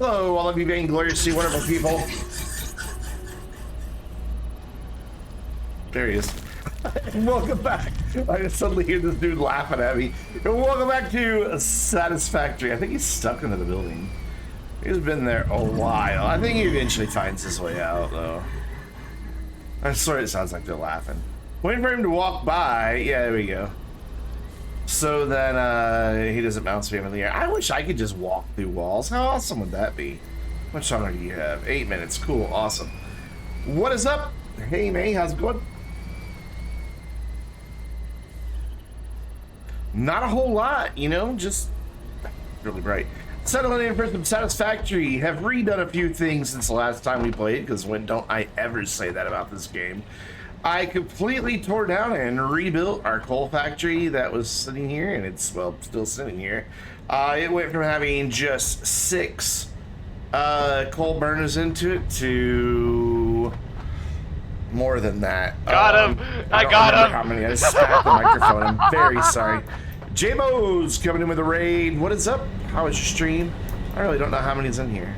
Hello, all of you Vainglorious, wonderful people. There he is. Welcome back. I just suddenly hear this dude laughing at me. And welcome back to Satisfactory. I think he's stuck into the building. He's been there a while. I think he eventually finds his way out, though. I'm sorry, it sounds like they're laughing. Waiting for him to walk by. Yeah, there we go. So then he doesn't bounce me in the air. I wish I could just walk through walls. How awesome would that be? How much time do you have? 8 minutes. Cool. Awesome. What is up? Hey, May. How's it going? Not a whole lot, you know, just really bright. Settling in for some Satisfactory. Have redone a few things since the last time we played, because when don't I ever say that about this game. I completely tore down and rebuilt our coal factory that was sitting here, and it's, well, still sitting here. It went from having just 6 coal burners into it to more than that. Got him! I got him! How many? I just smacked the microphone. I'm very sorry. J-Bo's coming in with a raid. What is up? How was your stream? I really don't know how many's in here.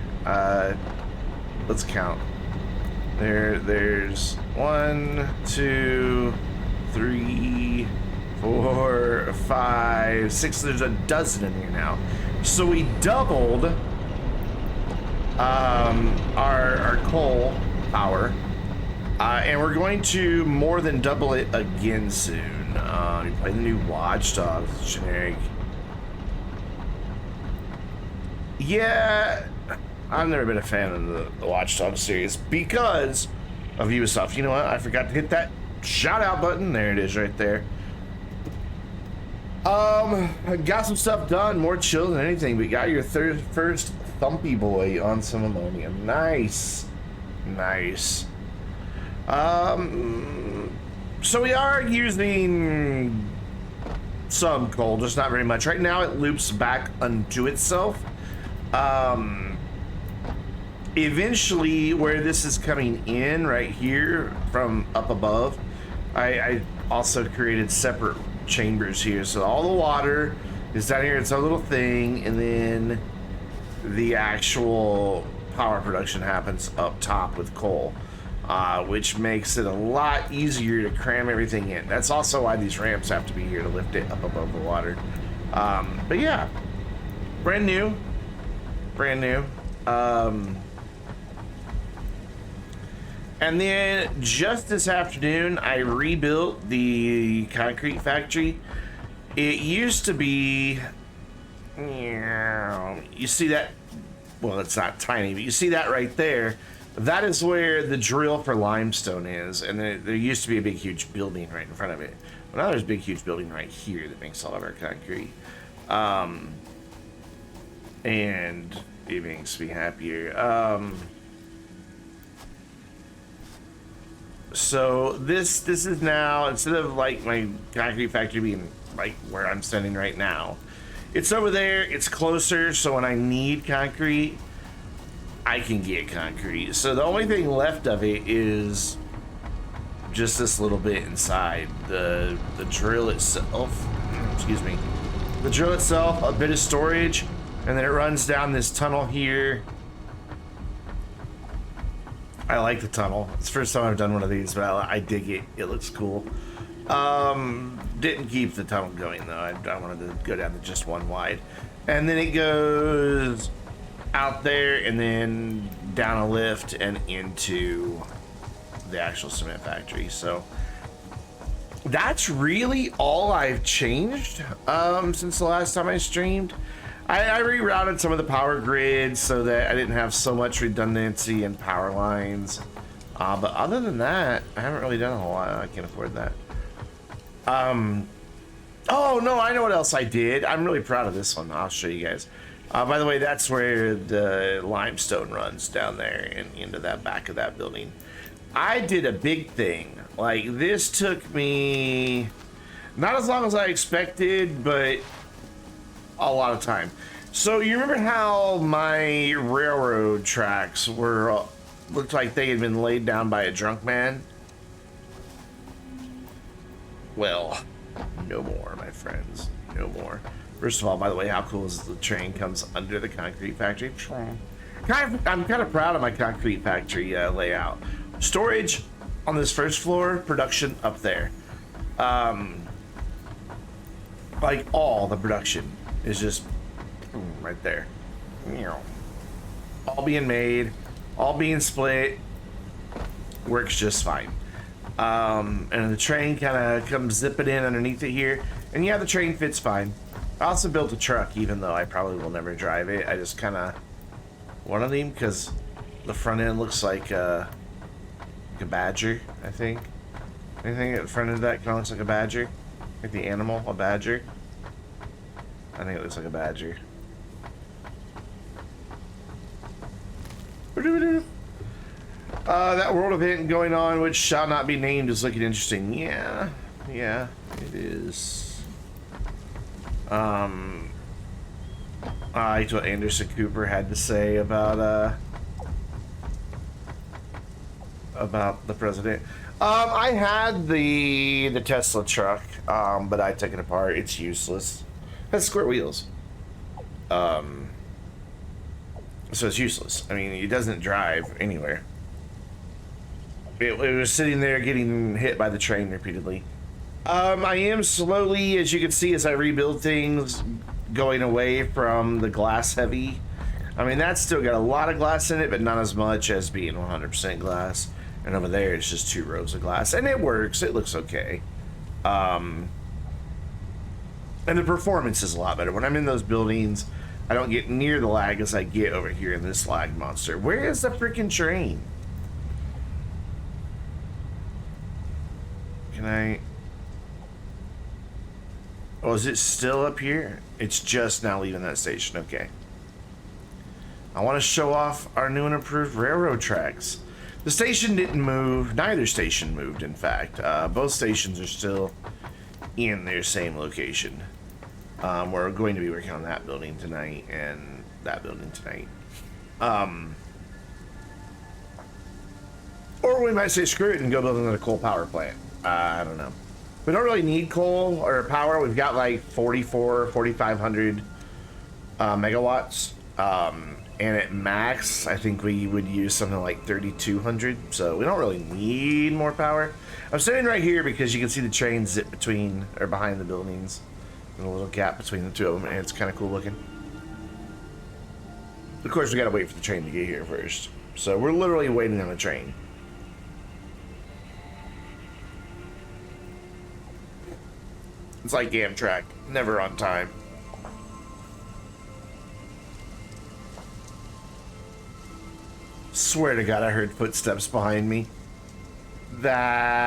Let's count. There's 1, 2, 3, 4, 5, 6. There's a dozen in here now. So we doubled our coal power, and we're going to more than double it again soon. We play the new Watch Dogs generic. Yeah. I've never been a fan of the Watch Dogs series because of Ubisoft. You know what? I forgot to hit that shout out button. There it is right there. I got some stuff done, more chill than anything. We got your first Thumpy Boy on some ammonia. Nice. Nice. So we are using some coal, just not very much. Right now it loops back unto itself. Eventually, where this is coming in right here from up above, I also created separate chambers here. So all the water is down here. It's a little thing, and then the actual power production happens up top with coal, which makes it a lot easier to cram everything in. That's also why these ramps have to be here to lift it up above the water. But yeah, brand new. Brand new. And then just this afternoon, I rebuilt the concrete factory. It used to be, you see that, well, it's not tiny, but you see that right there. That is where the drill for limestone is. And there used to be a big, huge building right in front of it. Well, now there's a big, huge building right here that makes all of our concrete. And it makes me happier. So this is now, instead of like my concrete factory being like where I'm standing right now, it's over there, it's closer, so when I need concrete, I can get concrete. So the only thing left of it is just this little bit inside. The drill itself, excuse me, the drill itself, a bit of storage, and then it runs down this tunnel here. I like the tunnel. It's the first time I've done one of these, but I dig it. It looks cool. Didn't keep the tunnel going though. I wanted to go down to just one wide. And then it goes out there and then down a lift and into the actual cement factory. So that's really all I've changed since the last time I streamed. I rerouted some of the power grids so that I didn't have so much redundancy in power lines. But other than that, I haven't really done a whole lot. I can't afford that. Oh, no, I know what else I did. I'm really proud of this one. I'll show you guys. By the way, that's where the limestone runs down there and into that back of that building. I did a big thing. Like, this took me not as long as I expected, but a lot of time. So you remember how my railroad tracks were looked like they had been laid down by a drunk man? Well, no more, my friends. No more. First of all, by the way, how cool is the train comes under the concrete factory? I'm kind of proud of my concrete factory layout. Storage on this first floor, production up there. Like all the production is just right there. All being made, all being split, works just fine. And the train kind of comes zipping in underneath it here. And yeah, the train fits fine. I also built a truck, even though I probably will never drive it. I just kind of one of them because the front end looks like a badger, I think. Anything at the front of that kind of looks like a badger? Like the animal, a badger? I think it looks like a badger. That world event going on, which shall not be named, is looking interesting. Yeah, it is. I liked what Anderson Cooper had to say about the president. I had the Tesla truck, but I took it apart. It's useless. It has square wheels. So it's useless. I mean, it doesn't drive anywhere. It was sitting there getting hit by the train repeatedly. I am slowly, as you can see, as I rebuild things, going away from the glass heavy. I mean, that's still got a lot of glass in it, but not as much as being 100% glass. And over there, it's just 2 rows of glass. And it works. It looks okay. And the performance is a lot better. When I'm in those buildings, I don't get near the lag as I get over here in this lag monster. Where is the freaking train? Can I... Oh, is it still up here? It's just now leaving that station. Okay. I want to show off our new and improved railroad tracks. The station didn't move. Neither station moved, in fact. Both stations are still in their same location. We're going to be working on that building tonight and that building tonight. Or we might say screw it and go build another coal power plant. I don't know. We don't really need coal or power. We've got like 4,500 megawatts. And at max, I think we would use something like 3,200. So we don't really need more power. I'm sitting right here because you can see the train zip between or behind the buildings. And a little gap between the two of them, and it's kind of cool looking. Of course, we gotta wait for the train to get here first. So we're literally waiting on a train. It's like Amtrak, never on time. Swear to God, I heard footsteps behind me. That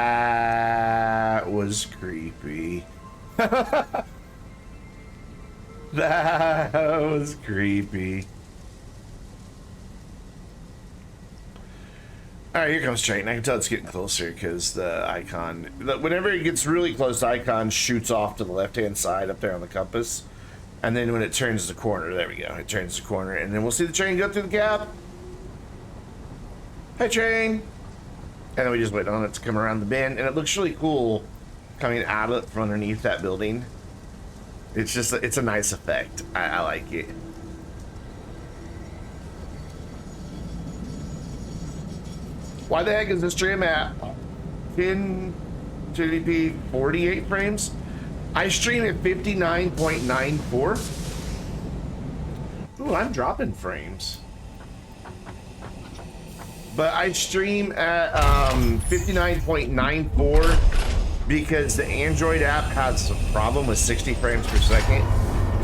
was creepy. That was creepy. Alright, here comes train. I can tell it's getting closer because the icon, whenever it gets really close, the icon shoots off to the left-hand side up there on the compass. And then when it turns the corner, there we go. It turns the corner, and then we'll see the train go through the gap. Hi, train. And then we just wait on it to come around the bend, and it looks really cool coming out of from underneath that building. It's just, it's a nice effect. I like it. Why the heck is this stream at 1080p 48 frames? I stream at 59.94. Ooh, I'm dropping frames. But I stream at 59.94 because the Android app has a problem with 60 frames per second.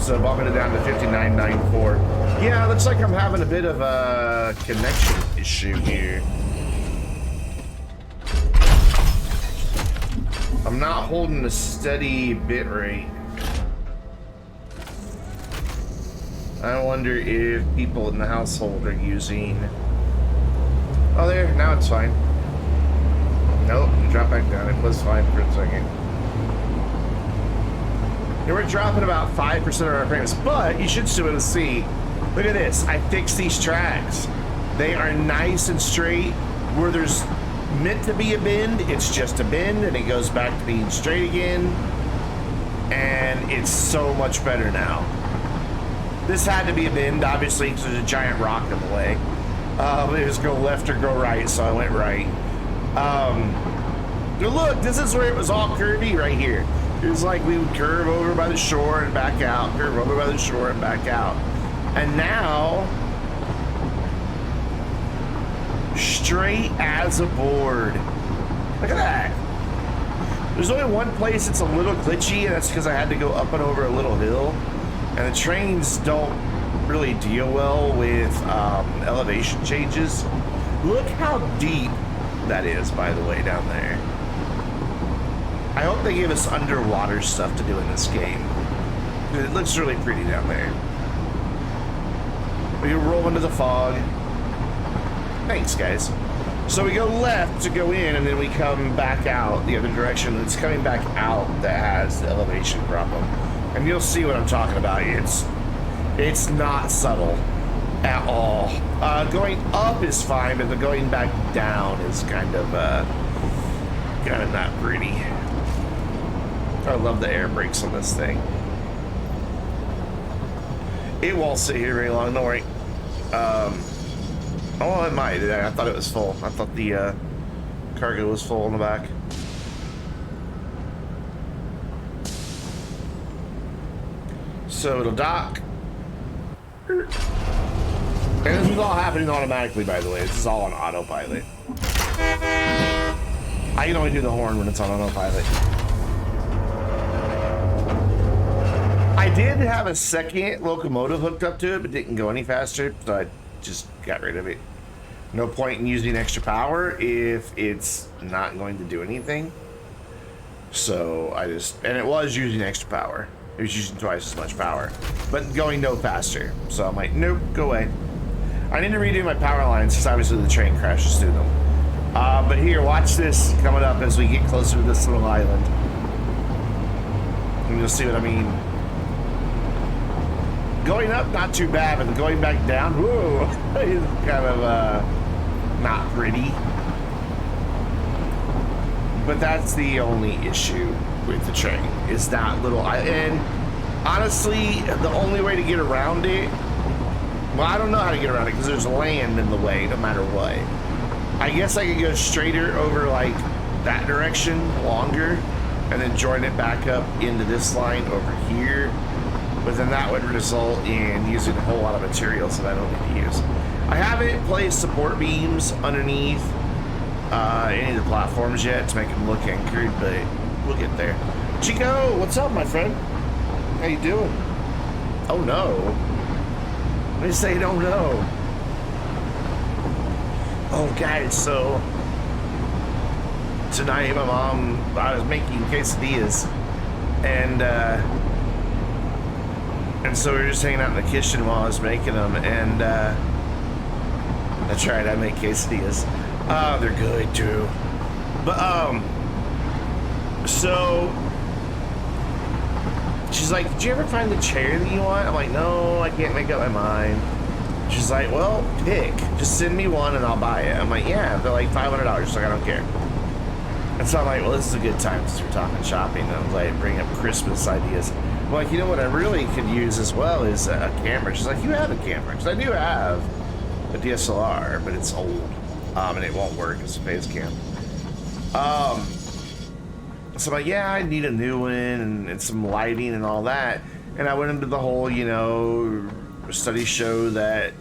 So bumping it down to 59.94. Yeah, it looks like I'm having a bit of a connection issue here. I'm not holding a steady bit rate. I wonder if people in the household are using... Oh, there, now it's fine. Nope, drop back down. It was fine for a second. Yeah, we're dropping about 5% of our frames, but you should still be able to see. Look at this. I fixed these tracks. They are nice and straight. Where there's meant to be a bend, it's just a bend, and it goes back to being straight again. And it's so much better now. This had to be a bend, obviously, because there's a giant rock in the way. It was go left or go right, so I went right. But look, this is where it was all curvy right here. It was like we would curve over by the shore and back out, curve over by the shore and back out. And now, straight as a board. Look at that. There's only one place it's a little glitchy, and that's because I had to go up and over a little hill. And the trains don't really deal well with elevation changes. Look how deep that is, by the way, down there. I hope they give us underwater stuff to do in this game. It looks really pretty down there. We can roll into the fog. Thanks, guys. So we go left to go in, and then we come back out the other direction. It's coming back out that has the elevation problem. And you'll see what I'm talking about. It's not subtle at all. Going up is fine, but the going back down is kind of not pretty. I love the air brakes on this thing. It won't sit here very long, don't worry. Oh, it might. I thought it was full. I thought the cargo was full in the back. So it'll dock. And this is all happening automatically, by the way. This is all on autopilot. I can only do the horn when it's on autopilot. I did have a second locomotive hooked up to it, but didn't go any faster, so I just got rid of it. No point in using extra power if it's not going to do anything. So and it was using extra power. It was using twice as much power, but going no faster. So I'm like, nope, go away. I need to redo my power lines because obviously the train crashes through them. But here, watch this coming up as we get closer to this little island. And you'll see what I mean. Going up, not too bad, but going back down, whoa, is kind of not pretty. But that's the only issue with the train, is that little island. And honestly, the only way to get around it, well, I don't know how to get around it because there's land in the way no matter what. I guess I could go straighter over like that direction, longer, and then join it back up into this line over here. But then that would result in using a whole lot of materials that I don't need to use. I haven't placed support beams underneath any of the platforms yet to make them look anchored, but we'll get there. Chico, what's up, my friend? How you doing? Oh no. They say don't know. Oh guys, so tonight my mom, I was making quesadillas, and so we were just hanging out in the kitchen while I was making them, and that's right, I make quesadillas. Oh, they're good too. But so she's like, did you ever find the chair that you want? I'm like, no, I can't make up my mind. She's like, well, pick. Just send me one and I'll buy it. I'm like, yeah, they're like $500. Like, I don't care. And so I'm like, well, this is a good time since we're talking shopping. And I was like, bring up Christmas ideas. I'm like, you know what I really could use as well is a camera. She's like, you have a camera. Because I do have a DSLR, but it's old. And it won't work as a face cam. So I'm like, yeah, I need a new one and some lighting and all that. And I went into the whole, you know, studies show that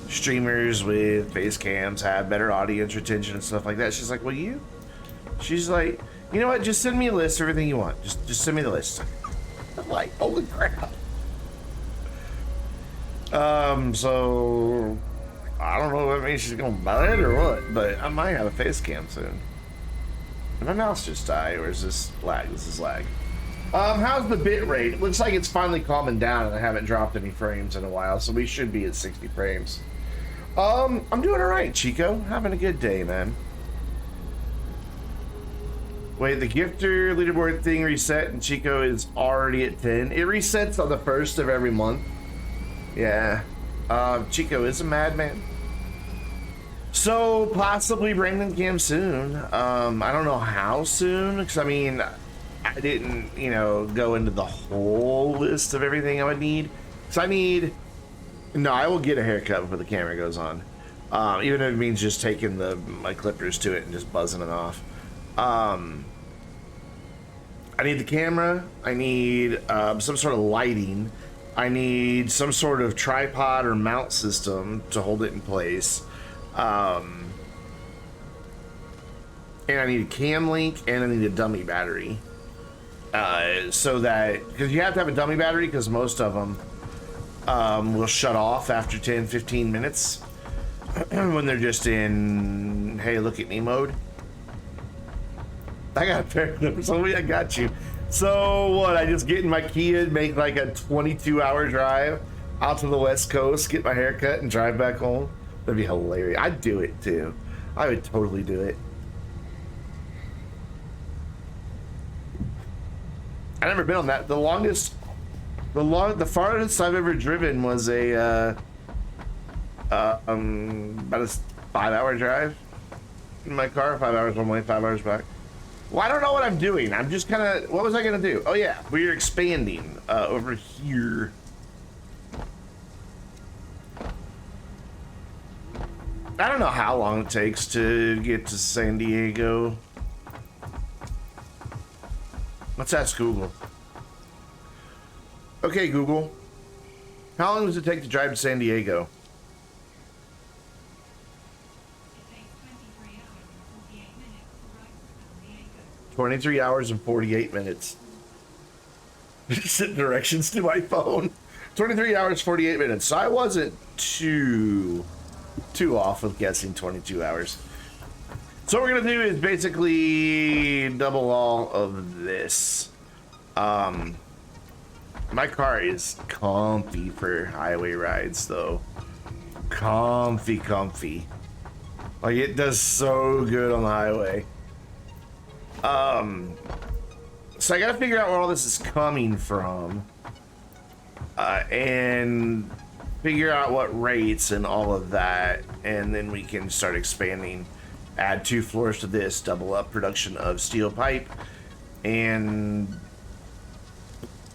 streamers with face cams have better audience retention and stuff like that. She's like, well, she's like, you know what? Just send me a list of everything you want. Just send me the list. I'm like, holy crap. So I don't know if that means she's gonna buy it or what, but I might have a face cam soon. Did my mouse just die, or is this lag? This is lag. How's the bit rate? It looks like it's finally calming down and I haven't dropped any frames in a while, so we should be at 60 frames. I'm doing all right, Chico. Having a good day, man. Wait, the gifter leaderboard thing reset and Chico is already at 10. It resets on the 1st of every month. Yeah. Chico is a madman. So possibly Brandon Cam soon. I don't know how soon, because I mean, I didn't, you know, go into the whole list of everything I would need. So I need No, I will get a haircut before the camera goes on. Even if it means just taking my clippers to it and just buzzing it off. I need the camera. I need some sort of lighting. I need some sort of tripod or mount system to hold it in place. And I need a cam link and I need a dummy battery. So that, because you have to have a dummy battery because most of them will shut off after 10-15 minutes when they're just in hey look at me mode. I got a pair of them. Somebody, I got you. So what, I just get in my Kia, make like a 22-hour drive out to the West Coast, get my hair cut and drive back home? That'd be hilarious. I'd do it too. I would totally do it. I've never been on that. The farthest I've ever driven was about a 5-hour drive in my car. 5 hours one way, 5 hours back. Well, I don't know what I'm doing. I'm just kind of, what was I gonna do? Oh yeah, we're expanding over here. I don't know how long it takes to get to San Diego. Let's ask Google. Okay, Google. How long does it take to drive to San Diego? It takes 23 hours and 48 minutes. Set directions to my phone. 23 hours, 48 minutes. So I wasn't too off with guessing 22 hours. So what we're gonna do is basically double all of this. My car is comfy for highway rides though. Comfy. Like it does so good on the highway. So I gotta figure out where all this is coming from. And figure out what rates and all of that, and then we can start expanding. Add 2 floors to this, double up production of steel pipe, and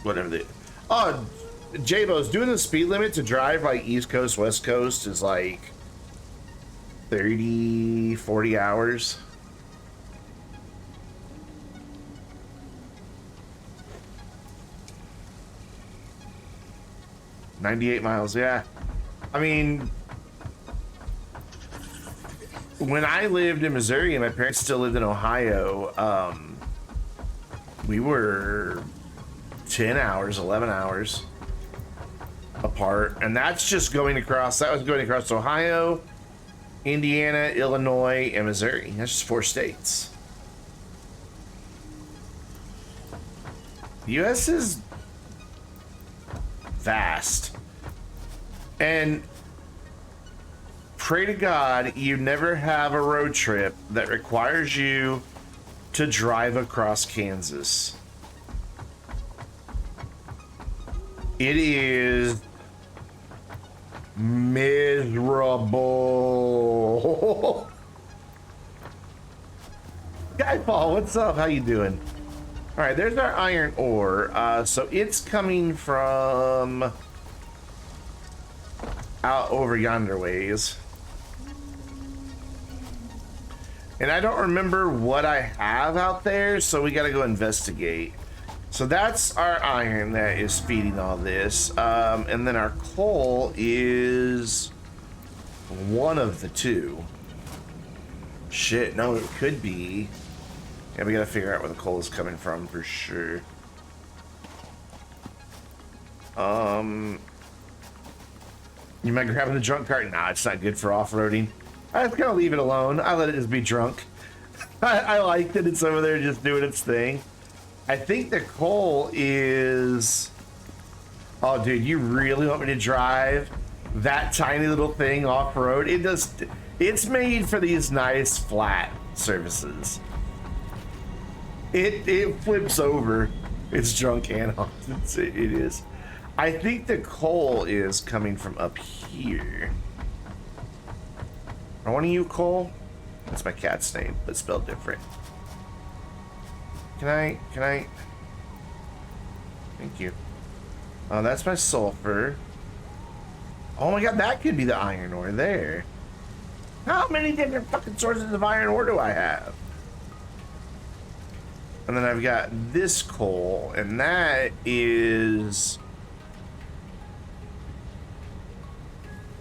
whatever the. Oh, J-Bo's doing the speed limit to drive like East Coast, West Coast is like 30, 40 hours. $98 miles, yeah. I mean, when I lived in Missouri and my parents still lived in Ohio, we were 10 hours, 11 hours apart. And that's just going across, that was going across Ohio, Indiana, Illinois, and Missouri. That's just 4 states. The U.S. is vast. And pray to God you never have a road trip that requires you to drive across Kansas. It is miserable. Skyfall, what's up? How you doing? All right, there's our iron ore. So it's coming from out over yonder ways. And I don't remember what I have out there, so we gotta go investigate. So that's our iron that is feeding all this. And then our coal is one of the 2. Shit, no, it could be. Yeah, we gotta figure out where the coal is coming from for sure. You might grab the junk cart. Nah, it's not good for off-roading. I just kind of leave it alone. I let it just be drunk. I like that it's over there just doing its thing. I think the coal is... Oh, dude, you really want me to drive that tiny little thing off-road? It does... It's made for these nice flat surfaces. It flips over. It's drunk and it is. I think the coal is coming from up here. Are one of you Cole? That's my cat's name, but spelled different. Can I? Thank you. That's my sulfur. Oh my god, that could be the iron ore there. How many different fucking sources of iron ore do I have? And then I've got this coal, and that is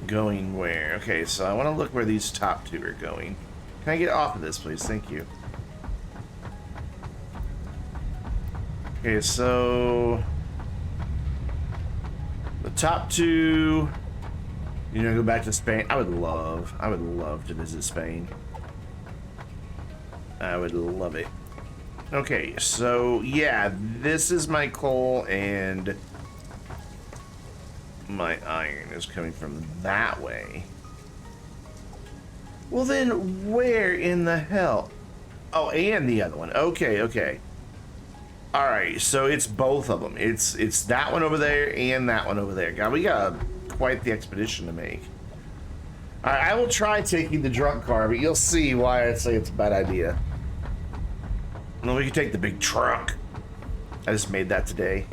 going where? Okay, so I want to look where these top two are going. Can I get off of this, please? Thank you. Okay, so the top two, you know, go back to Spain. I would love to visit Spain. I would love it. Okay, so yeah, this is my coal and my iron is coming from that way. Well then, where in the hell? Oh, and the other one. Okay, okay. All right, so it's both of them. It's that one over there and that one over there. God, we got quite the expedition to make. All right, I will try taking the drunk car, but you'll see why I say it's a bad idea. No, we can take the big truck. I just made that today.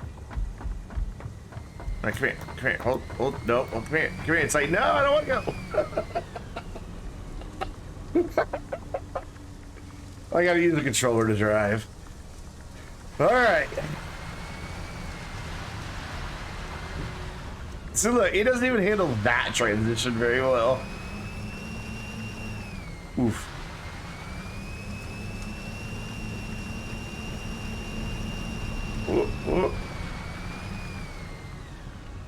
All right, come here, hold, no, come here. It's like, no, I don't want to go. I gotta use the controller to drive. All right. So look, it doesn't even handle that transition very well. Oof.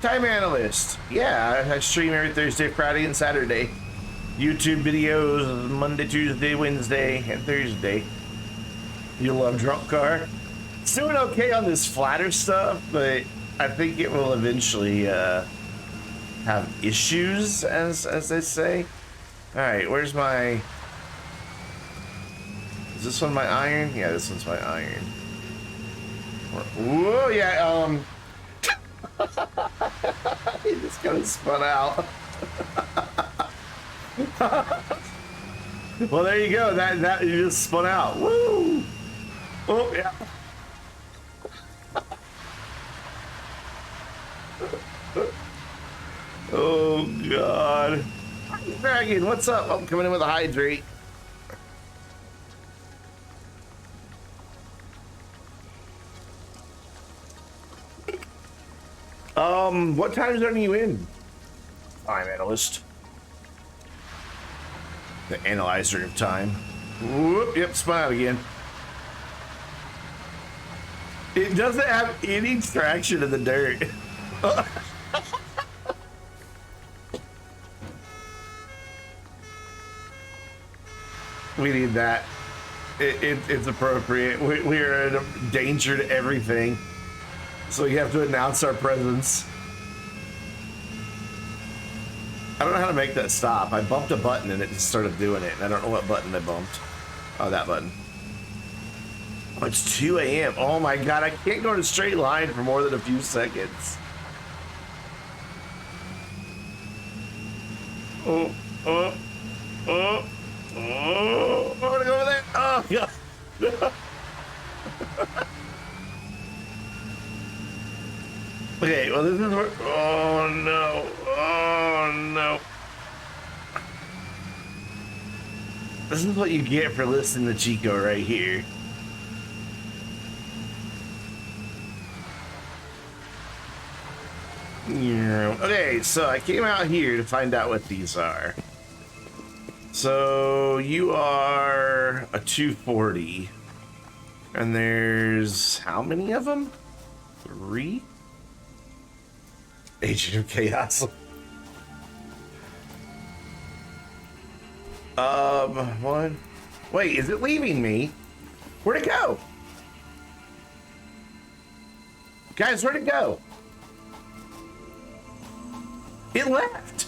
Time analyst. Yeah, I stream every Thursday, Friday, and Saturday. YouTube videos Monday, Tuesday, Wednesday, and Thursday. You love drunk car? It's doing okay on this flatter stuff, but I think it will eventually have issues, as they say. All right, where's my? Is this one my iron? Yeah, this one's my iron. Whoa, yeah. He just kind of spun out. Well, there you go. That you just spun out. Woo! Oh yeah. Oh God. Dragon, what's up? I'm coming in with a hydrate. What time zone are you in? Time analyst. The analyzer of time. Whoop, yep, spun out again. It doesn't have any traction in the dirt. We need that. It's appropriate. We are in danger to everything. So you have to announce our presence. I don't know how to make that stop. I bumped a button and it just started doing it. And I don't know what button I bumped. Oh, that button. Oh, it's 2 a.m. Oh my God, I can't go in a straight line for more than a few seconds. Oh, I want to go over there. Oh, God. Okay, well, this is where. Oh, no. Oh, no. This is what you get for listening to Chico right here. Yeah. Okay, so I came out here to find out what these are. So you are a 240. And there's how many of them? 3? Agent of Chaos. One. Wait, is it leaving me? Where'd it go? Guys, where'd it go? It left.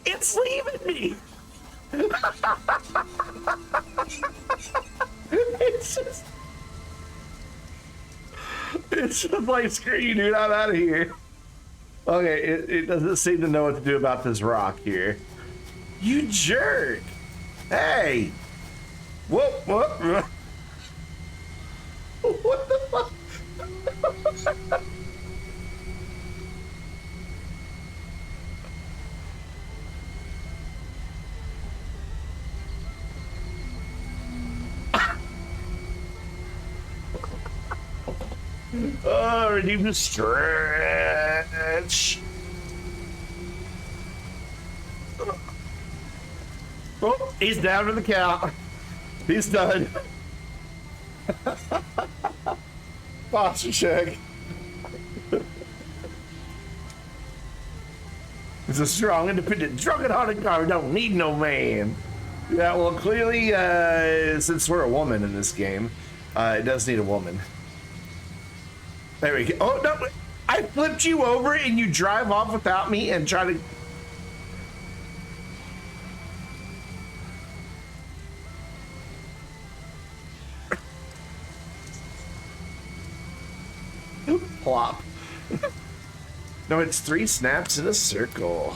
It's leaving me. It's just like, screw you, dude, I'm out of here. Okay, it doesn't seem to know what to do about this rock here. You jerk. Hey. Whoop, whoop. What the fuck? Oh, redeem the stretch. Oh, he's down to the count. He's done. Posture check. It's a strong, independent, drunken-hearted car. Don't need no man. Yeah, well, clearly, since we're a woman in this game, it does need a woman. There we go. Oh, no. I flipped you over and you drive off without me and try to... Plop. No, it's 3 snaps in a circle.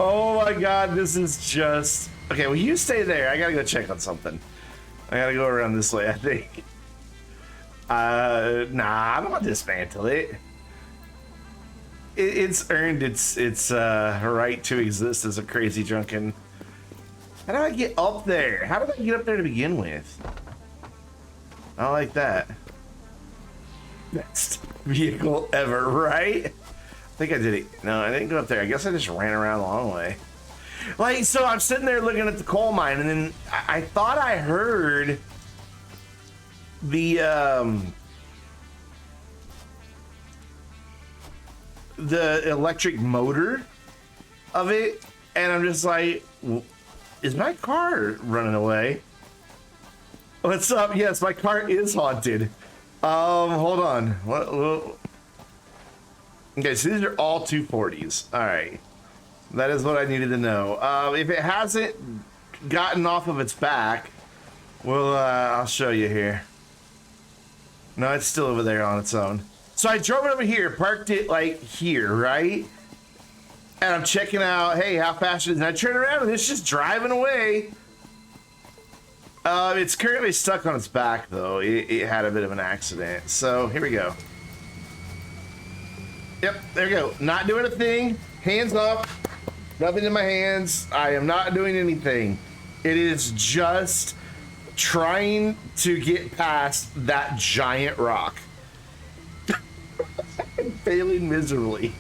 Oh my god, this is just... Okay, well, you stay there. I gotta go check on something. I gotta go around this way, I think. Nah, I don't want to dismantle it. It's earned its right to exist as a crazy drunken... How do I get up there? How did I get up there to begin with? I don't like that. Best vehicle ever, right? I think I did it. No, I didn't go up there. I guess I just ran around the long way. Like, so I'm sitting there looking at the coal mine, and then I thought I heard the electric motor of it, and I'm just like, is my car running away? What's up? Yes, my car is haunted. Hold on. What? Okay, so these are all 240s. All right, that is what I needed to know. If it hasn't gotten off of its back, well, I'll show you here. No, it's still over there on its own. So I drove it over here, parked it like here, right? And I'm checking out, hey, how fast it is. And I turn around and it's just driving away. It's currently stuck on its back, though. It had a bit of an accident. So here we go. Yep, there we go. Not doing a thing. Hands up. Nothing in my hands. I am not doing anything. It is just trying to get past that giant rock. Failing miserably.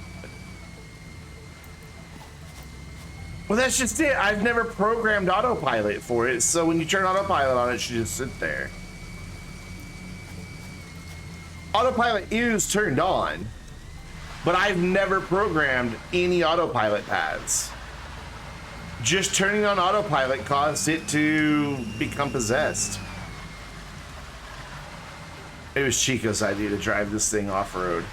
Well, that's just it. I've never programmed autopilot for it, so when you turn autopilot on, it should just sit there. Autopilot is turned on, but I've never programmed any autopilot pads. Just turning on autopilot caused it to become possessed. It was Chico's idea to drive this thing off-road.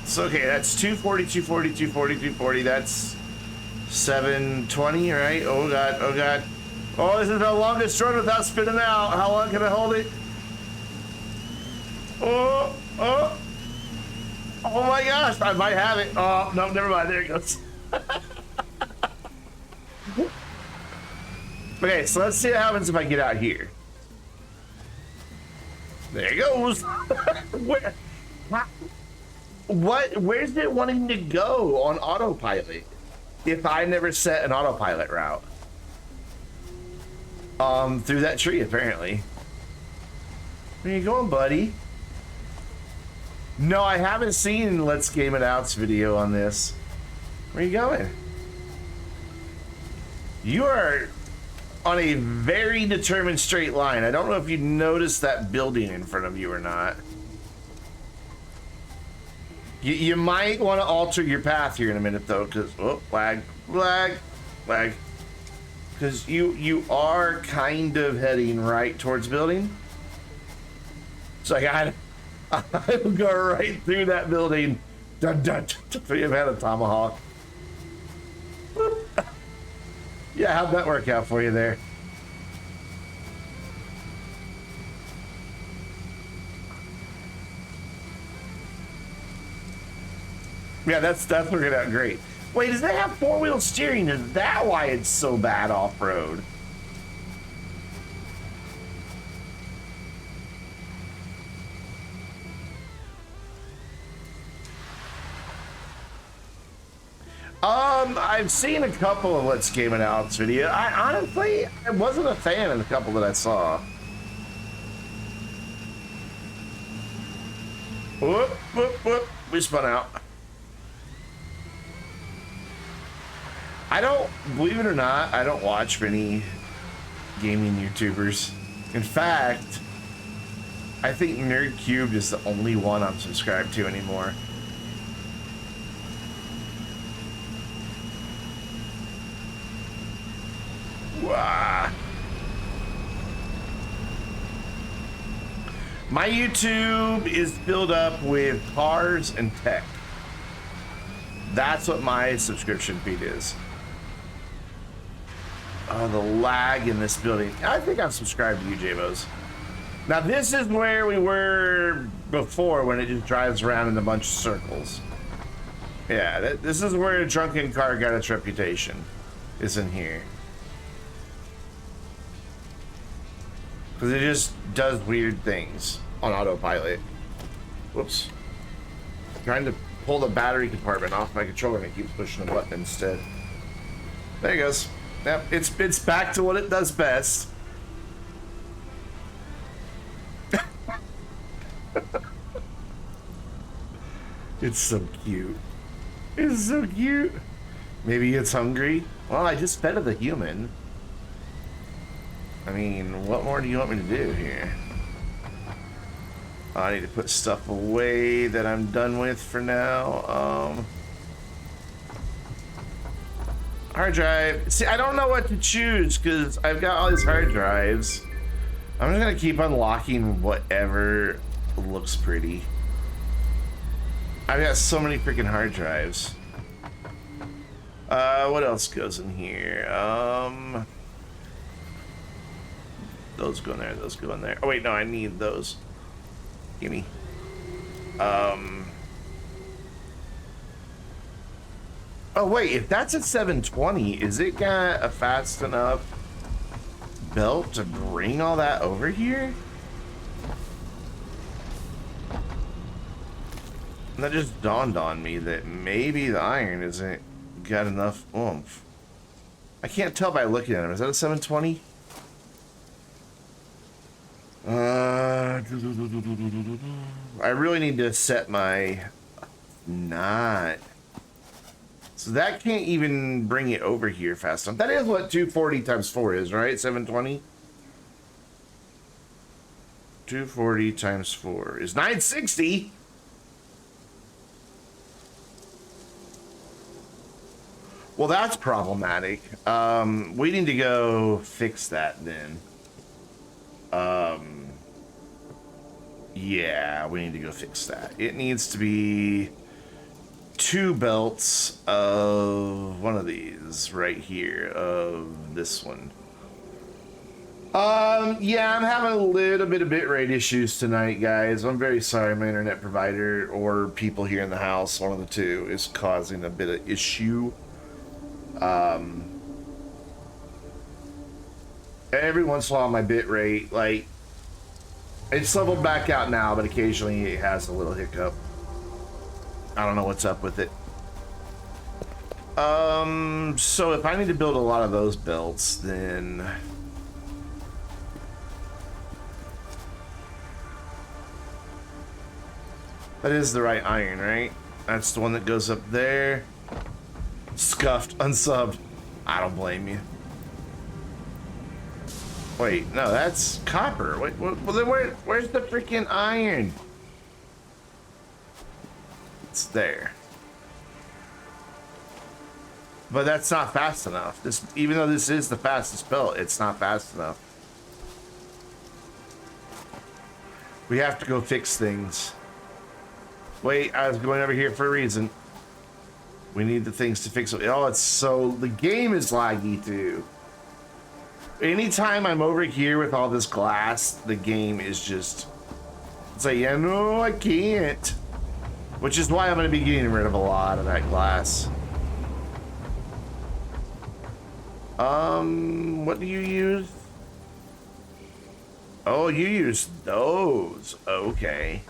So, okay, that's 240, 240, 240, 240. That's 720, right? Oh, God. Oh, God. Oh, this is the longest run without spinning out. How long can I hold it? Oh, oh. Oh, my gosh. I might have it. Oh, no, never mind. There it goes. Okay, so let's see what happens if I get out here. There it goes. Where? What? Where's it wanting to go on autopilot if I never set an autopilot route? Through that tree, apparently. Where you going, buddy? No, I haven't seen Let's Game It Out's video on this. Where you going? You are on a very determined straight line. I don't know if you noticed that building in front of you or not. You might want to alter your path here in a minute, though, because oh, lag, because you are kind of heading right towards building. So I will go right through that building. Dun dun. You've had a tomahawk. Yeah, how'd that work out for you there? Yeah, that's working out great. Wait, does that have 4-wheel steering? Is that why it's so bad off-road? I've seen a couple of Let's Game It Out's video. I wasn't a fan of the couple that I saw. Whoop, whoop, whoop. We spun out. I don't, believe it or not, I don't watch many gaming YouTubers. In fact, I think Nerd Cubed is the only one I'm subscribed to anymore. Wow. My YouTube is filled up with cars and tech. That's what my subscription feed is. Oh, the lag in this building. I think I'm subscribed to you, J-Bos. Now, this is where we were before when it just drives around in a bunch of circles. Yeah, this is where a drunken car got its reputation. Is in here. Because it just does weird things on autopilot. Whoops. Trying to pull the battery compartment off my controller and it keeps pushing the button instead. There it goes. Yep, it's back to what it does best. It's so cute. It's so cute. Maybe it's hungry. Well, I just fed it a human. I mean, what more do you want me to do here? I need to put stuff away that I'm done with for now. Hard drive. See, I don't know what to choose because I've got all these hard drives. I'm just gonna keep unlocking whatever looks pretty. I've got so many freaking hard drives. What else goes in here? Those go in there, those go in there. Oh wait, no, I need those. Gimme. Oh wait, if that's a 720, is it got a fast enough belt to bring all that over here? And that just dawned on me that maybe the iron isn't got enough oomph. I can't tell by looking at him. Is that a 720? I really need to set my not. So that can't even bring it over here fast enough. That is what 240 times 4 is, right? 720? 240 times 4 is 960. Well, that's problematic. We need to go fix that then. Yeah, we need to go fix that. It needs to be 2 belts of one of these right here, of this one. Yeah, I'm having a little bit of bitrate issues tonight, guys. I'm very sorry. My internet provider or people here in the house, one of the two, is causing a bit of issue. Every once in a while, my bitrate, like, it's leveled back out now, but occasionally it has a little hiccup. I don't know what's up with it. So if I need to build a lot of those belts, then that is the right iron, right? That's the one that goes up there. Scuffed, unsubbed. I don't blame you. Wait, no, that's copper. Wait, well, then where's the freaking iron? It's there. But that's not fast enough. This, even though this is the fastest belt, it's not fast enough. We have to go fix things. Wait, I was going over here for a reason. We need the things to fix it. Oh, it's so... The game is laggy, too. Anytime I'm over here with all this glass, the game is just... It's like, yeah, no, I can't. Which is why I'm going to be getting rid of a lot of that glass. What do you use? Oh, you use those. Okay.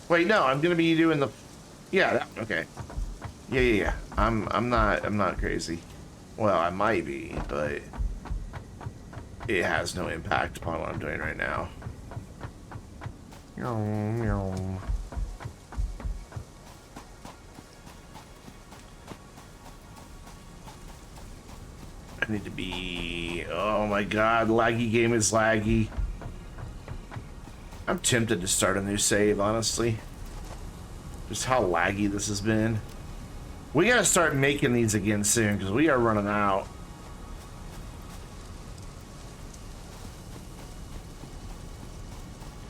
Wait, no, I'm going to be doing the... Yeah, that, okay. Yeah. I'm not crazy. Well, I might be, but it has no impact upon what I'm doing right now. I need to be... Oh my god, laggy game is laggy. I'm tempted to start a new save, honestly. Just how laggy this has been. We gotta start making these again soon, because we are running out.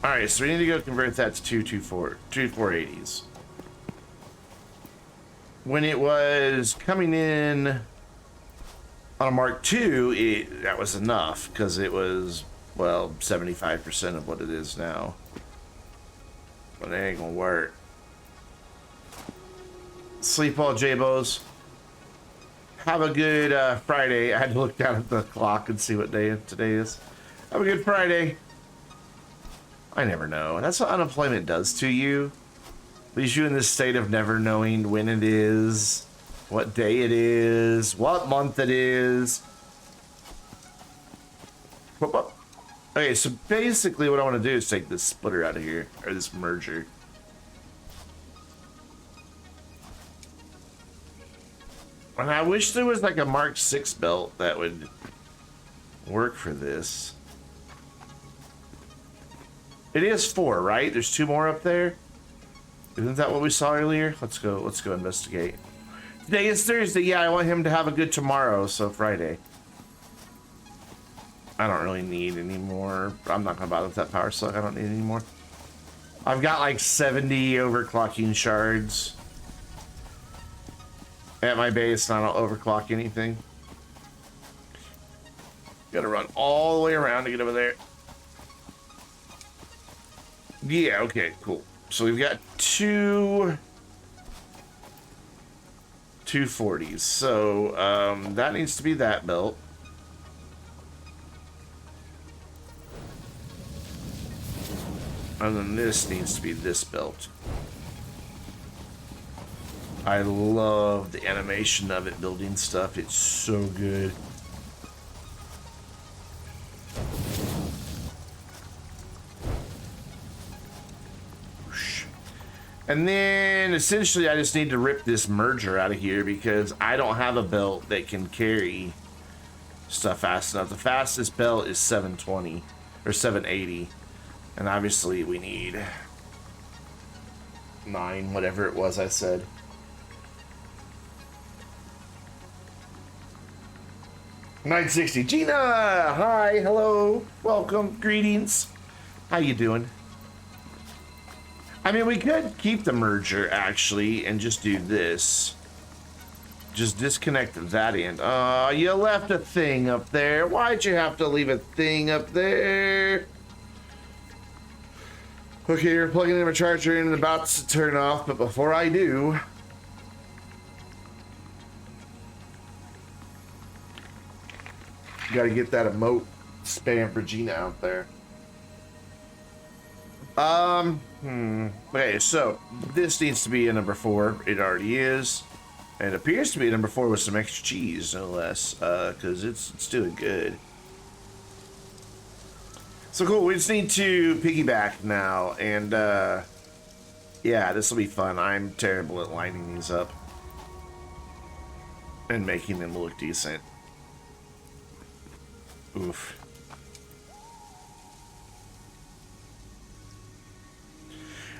Alright, so we need to go convert that to two 480s. When it was coming in on a Mark II, that was enough, because it was, well, 75% of what it is now. But it ain't gonna work. Sleep well, J-Bos. Have a good Friday. I had to look down at the clock and see what day today is. Have a good Friday. I never know. That's what unemployment does to you. Leaves you in this state of never knowing when it is, what day it is, what month it is. Whoop, whoop. Okay, so basically what I want to do is take this splitter out of here, or this merger. And I wish there was like a Mark VI belt that would work for this. It is 4, right? There's 2 more up there. Isn't that what we saw earlier? Let's go investigate. Today is Thursday. Yeah, I want him to have a good tomorrow, so Friday. I don't really need any more. I'm not gonna bother with that power slug. I don't need any more. I've got like 70 overclocking shards at my base, and I don't overclock anything. Gotta run all the way around to get over there. Yeah, okay, cool. So we've got two 240s. So that needs to be that belt. And then this needs to be this belt. I love the animation of it building stuff. It's so good. And then essentially I just need to rip this merger out of here because I don't have a belt that can carry stuff fast enough. The fastest belt is 720 or 780. And obviously we need 9, whatever it was I said. $960. Gina! Hi, hello, welcome, greetings. How you doing? I mean, we could keep the merger, actually, and just do this. Just disconnect that end. Oh, you left a thing up there. Why'd you have to leave a thing up there? Okay, you're plugging in a charger and about to turn off, but before I do... Gotta get that emote spam for Gina out there. Okay, so this needs to be a number 4. It already is. And it appears to be a number 4 with some extra cheese, no less, because it's doing good. So cool, we just need to piggyback now, and yeah, this will be fun. I'm terrible at lining these up and making them look decent. Oof.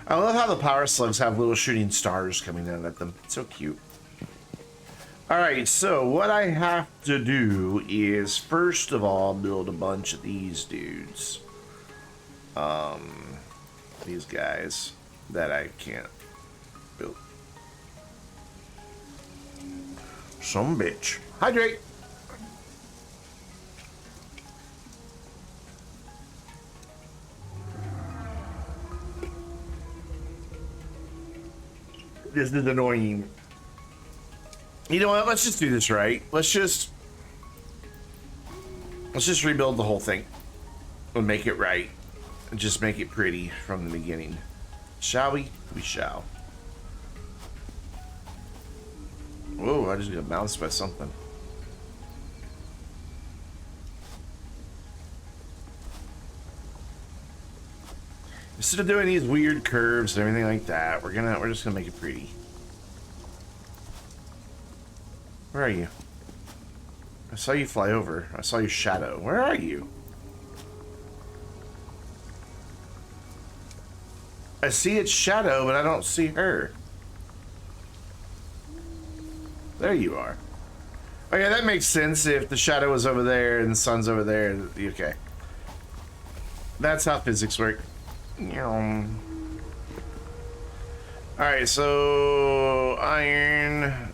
I love how the power slugs have little shooting stars coming out at them. It's so cute. Alright, so what I have to do is, first of all, build a bunch of these dudes. These guys that I can't build. Some bitch. Hydrate! This is annoying. You know what? Let's just do this right. Let's just rebuild the whole thing and make it right and just make it pretty from the beginning. Shall we? We shall. Whoa, I just got bounced by something. Instead of doing these weird curves and everything like that, we're just gonna make it pretty. Where are you? I saw you fly over. I saw your shadow. Where are you? I see its shadow, but I don't see her. There you are. Okay, that makes sense if the shadow was over there and the sun's over there. Okay. That's how physics work. Alright, so iron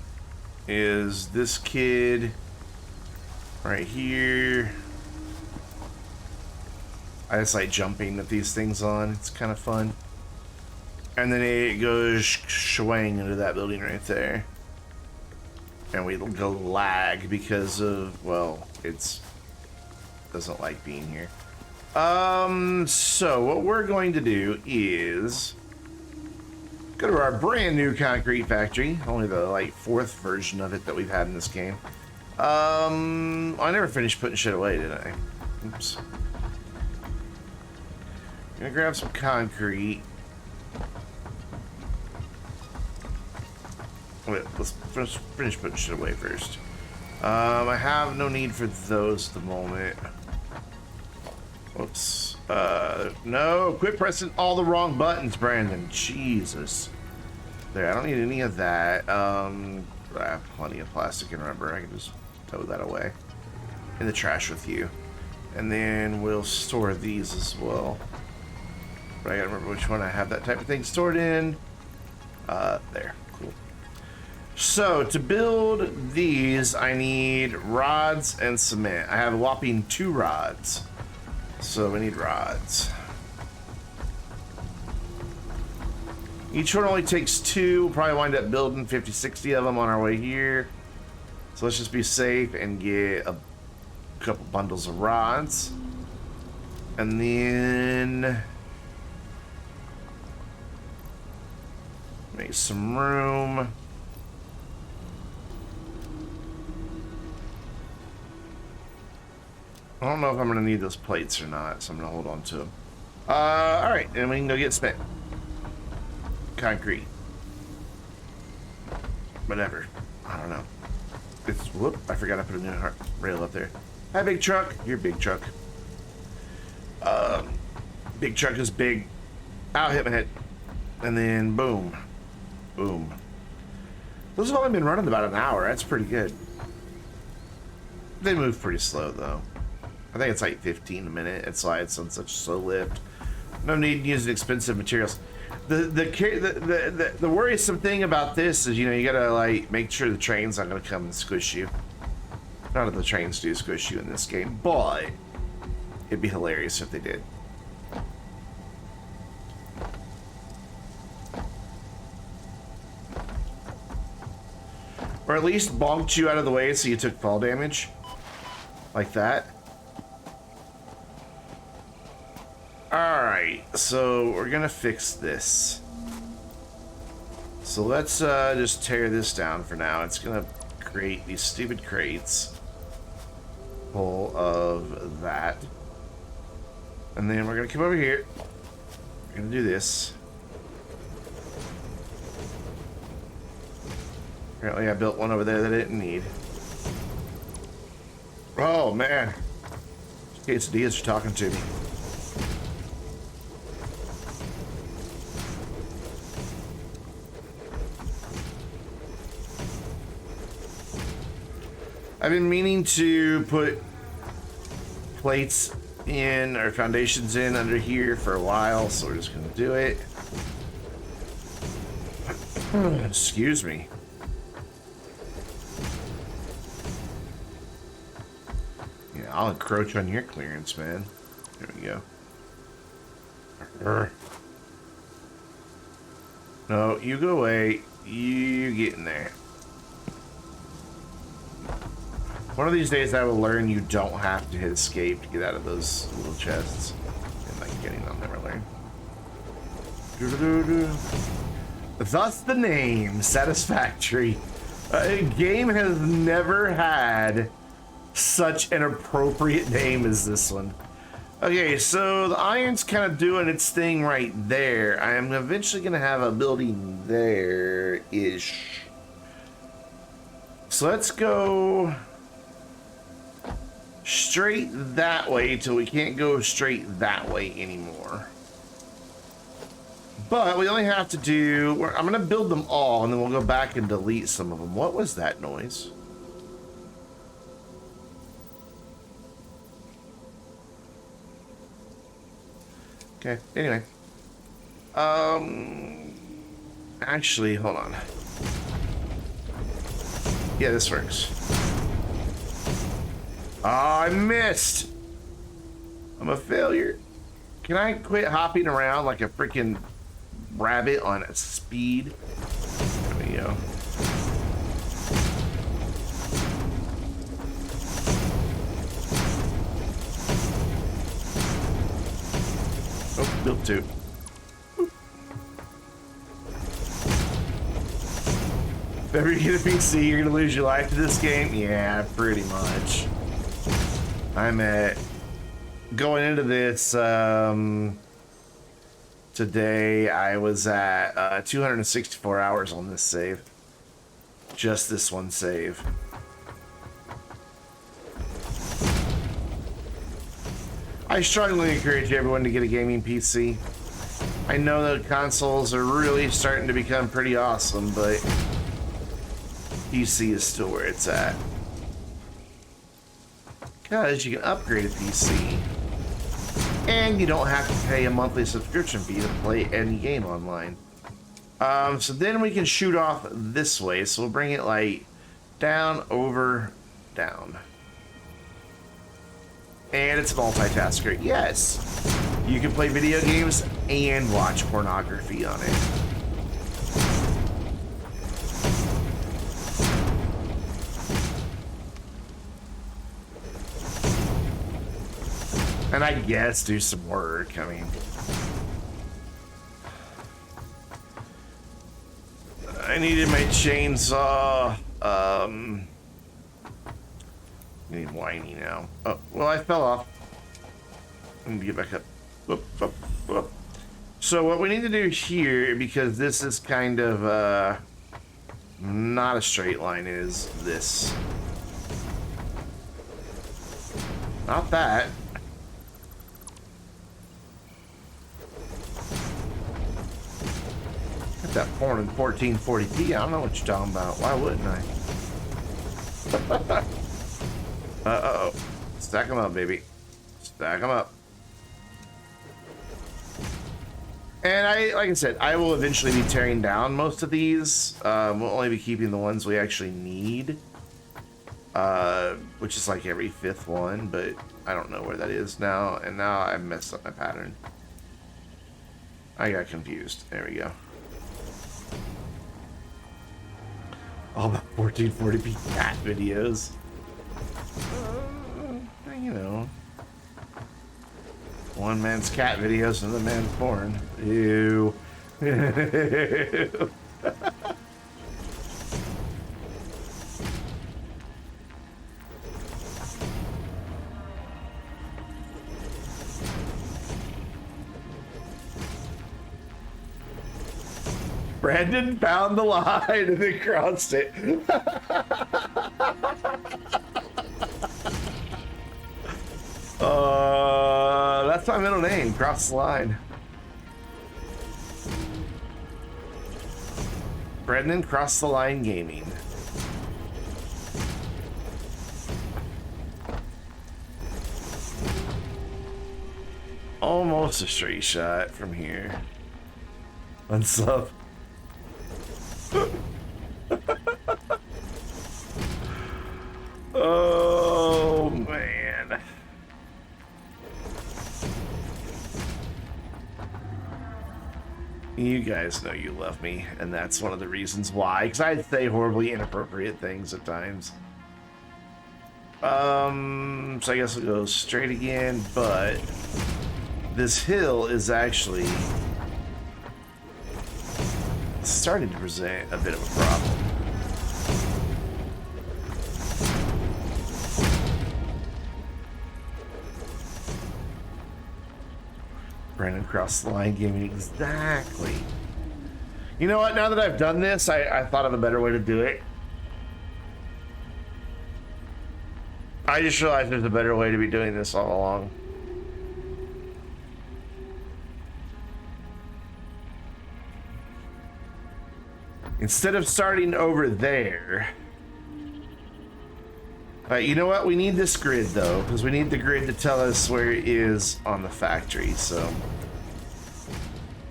is this kid right here. I just like jumping at these things on. It's kind of fun. And then it goes swing into that building right there. And we'll go lag because of, well, it's doesn't like being here. So what we're going to do is go to our brand new concrete factory, only the like 4th version of it that we've had in this game. I never finished putting shit away, did I? Oops. Gonna grab some concrete. Wait, let's finish putting shit away first. I have no need for those at the moment. Whoops. No, quit pressing all the wrong buttons, Brandon. Jesus. There, I don't need any of that. I have plenty of plastic and rubber. I can just throw that away in the trash with you. And then we'll store these as well. But I gotta remember which one I have that type of thing stored in. There. Cool. So, to build these, I need rods and cement. I have a whopping 2 rods. So we need rods. Each one only takes 2. We'll probably wind up building 50, 60 of them on our way here. So let's just be safe and get a couple bundles of rods. And then make some room. I don't know if I'm going to need those plates or not, so I'm going to hold on to them. Alright, and we can go get spent. Concrete. Whatever. I don't know. It's, whoop, I forgot I put a new rail up there. Hi, big truck. You're big truck. Big truck is big. Ow, hit my head. And then, boom. Boom. Those have only been running about an hour. That's pretty good. They move pretty slow, though. I think it's like 15 a minute. It's why it's on such slow lift. No need to use expensive materials. The worrisome thing about this is, you know, you gotta like make sure the train's not gonna come and squish you. None of the trains do squish you in this game, but it'd be hilarious if they did. Or at least bonked you out of the way so you took fall damage. Like that. Alright, so we're gonna fix this. So let's just tear this down for now. It's gonna create these stupid crates full of that. And then we're gonna come over here. We're gonna do this. Apparently I built one over there that I didn't need. Oh man. Quesadillas are talking to me. I've been meaning to put plates in, or foundations in under here for a while, so we're just gonna do it. Excuse me. Yeah, I'll encroach on your clearance, man. There we go. No, you go away. You get in there. One of these days I will learn you don't have to hit escape to get out of those little chests. And like getting, I'll never learn. Thus the name, Satisfactory. A game has never had such an appropriate name as this one. Okay, so the iron's kind of doing its thing right there. I am eventually going to have a building there-ish. So let's go straight that way till we can't go straight that way anymore. But we only have to do... I'm going to build them all, and then we'll go back and delete some of them. What was that noise? Okay, anyway. Actually, hold on. Yeah, this works. Oh, I missed! I'm a failure. Can I quit hopping around like a freaking rabbit on a speed? There we go. Oh, built two. If ever you get a PC, you're gonna lose your life to this game? Yeah, pretty much. I'm at... Going into this, today, I was at 264 hours on this save. Just this one save. I strongly encourage everyone to get a gaming PC. I know the consoles are really starting to become pretty awesome, but PC is still where it's at. Because you can upgrade a PC, and you don't have to pay a monthly subscription fee to play any game online. So then we can shoot off this way. So we'll bring it like down, over, down. And it's multitasker. Yes! You can play video games and watch pornography on it. And I guess do some work. I mean, I needed my chainsaw. I need whiny now. Oh, well, I fell off. Let me get back up. Whoop, whoop, whoop. So what we need to do here, because this is kind of not a straight line, is this. Not that. Get that porn in 1440p. I don't know what you're talking about. Why wouldn't I? Uh-oh. Stack them up, baby. Stack them up. And like I said, I will eventually be tearing down most of these. We'll only be keeping the ones we actually need. Which is like every 5th one, but I don't know where that is now. And now I've messed up my pattern. I got confused. There we go. All about 1440p cat videos. You know. One man's cat videos, another man's porn. Ew. Brandon found the line and then crossed it. That's my middle name, Cross the Line. Brendan Cross the Line Gaming. Almost a straight shot from here. Unsub. Oh man. You guys know you love me, and that's one of the reasons why, because I say horribly inappropriate things at times. So I guess we'll go straight again, but this hill is actually starting to present a bit of a problem. Brandon crossed the line, gave me exactly. You know what? Now that I've done this, I thought of a better way to do it. I just realized there's a better way to be doing this all along. Instead of starting over there. Alright, you know what? We need this grid though, because we need the grid to tell us where it is on the factory, so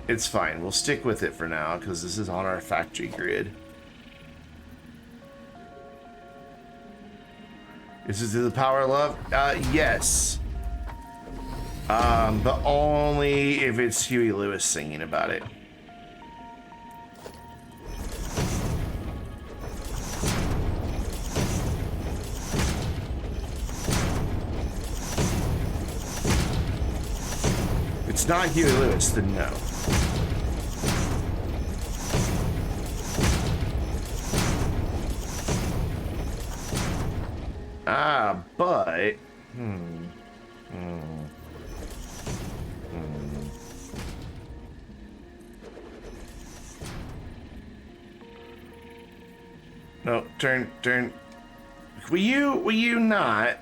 it's fine. We'll stick with it for now, because this is on our factory grid. Is this the power of love? Yes. But only if it's Huey Lewis singing about it. It's not Huey Lewis, then no. But no, turn. Will you not?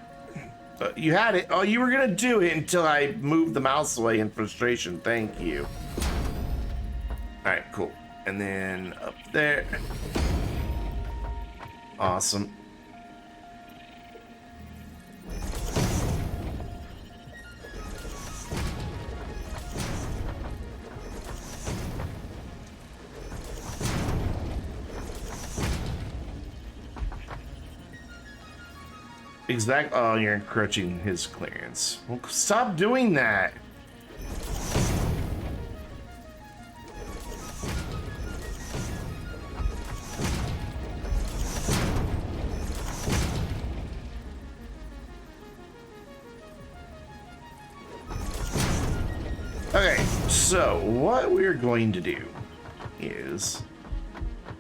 You had it. Oh, you were gonna do it until I moved the mouse away in frustration. Thank you. All right, cool. And then up there. Awesome. Oh, you're encroaching his clearance. Well, stop doing that. Okay, so what we're going to do is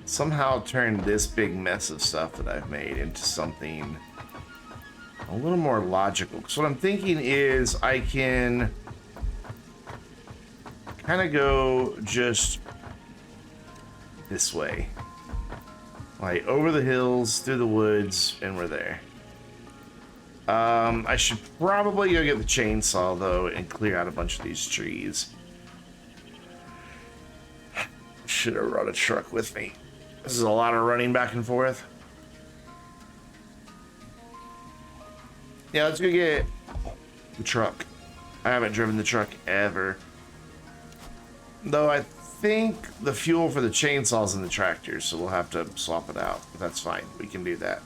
somehow turn this big mess of stuff that I've made into something a little more logical. So what I'm thinking is I can kind of go just this way, like over the hills, through the woods, and we're there. I should probably go get the chainsaw though and clear out a bunch of these trees. Should have brought a truck with me. This is a lot of running back and forth. Yeah, let's go get the truck. I haven't driven the truck ever. Though I think the fuel for the chainsaw's in the tractor, so we'll have to swap it out. But that's fine. We can do that.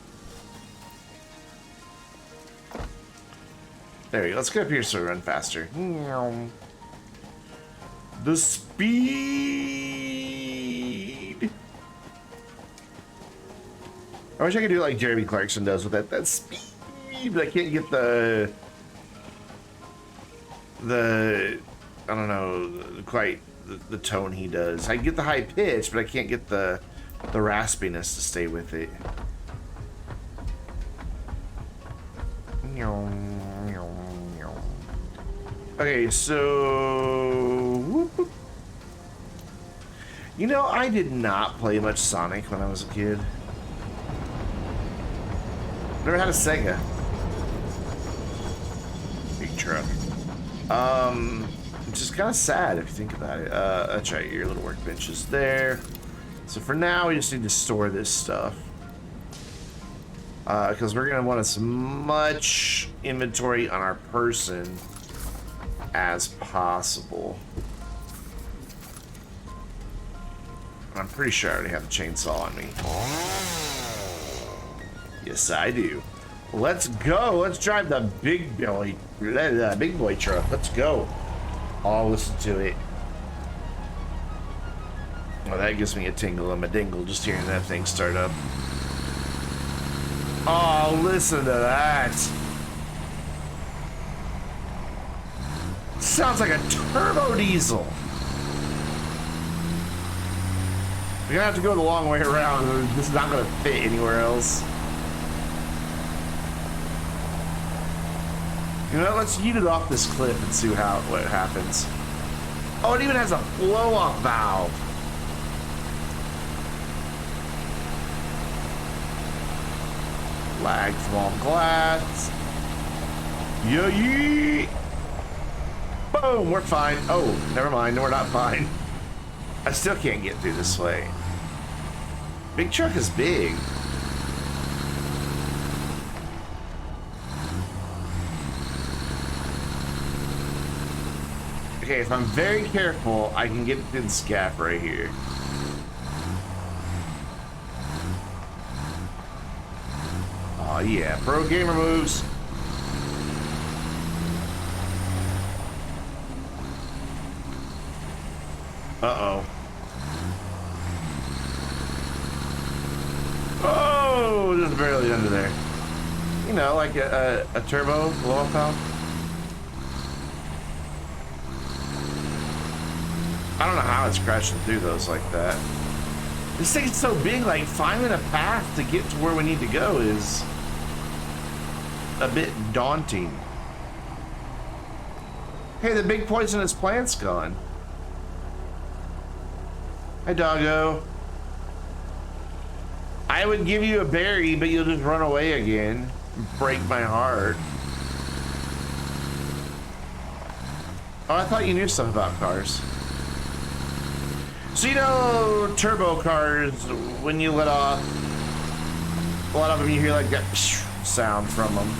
There we go. Let's get up here so we run faster. The speed. I wish I could do like Jeremy Clarkson does with that speed. But I can't get the I don't know, quite the tone he does. I get the high pitch, but I can't get the raspiness to stay with it. Okay, so you know, I did not play much Sonic when I was a kid. Never had a Sega. Big truck. It's just kind of sad if you think about it. That's right, your little workbench is there. So for now, we just need to store this stuff. Because we're going to want as much inventory on our person as possible. I'm pretty sure I already have the chainsaw on me. Yes, I do. Let's go. Let's drive the big boy truck. Let's go. I'll listen to it. Oh, that gives me a tingle in my dingle just hearing that thing start up. Oh, listen to that. Sounds like a turbo diesel. We're gonna have to go the long way around. This is not gonna fit anywhere else. You know, let's yeet it off this cliff and see what happens. Oh, it even has a blow-off valve. Lag, small glass. Yeah. Boom, we're fine. Oh, never mind, we're not fine. I still can't get through this way. Big truck is big. Okay, if I'm very careful, I can get through this gap right here. Oh yeah, pro gamer moves. Uh-oh. Oh, just barely under there. You know, like a turbo blow-off valve. I don't know how it's crashing through those like that. This thing's so big, like finding a path to get to where we need to go is a bit daunting. Hey, the big poisonous plant's gone. Hi, doggo. I would give you a berry, but you'll just run away again. Break my heart. Oh, I thought you knew stuff about cars. So you know, turbo cars, when you let off, a lot of them you hear like that sound from them.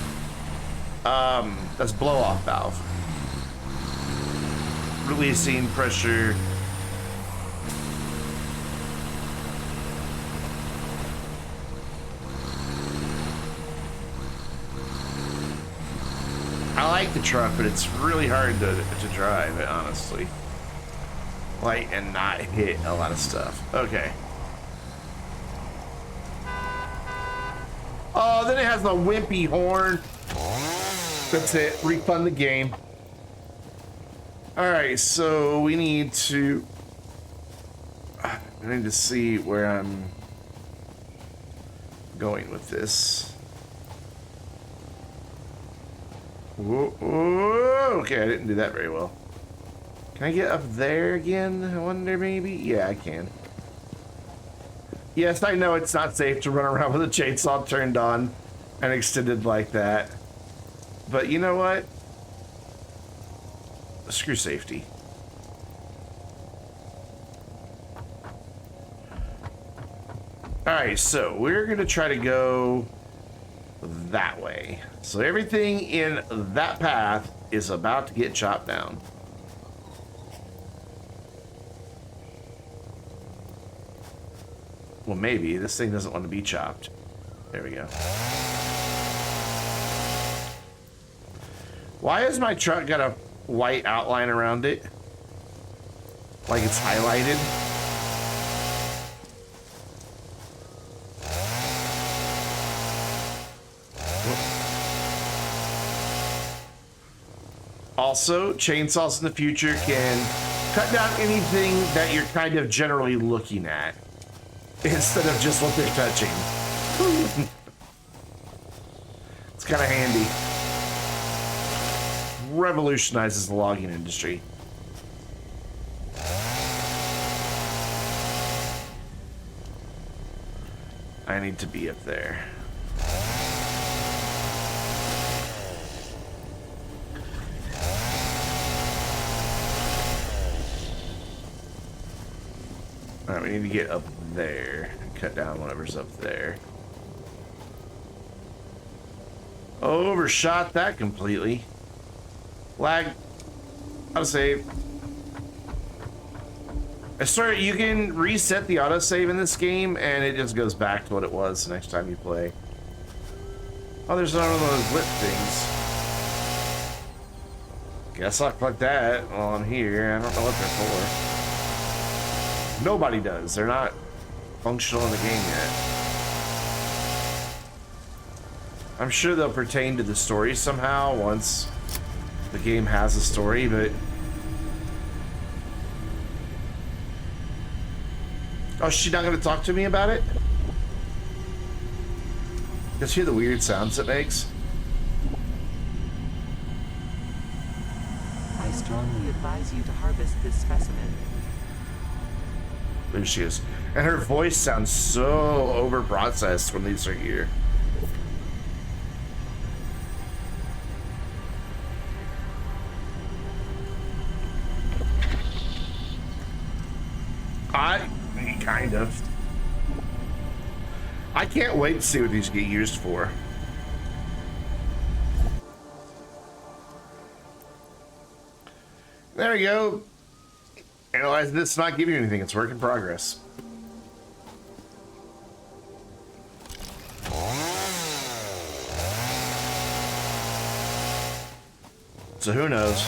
That's blow-off valve. Releasing pressure. I like the truck, but it's really hard to drive it, honestly. Like, and not hit a lot of stuff. Okay. Oh, then it has the wimpy horn. That's it. Refund the game. Alright, so we need to... I need to see where I'm going with this. Whoa, whoa. Okay, I didn't do that very well. Can I get up there again? I wonder, maybe? Yeah, I can. Yes, I know it's not safe to run around with a chainsaw turned on and extended like that. But you know what? Screw safety. Alright, so we're going to try to go that way. So everything in that path is about to get chopped down. Well, maybe. This thing doesn't want to be chopped. There we go. Why has my truck got a white outline around it? Like it's highlighted? Also, chainsaws in the future can cut down anything that you're kind of generally looking at, instead of just what they're touching. It's kind of handy. Revolutionizes the logging industry. I need to be up there. Alright, we need to get up there. Cut down whatever's up there. Overshot that completely. Lag. Autosave. I swear, you can reset the autosave in this game and it just goes back to what it was the next time you play. Oh, there's none of those lit things. Guess I'll collect that while I'm here. I don't know what they're for. Nobody does. They're not functional in the game yet. I'm sure they'll pertain to the story somehow once the game has a story, but... Oh, she's not going to talk to me about it? Just hear the weird sounds it makes. I strongly advise you to harvest this specimen. There she is. And her voice sounds so over-processed when these are here. Kind of. I can't wait to see what these get used for. There we go. Analyze this, not give you anything. It's work in progress. So who knows?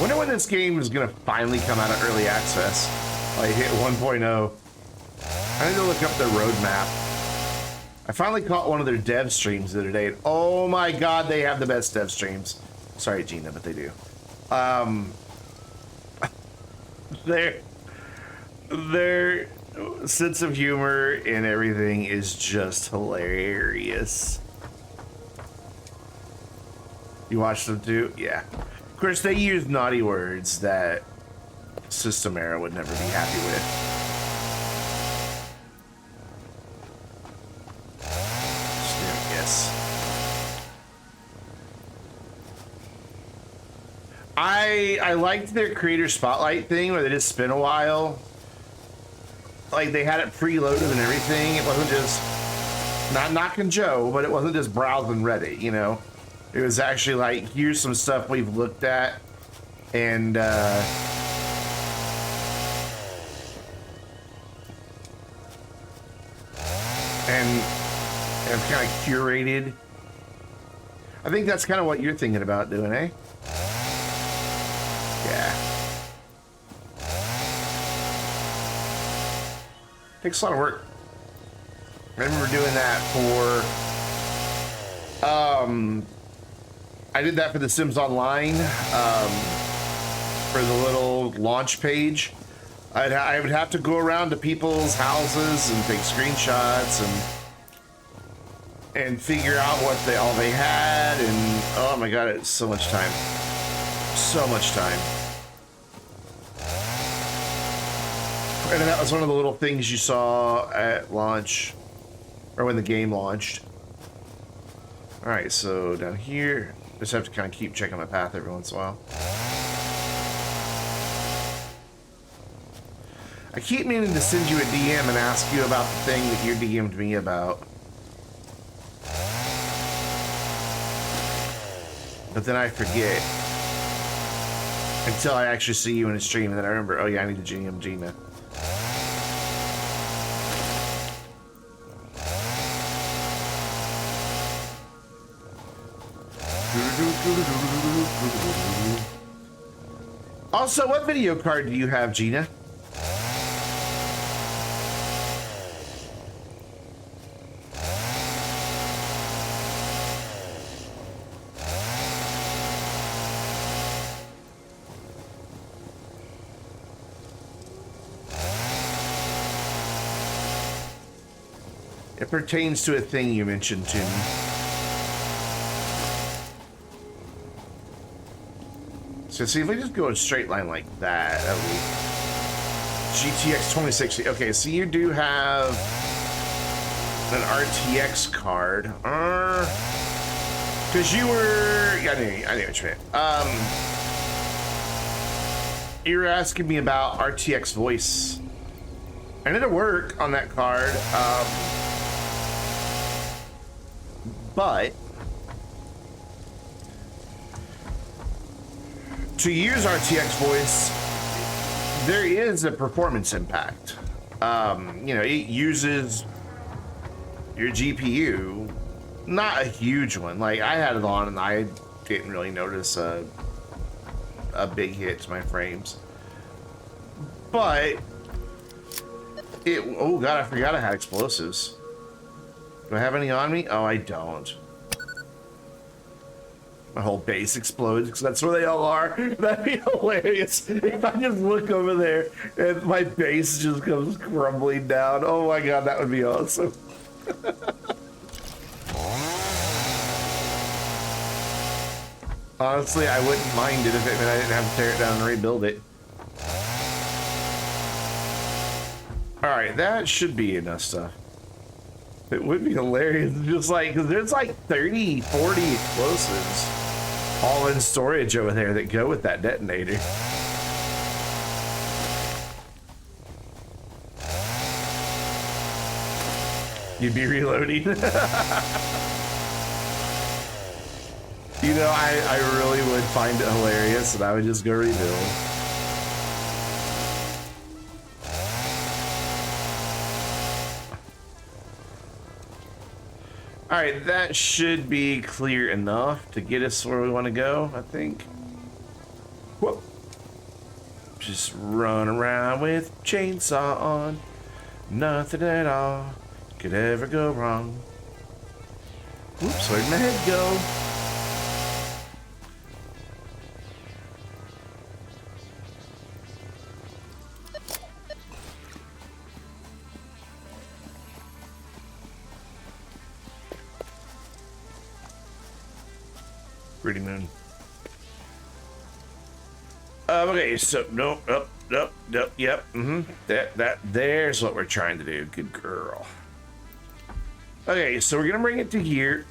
Wonder when this game is gonna finally come out of early access. Like hit 1.0. I need to look up their roadmap. I finally caught one of their dev streams the other day. And oh my god, they have the best dev streams. Sorry, Gina, but they do. Their sense of humor and everything is just hilarious. You watch them too? Yeah. Of course, they use naughty words that System Era would never be happy with. Yes. I liked their creator spotlight thing where they just spin a while. Like they had it preloaded and everything. It wasn't just not knocking Joe, but it wasn't just browsing Reddit, you know. It was actually like, here's some stuff we've looked at and kind of curated. I think that's kind of what you're thinking about doing, eh? Yeah. Takes a lot of work. I remember doing that for I did that for The Sims Online, for the little launch page. I would have to go around to people's houses and take screenshots and figure out what all they had, and oh my god, it's so much time. So much time. And that was one of the little things you saw at launch, or when the game launched. Alright, so down here, just have to kind of keep checking my path every once in a while. I keep meaning to send you a DM and ask you about the thing that you DM'd me about. But then I forget. Until I actually see you in a stream, and then I remember, oh yeah, I need to DM Gina. Also, what video card do you have, Gina? It pertains to a thing you mentioned to me. So see if we just go a straight line like that, that would be GTX 2060. Okay, so you do have an RTX card. Because you were, yeah, I knew what you meant. You were asking me about RTX voice. And it'll work on that card. But to use RTX voice, there is a performance impact. You know, it uses your GPU, not a huge one. Like I had it on and I didn't really notice a big hit to my frames. But it, oh god, I forgot I had explosives. Do I have any on me? Oh, I don't. My whole base explodes because that's where they all are. That'd be hilarious if I just look over there and my base just comes crumbling down. Oh my god, that would be awesome. Honestly, I wouldn't mind it if it meant I didn't have to tear it down and rebuild it. Alright, that should be enough stuff. It would be hilarious, just like, because there's like 30, 40 explosives all in storage over there that go with that detonator. You'd be reloading. You know, I really would find it hilarious, and I would just go rebuild. All right, that should be clear enough to get us where we want to go, I think. Whoop. Just run around with chainsaw on. Nothing at all could ever go wrong. Oops, where'd my head go? Pretty moon. Okay, so nope, yep, there's what we're trying to do. Good girl. Okay, so we're gonna bring it to here,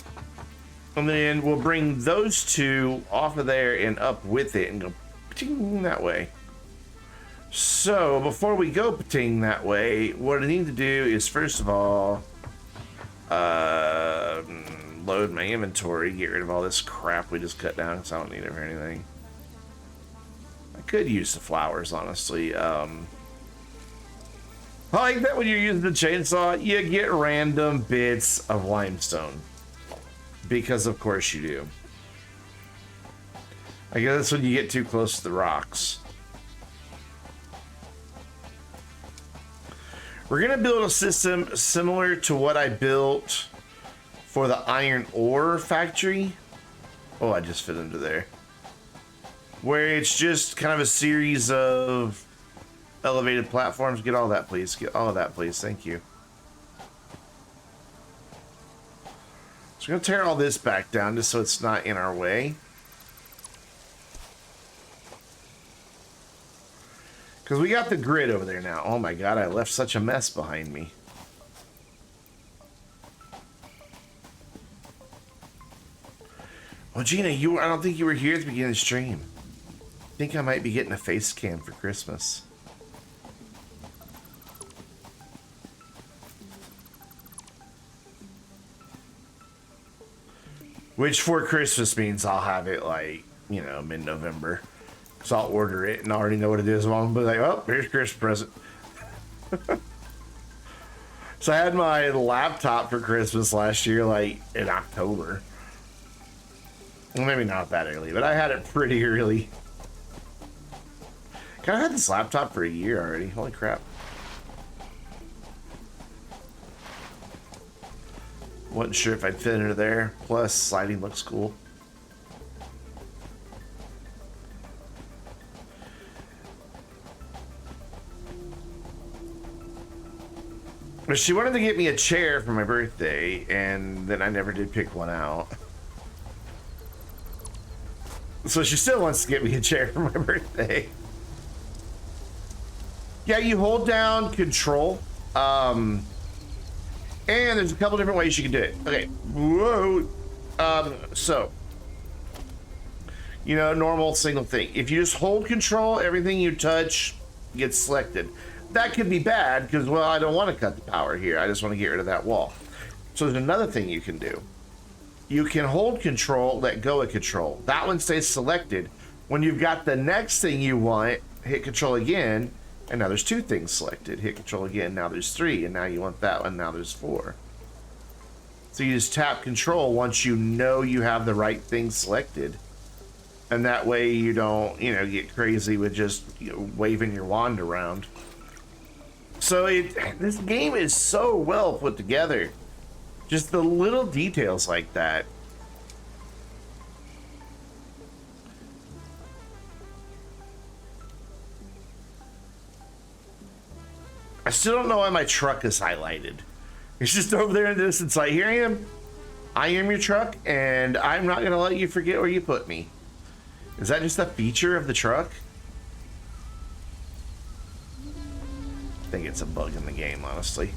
and then we'll bring those two off of there and up with it and go pating that way. So before we go pating that way, what I need to do is first of all, load my inventory, get rid of all this crap we just cut down because I don't need it for anything. I could use the flowers, honestly. I like that when you're using the chainsaw, you get random bits of limestone. Because of course you do. I guess that's when you get too close to the rocks. We're gonna build a system similar to what I built for the iron ore factory. Oh, I just fit into there. Where it's just kind of a series of elevated platforms. Get all that, please. Get all of that, please. Thank you. So I'm gonna tear all this back down just so it's not in our way. Because we got the grid over there now. Oh my god, I left such a mess behind me. Well, Gina, I don't think you were here at the beginning of the stream. I think I might be getting a face cam for Christmas. Which for Christmas means I'll have it like, you know, mid-November. So I'll order it and I already know what it is. I'm gonna be like, oh, here's Christmas present. So I had my laptop for Christmas last year, like in October. Well, maybe not that early, but I had it pretty early. God, I had this laptop for a year already. Holy crap. Wasn't sure if I'd fit into there. Plus, sliding looks cool. But she wanted to get me a chair for my birthday, and then I never did pick one out. So she still wants to get me a chair for my birthday. Yeah, you hold down control. And there's a couple different ways you can do it. Okay. Whoa. So, you know, normal single thing. If you just hold control, everything you touch gets selected. That could be bad because, well, I don't want to cut the power here. I just want to get rid of that wall. So there's another thing you can do. You can hold control, let go of control. That one stays selected. When you've got the next thing you want, hit control again, and now there's two things selected. Hit control again, now there's three, and now you want that one, now there's four. So you just tap control once you know you have the right thing selected. And that way you don't, you know, get crazy with just, you know, waving your wand around. So this game is so well put together. Just the little details like that. I still don't know why my truck is highlighted. It's just over there in the distance. Like, here I am. I am your truck, and I'm not going to let you forget where you put me. Is that just a feature of the truck? I think it's a bug in the game, honestly.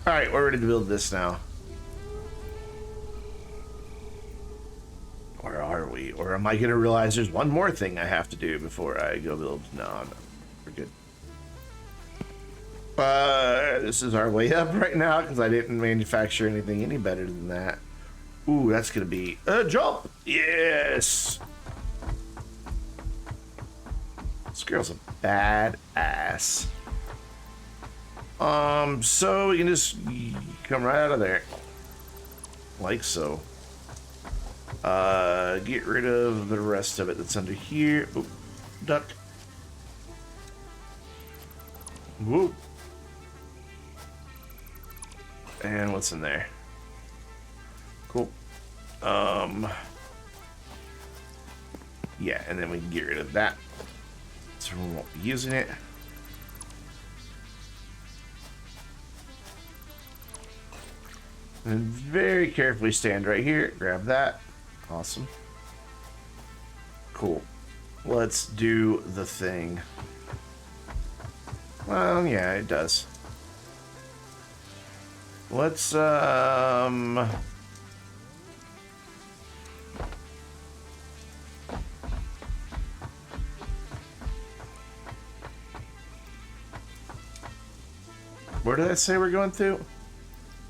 Alright, we're ready to build this now. Or are we? Or am I going to realize there's one more thing I have to do before I go build? No, we're good. This is our way up right now because I didn't manufacture anything any better than that. Ooh, that's going to be a jump. Yes. This girl's a badass. So we can just come right out of there. Like so. Get rid of the rest of it that's under here. Oop, duck. Whoop. And what's in there? Cool. Yeah, and then we can get rid of that. So we won't be using it. And very carefully stand right here. Grab that. Awesome. Cool. Let's do the thing. Well, yeah, it does. Let's, where did I say we're going to?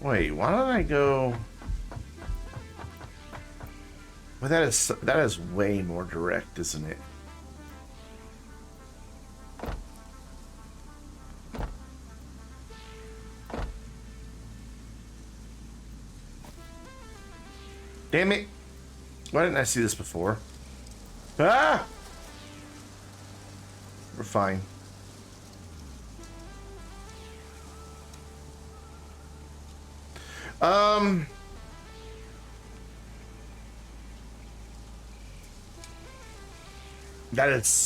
Wait, why don't I go... Well, that is way more direct, isn't it? Damn it! Why didn't I see this before? Ah! We're fine.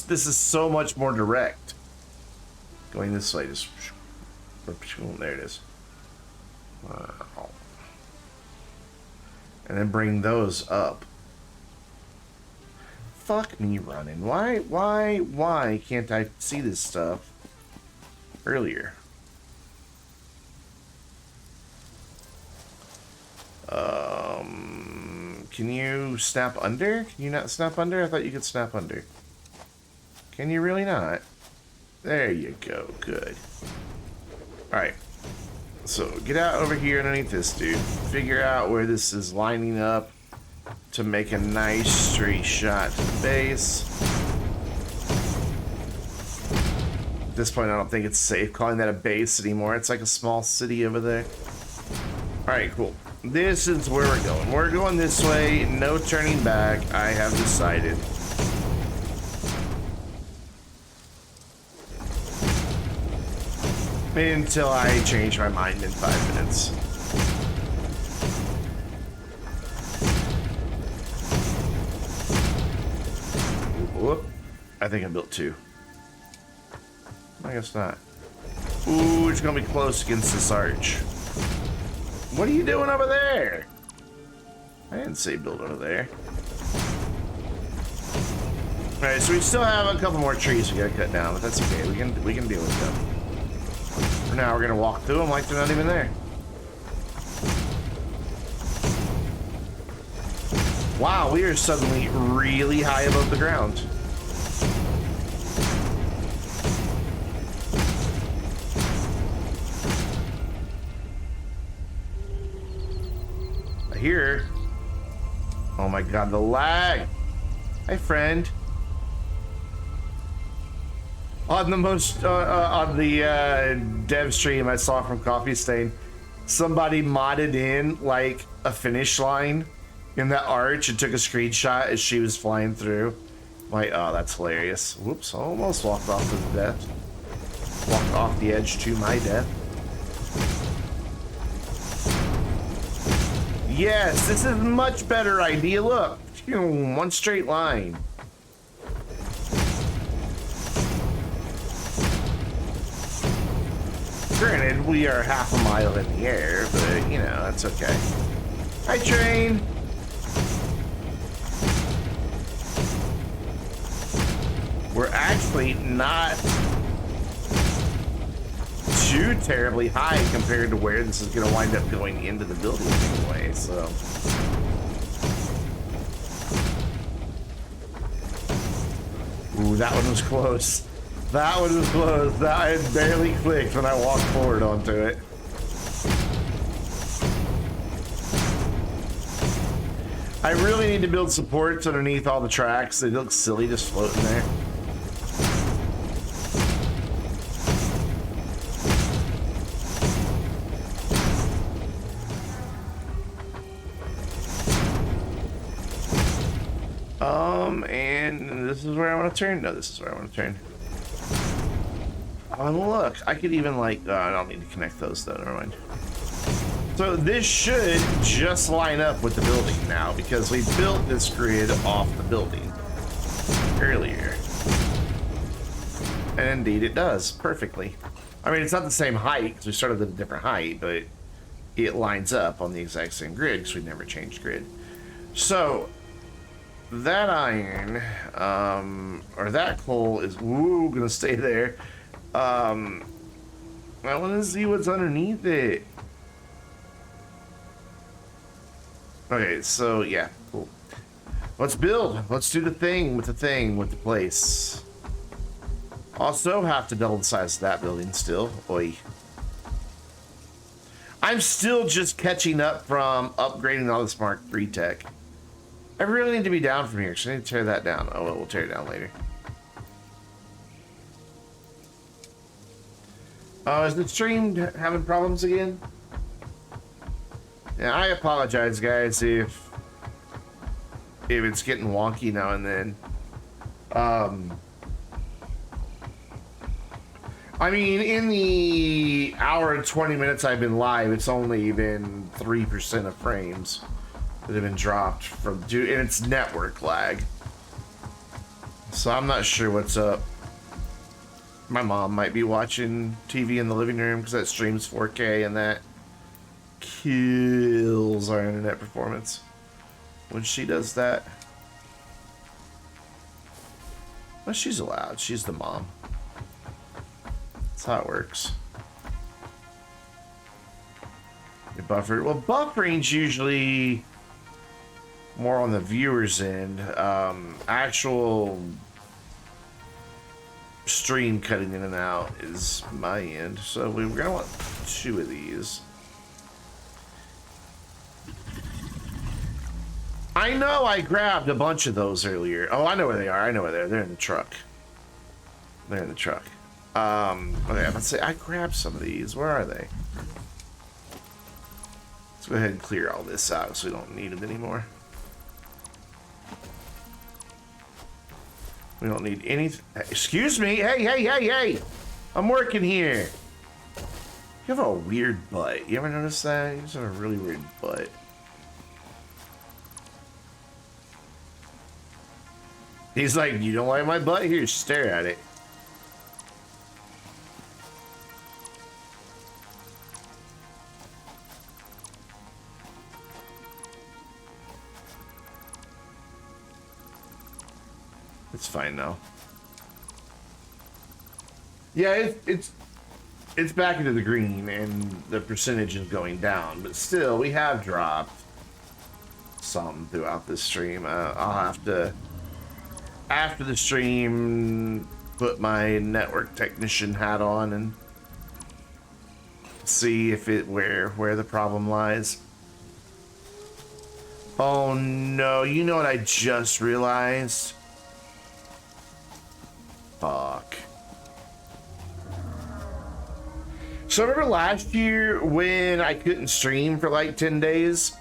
This is so much more direct. Going this way, just there it is. Wow. And then bring those up. Fuck me running. Why can't I see this stuff earlier? Can you snap under? Can you not snap under? I thought you could snap under. Can you really not? There you go. Good. Alright. So, get out over here underneath this dude. Figure out where this is lining up to make a nice straight shot to the base. At this point, I don't think it's safe calling that a base anymore. It's like a small city over there. Alright, cool. This is where we're going. We're going this way. No turning back. I have decided. Until I change my mind in 5 minutes. Whoop. I think I built 2. I guess not. Ooh, it's gonna be close against this arch. What are you doing over there? I didn't say build over there. Alright, so we still have a couple more trees we gotta cut down, but that's okay. We can deal with them. For now, we're gonna walk through them like they're not even there. Wow, we are suddenly really high above the ground. Here. Oh my god, the lag. Hi, friend. On the most on the dev stream I saw from Coffee Stain, somebody modded in like a finish line in that arch and took a screenshot as she was flying through. Like, oh, that's hilarious. Whoops, almost walked off to the death. Walked off the edge to my death. Yes, this is a much better idea. Look, one straight line. Granted, we are half a mile in the air, but you know, that's okay. Hi, train. We're actually not too terribly high compared to where this is going to wind up going into the building anyway, so. Ooh, that one was close. That one was close. That had barely clicked when I walked forward onto it. I really need to build supports underneath all the tracks. They look silly just floating there. And this is where I want to turn. No, this is where I want to turn. Oh, look, I could even like, I don't need to connect those though, never mind. So this should just line up with the building now because we built this grid off the building earlier. And indeed it does, perfectly. I mean, it's not the same height because we started at a different height, but it lines up on the exact same grid because we never changed grid. So, that iron, or that coal is, ooh, gonna stay there. I want to see what's underneath it. Okay, so yeah, cool. Let's build. Let's do the thing with the place. Also have to double the size of that building still. Oi. I'm still just catching up from upgrading all this Mark III tech. I really need to be down from here, so I need to tear that down. Oh, well, we'll tear it down later. Oh, is the stream having problems again? Yeah, I apologize, guys, if it's getting wonky now and then. I mean, in the hour and 20 minutes I've been live, it's only been 3% of frames that have been dropped from and it's network lag. So I'm not sure what's up. My mom might be watching TV in the living room because that streams 4K and that kills our internet performance when she does that. Well, she's allowed. She's the mom. That's how it works. You buffer. Well, buffering's usually more on the viewer's end. Actual stream cutting in and out is my end. So we're gonna want 2 of these. I know I grabbed a bunch of those earlier. Oh, I know where they are. I know where they are. They're in the truck. They're in the truck. Okay, I'm gonna say I grabbed some of these. Where are they? Let's go ahead and clear all this out so we don't need it anymore. We don't need any. Excuse me. Hey. I'm working here. You have a weird butt. You ever notice that? You just have a really weird butt. He's like, you don't like my butt? Here, stare at it. It's fine now. Yeah, it's back into the green and the percentage is going down, but still we have dropped some throughout this stream. I'll have to, after the stream, put my network technician hat on and see if where the problem lies. Oh no, you know what I just realized? Fuck. So remember last year when I couldn't stream for like 10 days?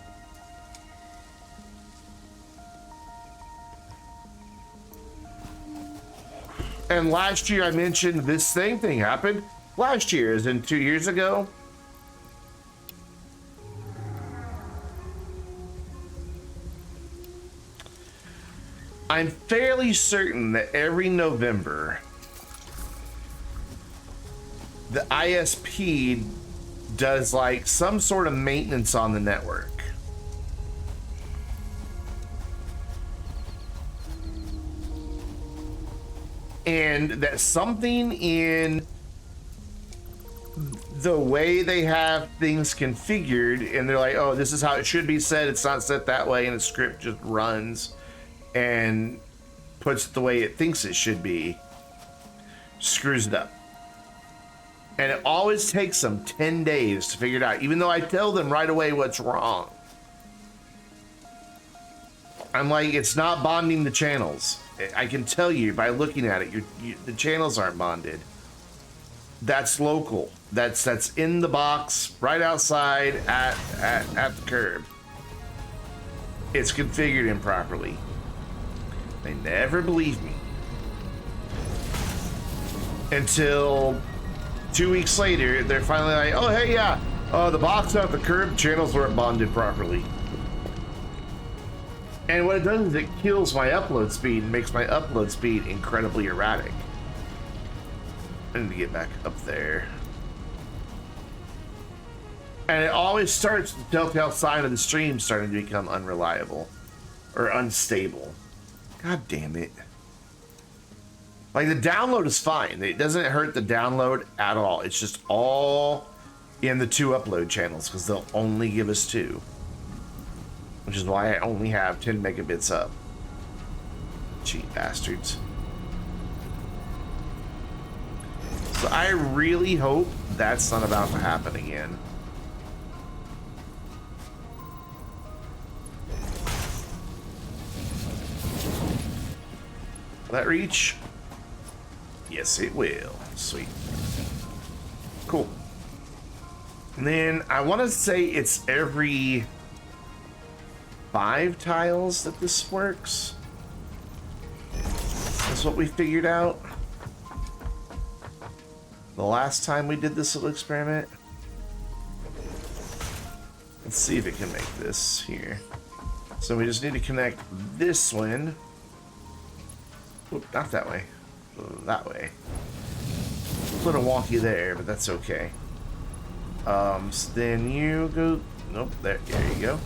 And last year I mentioned this same thing happened. Last year, as in 2 years ago. I'm fairly certain that every November, the ISP does like some sort of maintenance on the network. and that something in the way they have things configured, and they're like, oh, this is how it should be set, it's not set that way, and the script just runs and puts it the way it thinks it should be, screws it up. And it always takes them 10 days to figure it out, even though I tell them right away what's wrong. I'm like, it's not bonding the channels. I can tell you by looking at it, the channels aren't bonded. That's local. That's in the box right outside at the curb. It's configured improperly. They never believe me. Until 2 weeks later, they're finally like, oh, hey, yeah, the box at the curb, channels weren't bonded properly. And what it does is it kills my upload speed and makes my upload speed incredibly erratic. I need to get back up there. And it always starts the telltale sign of the stream starting to become unreliable or unstable. God damn it. Like, the download is fine. It doesn't hurt the download at all. It's just all in the 2 upload channels because they'll only give us 2. Which is why I only have 10 megabits up. Cheap bastards. So I really hope that's not about to happen again. Will that reach? Yes, it will. Sweet. Cool. And then I want to say it's every 5 tiles that this works. That's what we figured out the last time we did this little experiment. Let's see if it can make this here. So we just need to connect this one. Oop, not that way. That way. A little wonky there, but that's okay. So then you go. Nope, there you go.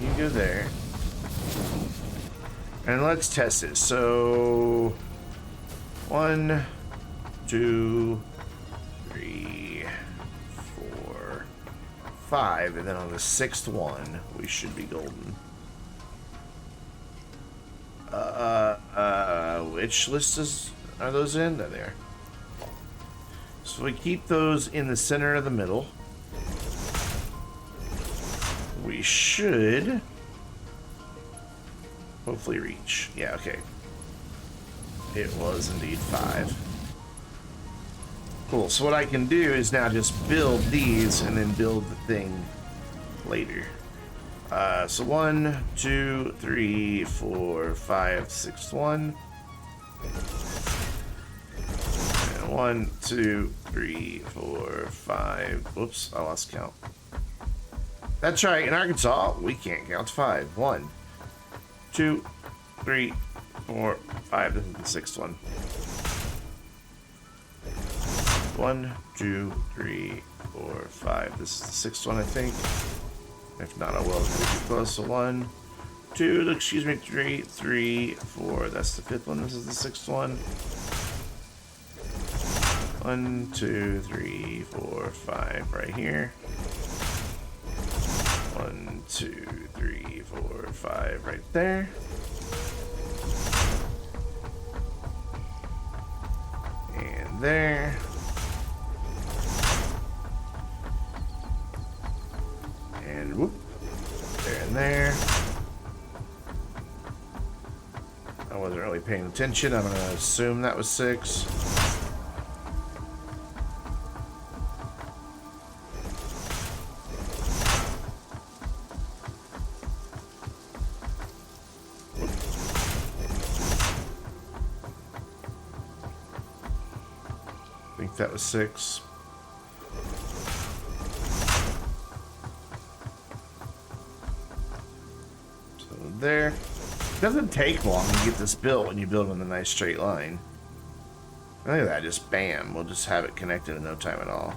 You go there. And let's test it. So 1, 2, 3, 4, 5, and then on the 6th one, we should be golden. Which list are those in? There they are. So we keep those in the center of the middle. We should hopefully reach. Yeah, okay. It was indeed 5. Cool, so what I can do is now just build these and then build the thing later. So 1, 2, 3, 4, 5, 6, 1. And 1, 2, 3, 4, 5. Whoops, I lost count. That's right, in Arkansas, we can't count to 5. 1, 2, 3, 4, 5. This is the 6th one. 1, 2, 3, 4, 5. This is the 6th one, I think. If not, I will. Pretty close. So 1, 2, excuse me, 3, 3, 4. That's the 5th one. This is the 6th one. 1, 2, 3, 4, 5 right here. 1, 2, 3, 4, 5 right there. And there. And whoop. There and there. I wasn't really paying attention. I'm going to assume that was 6. I think that was 6. There. It doesn't take long to get this built when you build in a nice straight line. Look at that, just bam. We'll just have it connected in no time at all.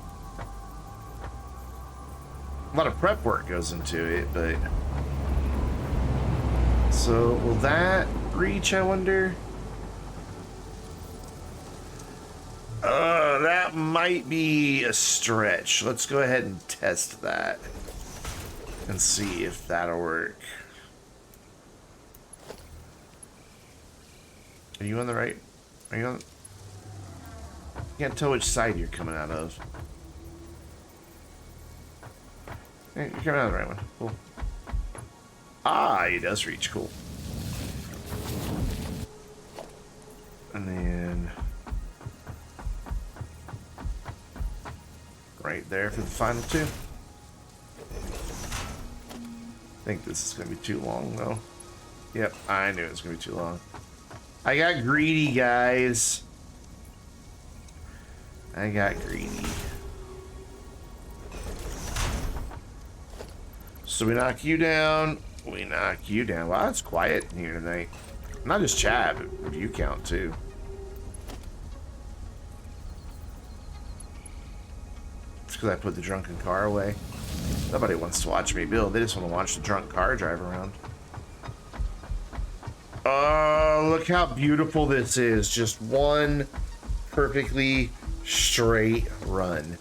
A lot of prep work goes into it, but... So, will that reach, I wonder? That might be a stretch. Let's go ahead and test that and see if that'll work. Are you on the right? Are you on? Can't tell which side you're coming out of. Hey, you're coming out of the right one. Cool. Ah, he does reach. Cool. And then right there for the final two. I think this is going to be too long, though. Yep, I knew it was going to be too long. I got greedy, guys. I got greedy. So we knock you down. We knock you down. Wow, it's quiet in here tonight. Not just chat, but you count too. It's because I put the drunken car away. Nobody wants to watch me build. They just want to watch the drunk car drive around. Oh, look how beautiful this is. Just one perfectly straight run.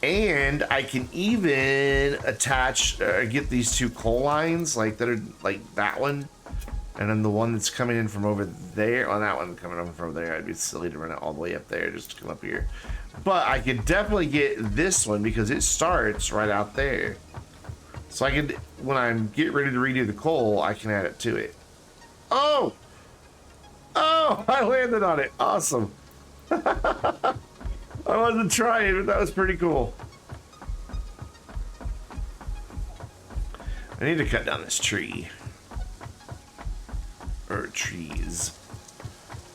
And I can even attach, get these two coal lines, like that are like that one. And then the one that's coming in from over there, on that one coming in from over there, I'd be silly to run it all the way up there just to come up here. But I could definitely get this one because it starts right out there. So I could, when I'm getting ready to redo the coal, I can add it to it. Oh! Oh, I landed on it. Awesome. I wasn't trying, but that was pretty cool. I need to cut down this tree. Or trees.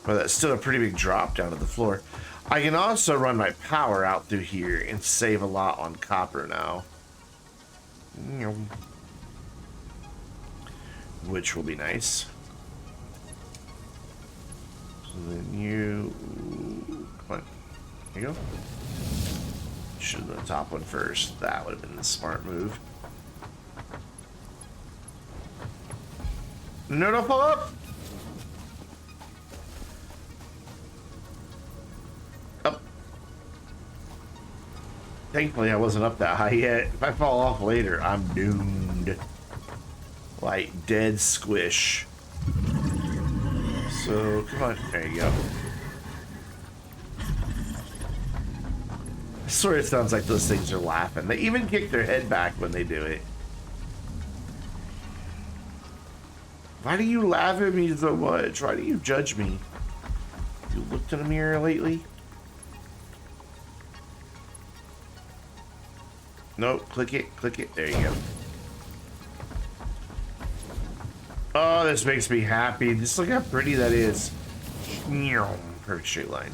But that's still a pretty big drop down to the floor. I can also run my power out through here and save a lot on copper now. Which will be nice. So then you... Come on. Here you go. Should have done the top one first. That would have been the smart move. No, don't fall up! Up. Thankfully, I wasn't up that high yet. If I fall off later, I'm doomed. Like, dead squish. So, come on. There you go. I swear it sounds like those things are laughing. They even kick their head back when they do it. Why do you laugh at me so much? Why do you judge me? You looked in a mirror lately? Nope, click it, click it. There you go. Oh, this makes me happy. Just look how pretty that is. Perfect straight line.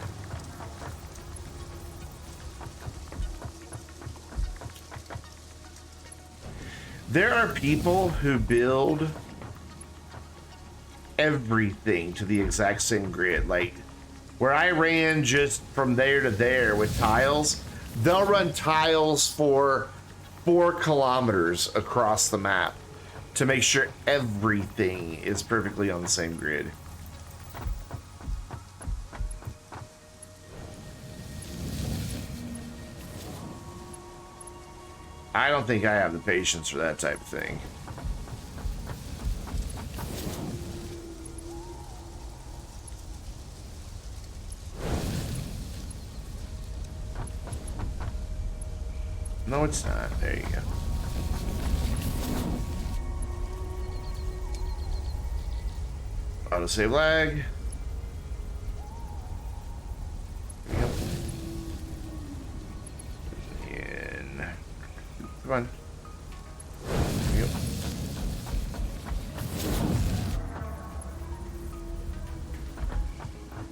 There are people who build everything to the exact same grid. Like, where I ran just from there to there with tiles, they'll run tiles for 4 kilometers across the map to make sure everything is perfectly on the same grid. I don't think I have the patience for that type of thing. No, it's not. There you go. Autosave lag. Yep. And come on. Yep.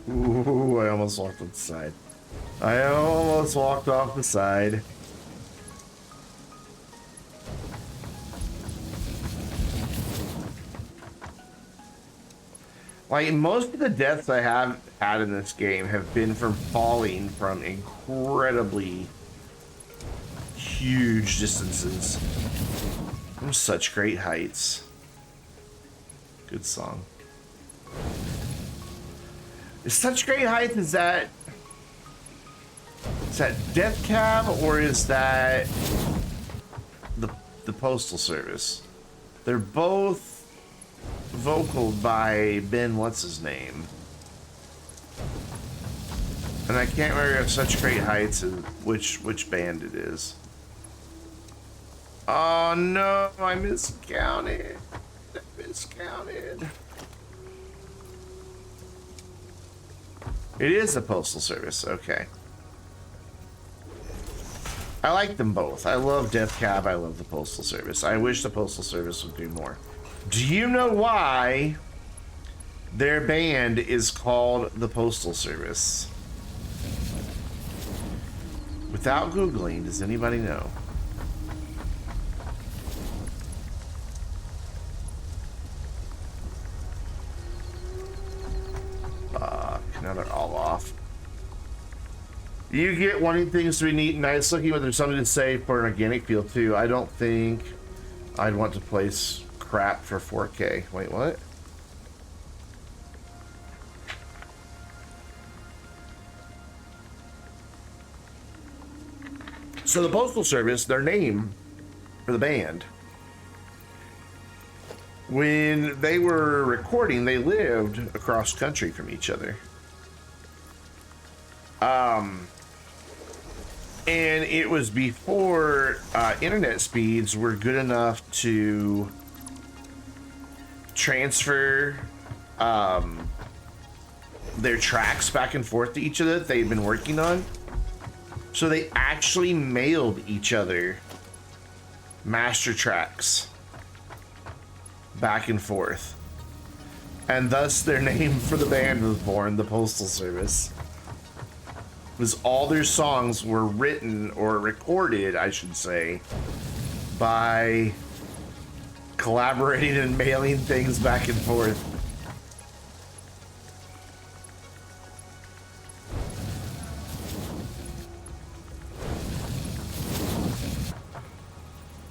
Ooh, I almost walked off the side. I almost walked off the side. Like, most of the deaths I have had in this game have been from falling from incredibly huge distances. From such great heights. Good song. Is Such Great Heights, is that Death Cab or is that the Postal Service? They're both vocaled by Ben what's his name. And I can't remember if Such Great Heights is which band it is. Oh no, I miscounted. I miscounted. It is the Postal Service, okay. I like them both. I love Death Cab, I love the Postal Service. I wish the Postal Service would do more. Do you know why their band is called the Postal Service? Without Googling, does anybody know? Now they're all off. You get wanting things to be neat and nice looking, but there's something to say for an organic feel too. I don't think I'd want to place crap for 4K. Wait, what? So the Postal Service, their name for the band, when they were recording, they lived across country from each other. And it was before internet speeds were good enough to transfer their tracks back and forth to each other that they'd been working on. So they actually mailed each other master tracks back and forth. And thus their name for the band was born, the Postal Service. Was all their songs were written or recorded, I should say, by collaborating and mailing things back and forth.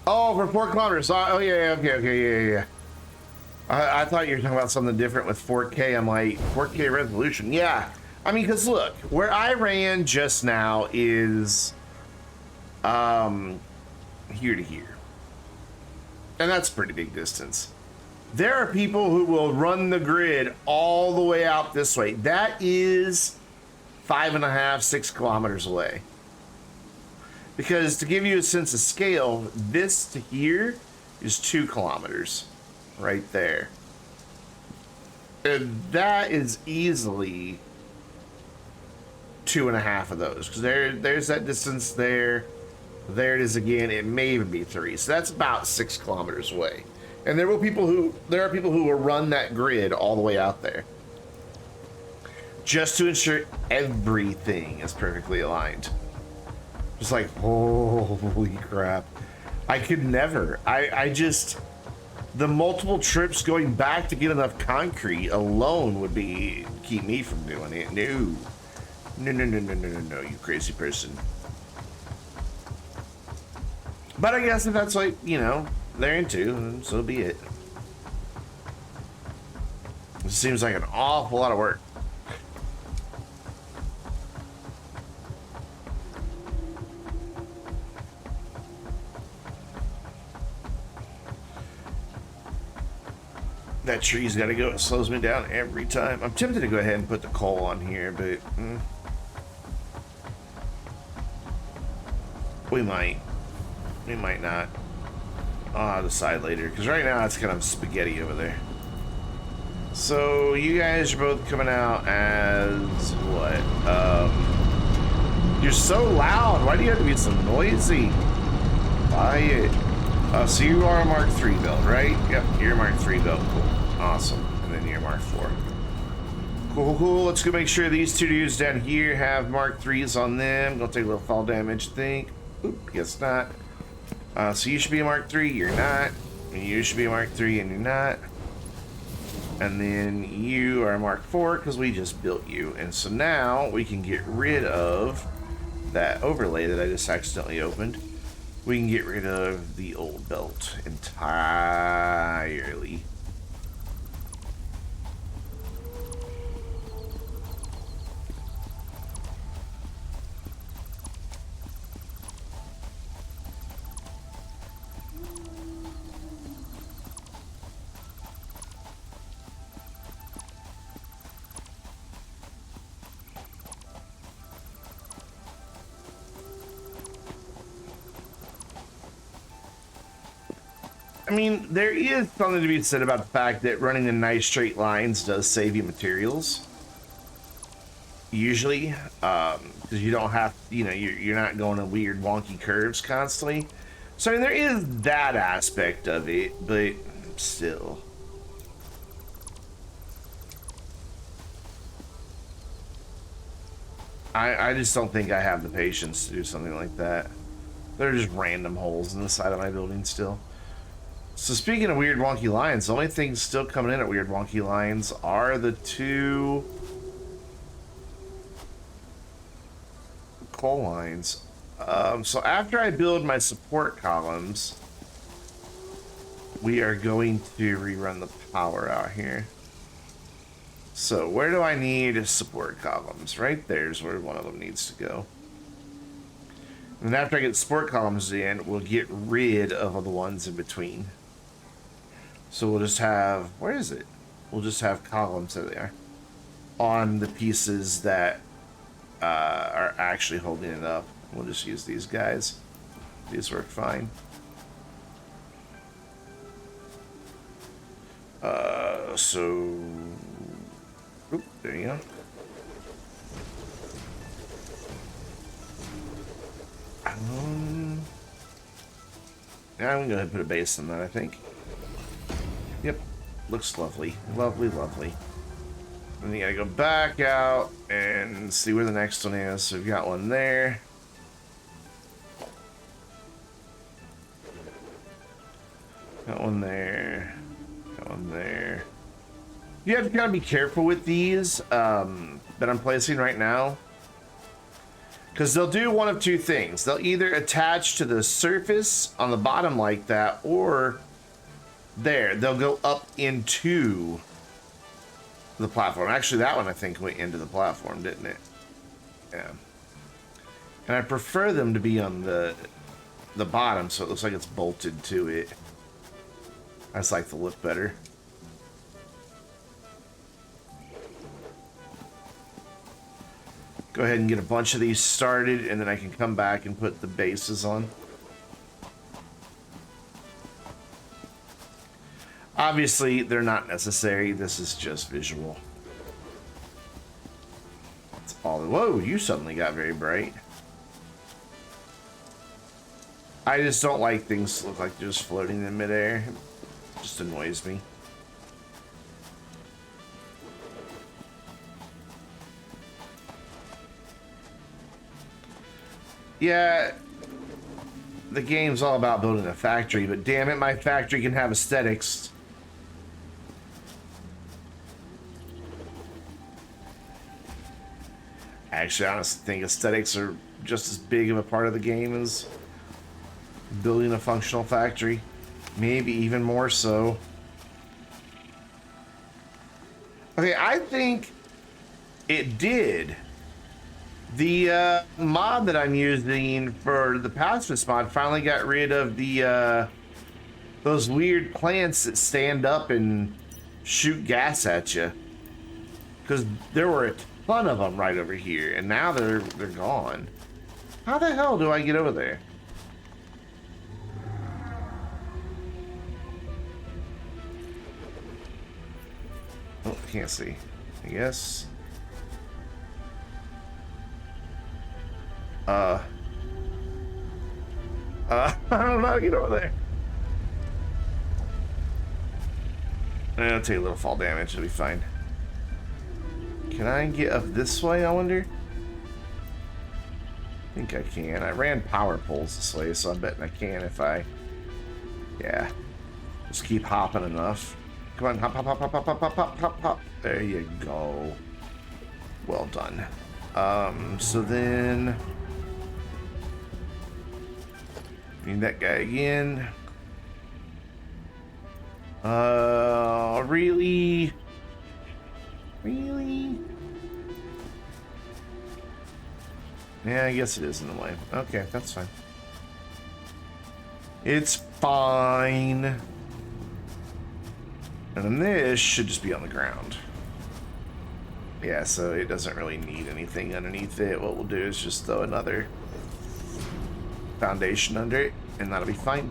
Oh, for 4 kilometers. Oh, yeah, okay, yeah. I thought you were talking about something different with 4K. I'm like, 4K resolution. Yeah. I mean, because look, where I ran just now is here to here. And that's a pretty big distance. There are people who will run the grid all the way out this way. That is 5.5, 6 kilometers away. Because to give you a sense of scale, this to here is 2 kilometers right there. And that is easily 2.5 of those, because there's that distance there. There it is again. It may even be 3, so that's about 6 kilometers away. And there are people who will run that grid all the way out there, just to ensure everything is perfectly aligned. Just like, holy crap! I could never. I just, the multiple trips going back to get enough concrete alone would keep me from doing it. No. No, you crazy person. But I guess if that's like, you know, they're into, so be it. It seems like an awful lot of work. That tree's got to go. It slows me down every time. I'm tempted to go ahead and put the coal on here, but we might not. I'll decide later, because right now it's kind of spaghetti over there. So you guys are both coming out as what? You're so loud. Why do you have to be so noisy? Buy it. So you are a Mark III build, right? Yep, you're a Mark III build. Cool. Awesome. And then you're Mark IV. Cool. Let's go make sure these two dudes down here have Mark IIIs on them. Gonna take a little fall damage, think. Oop, guess not. So you should be a Mark III, you're not. And you should be a Mark III, and you're not. And then you are a Mark IV, because we just built you. And so now we can get rid of that overlay that I just accidentally opened. We can get rid of the old belt entirely. mean, there is something to be said about the fact that running in nice straight lines does save you materials. Usually, because you don't have, you know, you're not going to weird wonky curves constantly. So, I mean, there is that aspect of it, but still. I just don't think I have the patience to do something like that. There are just random holes in the side of my building still. So speaking of weird wonky lines, the only things still coming in at weird wonky lines are the 2 coal lines. So after I build my support columns, we are going to rerun the power out here. So where do I need support columns? Right there's where one of them needs to go. And then after I get support columns in, we'll get rid of the ones in between. So we'll just have, where is it? We'll just have columns there on the pieces that are actually holding it up. We'll just use these guys. These work fine. So, oop, there you go. Yeah, I'm gonna put a base on that, I think. Yep, looks lovely, lovely, lovely. And then you gotta go back out and see where the next one is. So we've got one there. Got one there. Got one there. You have to kind of be careful with these that I'm placing right now. Because they'll do one of 2 things. They'll either attach to the surface on the bottom like that, or there. They'll go up into the platform. Actually, that one I think went into the platform, didn't it? Yeah. And I prefer them to be on the bottom, so it looks like it's bolted to it. I just like the look better. Go ahead and get a bunch of these started, and then I can come back and put the bases on. Obviously, they're not necessary. This is just visual. That's all. Whoa, you suddenly got very bright. I just don't like things to look like they're just floating in midair. It just annoys me. Yeah, the game's all about building a factory, but damn it, my factory can have aesthetics. Actually, I honestly think aesthetics are just as big of a part of the game as building a functional factory. Maybe even more so. Okay, I think it did. The mod that I'm using for the pacifist mod finally got rid of the those weird plants that stand up and shoot gas at you. Because there were a ton of them right over here, and now they're gone. How the hell do I get over there? Oh, I can't see. I guess. I don't know how to get over there. It'll take a little fall damage, it'll be fine. Can I get up this way, I wonder? I think I can. I ran power poles this way, so I'm betting I can if I... Yeah. Just keep hopping enough. Come on, hop, hop, hop, hop, hop, hop, hop, hop, hop, hop. There you go. Well done. So then... Need that guy again. Really? Really? Yeah, I guess it is in the way. Okay, that's fine. It's fine. And then this should just be on the ground. Yeah, so it doesn't really need anything underneath it. What we'll do is just throw another foundation under it, and that'll be fine.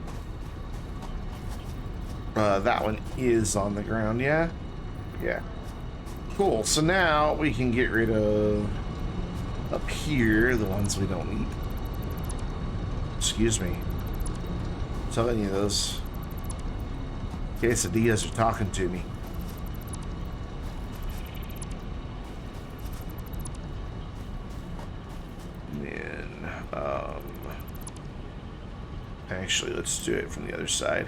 That one is on the ground, yeah? Yeah. Cool, so now we can get rid of up here the ones we don't need. Excuse me. So any of those quesadillas are talking to me. And then, actually, let's do it from the other side.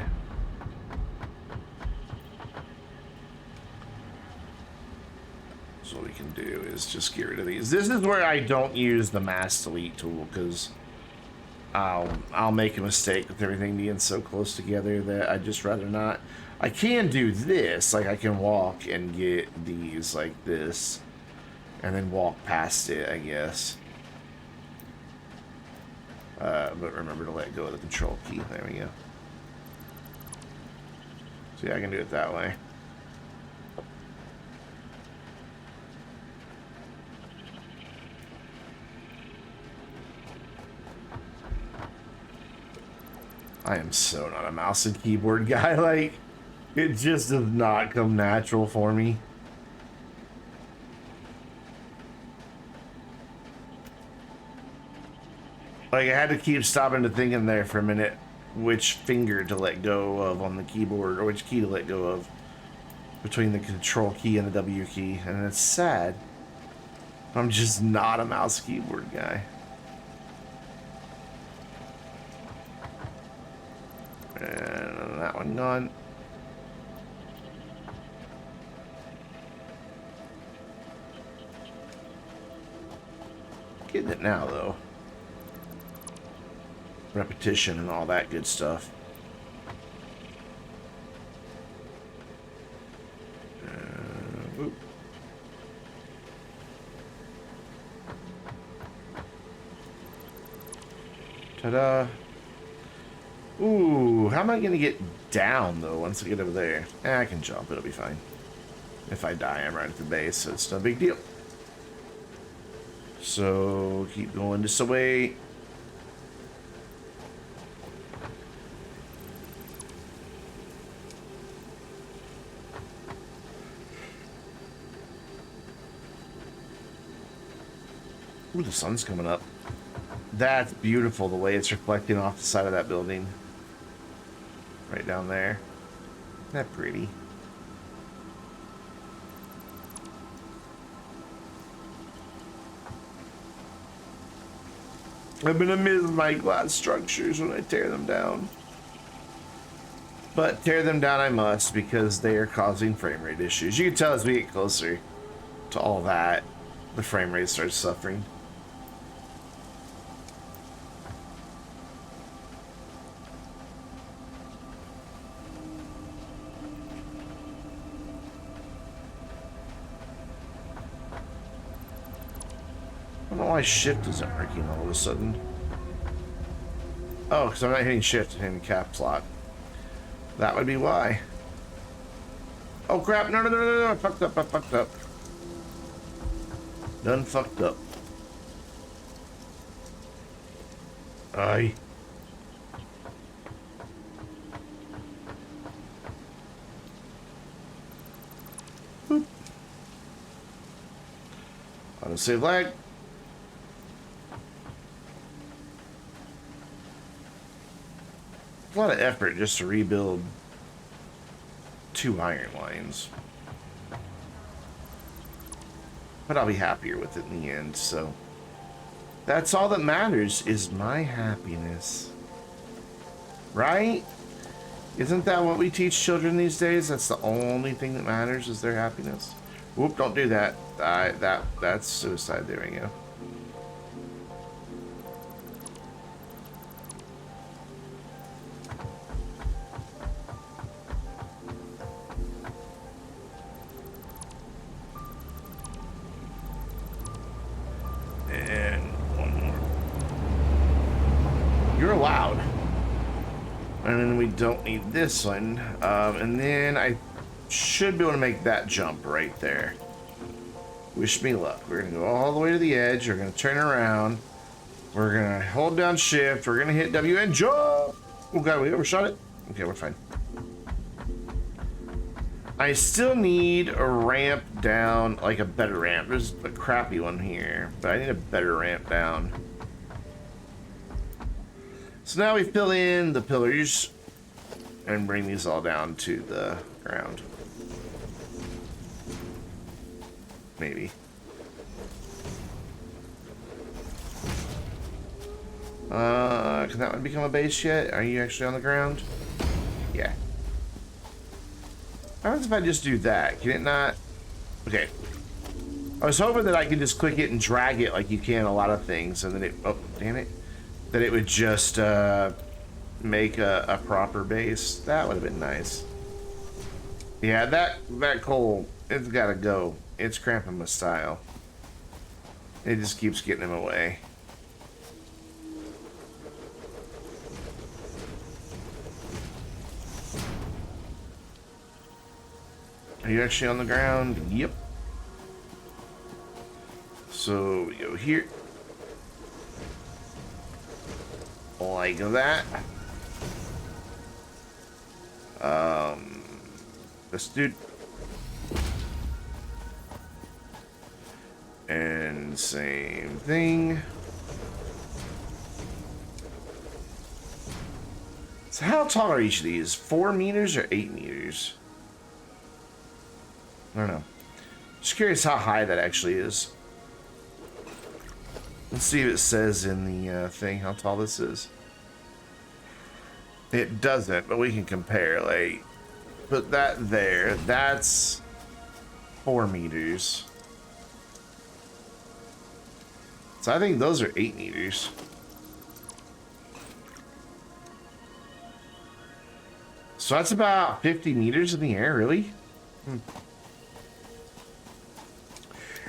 So what we can do is just get rid of these. This is where I don't use the mass delete tool because I'll make a mistake with everything being so close together that I'd just rather not. I can do this, like I can walk and get these like this and then walk past it, I guess. But remember to let go of the control key. There we go. So yeah, I can do it that way. I am so not a mouse and keyboard guy. Like, it just does not come natural for me. Like, I had to keep stopping to think in there for a minute which finger to let go of on the keyboard, or which key to let go of between the control key and the W key. And it's sad. I'm just not a mouse keyboard guy. And that one gone. Getting it now, though. Repetition and all that good stuff. Ta-da. Ooh, how am I gonna get down though once I get over there? I can jump, it'll be fine. If I die, I'm right at the base, so it's no big deal. So keep going this way. Ooh, the sun's coming up. That's beautiful, the way it's reflecting off the side of that building. Right down there. Isn't that pretty? I'm gonna miss my glass structures when I tear them down. But tear them down I must, because they are causing frame rate issues. You can tell as we get closer to all that, the frame rate starts suffering. I don't know why shift isn't working all of a sudden. Oh, because I'm not hitting shift, I'm hitting caps lock. That would be why. Oh crap, no, I fucked up, I fucked up. Done fucked up. Aye. Boop. Autosave lag. A lot of effort just to rebuild 2 iron lines. But I'll be happier with it in the end, so that's all that matters is my happiness. Right? Isn't that what we teach children these days? That's the only thing that matters is their happiness. Whoop, don't do that. That's suicide. There we go. Don't need this one, and then I should be able to make that jump right there. Wish me luck. We're gonna go all the way to the edge. We're gonna turn around. We're gonna hold down shift. We're gonna hit W and jump. Oh god, we overshot it. Okay, we're fine. I still need a ramp down, like a better ramp. There's a crappy one here, but I need a better ramp down. So now we fill in the pillars and bring these all down to the ground. Maybe. Can that one become a base yet? Are you actually on the ground? Yeah. What happens if I just do that? Can it not? Okay. I was hoping that I could just click it and drag it like you can a lot of things, and then it, oh, damn it, that it would just make a proper base. That would have been nice. Yeah, that coal, it's gotta go. It's cramping my style. It just keeps getting him away. Are you actually on the ground? Yep. So we go here. Like that. This dude. And same thing. So how tall are each of these? 4 meters or 8 meters? I don't know. Just curious how high that actually is. Let's see if it says in the thing how tall this is. It doesn't, but we can compare. Like, put that there. That's 4 meters. So I think those are 8 meters. So that's about 50 meters in the air, really?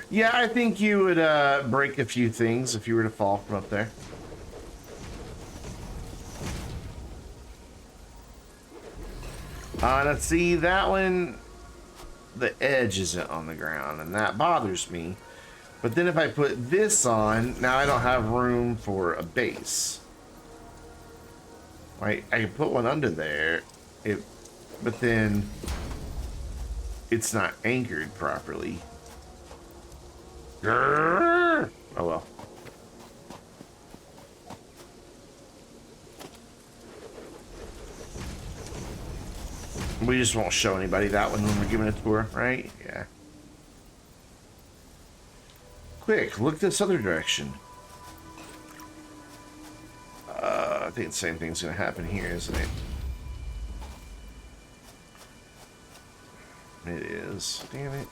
Yeah, I think you would break a few things if you were to fall from up there. Let's see, that one, the edge isn't on the ground, and that bothers me. But then if I put this on, now I don't have room for a base. Right, I can put one under there, but then it's not anchored properly. Grrr. Oh well. We just won't show anybody that one when we're giving a tour, right? Yeah. Quick, look this other direction. I think the same thing's gonna happen here, isn't it? It is. Damn it.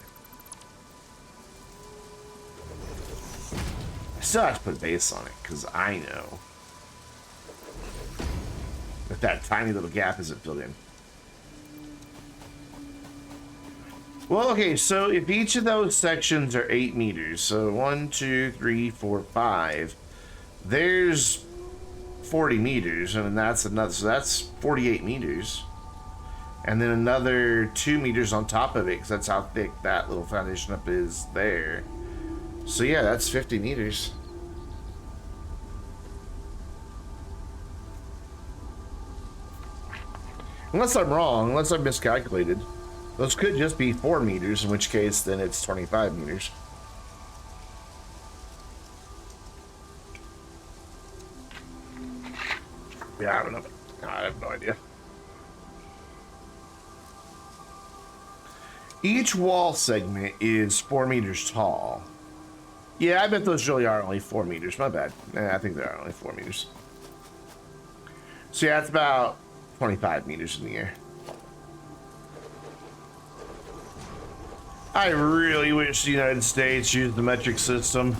I still have to put a base on it, because I know that that tiny little gap isn't filled in. Well, okay, so if each of those sections are 8 meters, so 1, 2, 3, 4, 5, there's 40 meters, and that's another, so that's 48 meters. And then another 2 meters on top of it, because that's how thick that little foundation up is there. So yeah, that's 50 meters. Unless I'm wrong, unless I've miscalculated. Those could just be 4 meters, in which case then it's 25 meters. Yeah, I don't know. I have no idea. Each wall segment is 4 meters tall. Yeah, I bet those really are only 4 meters. My bad. I think they are only 4 meters. So yeah, it's about 25 meters in the air. I really wish the United States used the metric system.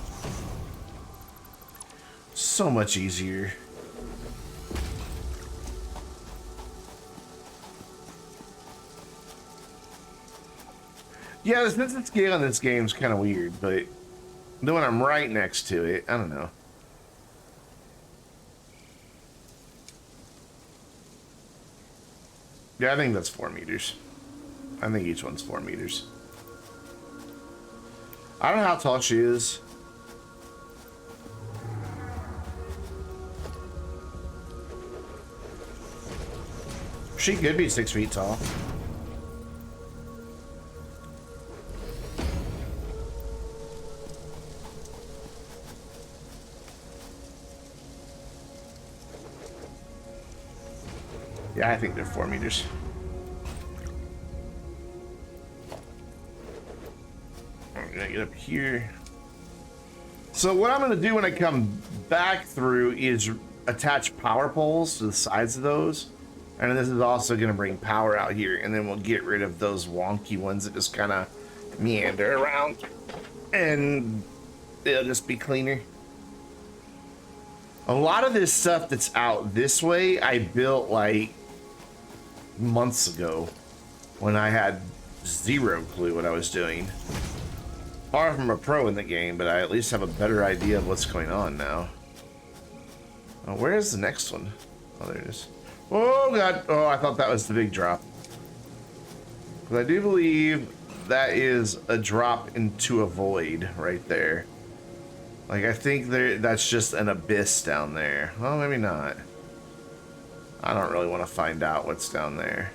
So much easier. Yeah, the sense of scale in this game is kind of weird, but then when I'm right next to it, I don't know. Yeah, I think that's 4 meters. I think each one's 4 meters. I don't know how tall she is. She could be 6 feet tall. Yeah, I think they're 4 meters. I'm gonna get up here. So what I'm gonna do when I come back through is attach power poles to the sides of those. And this is also gonna bring power out here, and then we'll get rid of those wonky ones that just kind of meander around. And it'll just be cleaner. A lot of this stuff that's out this way, I built like months ago when I had zero clue what I was doing. Far from a pro in the game, but I at least have a better idea of what's going on now. Oh, where is the next one? Oh, there it is. Oh, God. Oh, I thought that was the big drop. Because I do believe that is a drop into a void right there. Like, I think that's just an abyss down there. Well, maybe not. I don't really want to find out what's down there.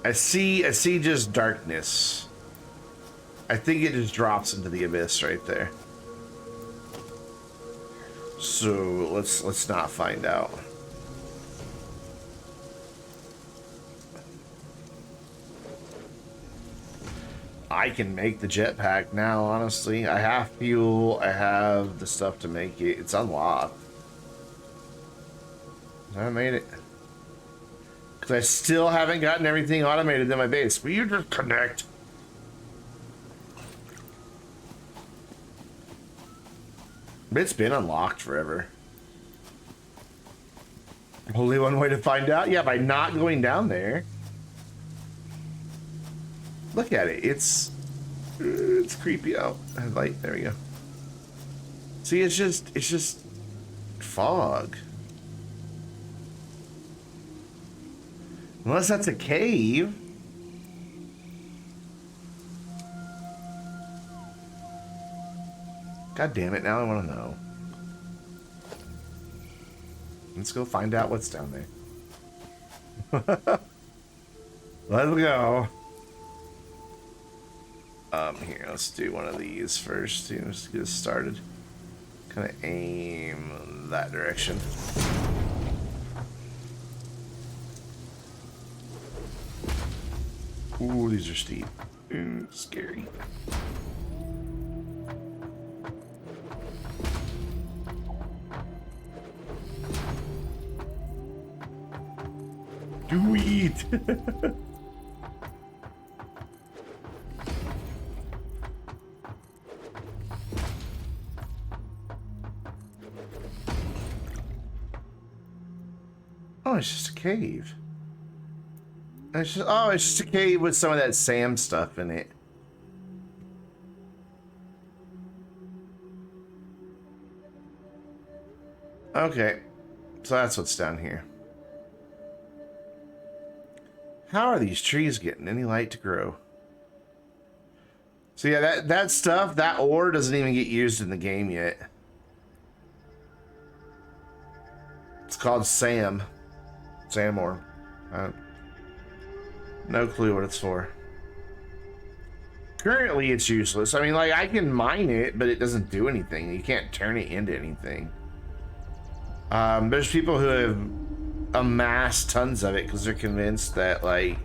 I see just darkness. I think it just drops into the abyss right there. So let's not find out. I can make the jetpack now, honestly. I have fuel, I have the stuff to make it. It's unlocked. I made it. Because I still haven't gotten everything automated in my base. Will you just connect? It's been unlocked forever. Only one way to find out? Yeah, by not going down there. Look at it. It's creepy out. Light. There we go. See, it's just fog. Unless that's a cave. God damn it, now I want to know. Let's go find out what's down there. Let's go. Here, let's do one of these first. Just get us started. Kind of aim that direction. Ooh, these are steep. Ooh, scary. Do it! Oh, it's just a cave. It's just a cave with some of that Sam stuff in it. Okay, so that's what's down here. How are these trees getting any light to grow? So yeah, that stuff, that ore doesn't even get used in the game yet. It's called Sam. Sam ore. No clue what it's for. Currently, it's useless. I mean, like, I can mine it, but it doesn't do anything. You can't turn it into anything. There's people who have amassed tons of it because they're convinced that, like,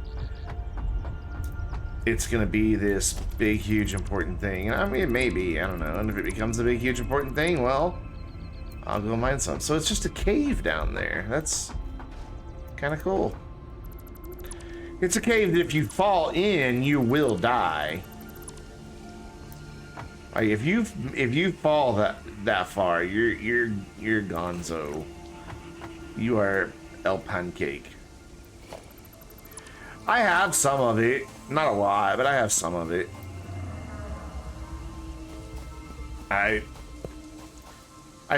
it's gonna be this big, huge, important thing. I mean, it may be. I don't know. And if it becomes a big, huge, important thing, well, I'll go mine some. So it's just a cave down there. That's kind of cool. It's a cave that if you fall in, you will die. Like if you fall that far, you're gonzo. You are El Pancake. I have some of it, not a lot, but I have some of it. I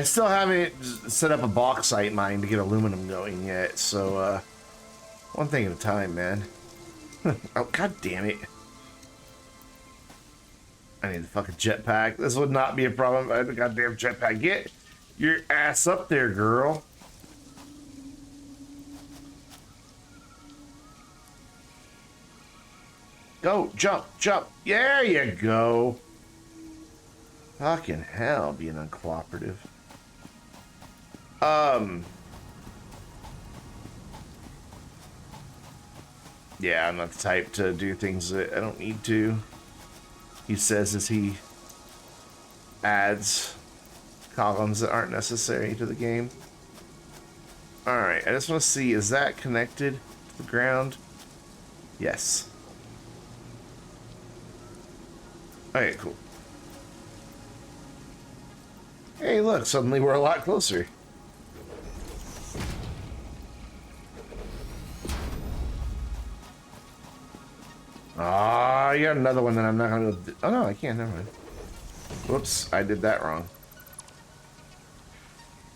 still haven't set up a bauxite mine to get aluminum going yet, so one thing at a time, man. Oh, god damn it. I need the fucking jetpack. This would not be a problem if I had the goddamn jetpack. Get your ass up there, girl. Go, jump, jump. There you go. Fucking hell, being uncooperative. Yeah, I'm not the type to do things that I don't need to. He says as he adds columns that aren't necessary to the game. Alright, I just want to see, is that connected to the ground? Yes. Okay, cool. Hey, look, suddenly we're a lot closer. Ah, you got another one that I'm not gonna... Oh, no, I can't, never mind. Whoops, I did that wrong.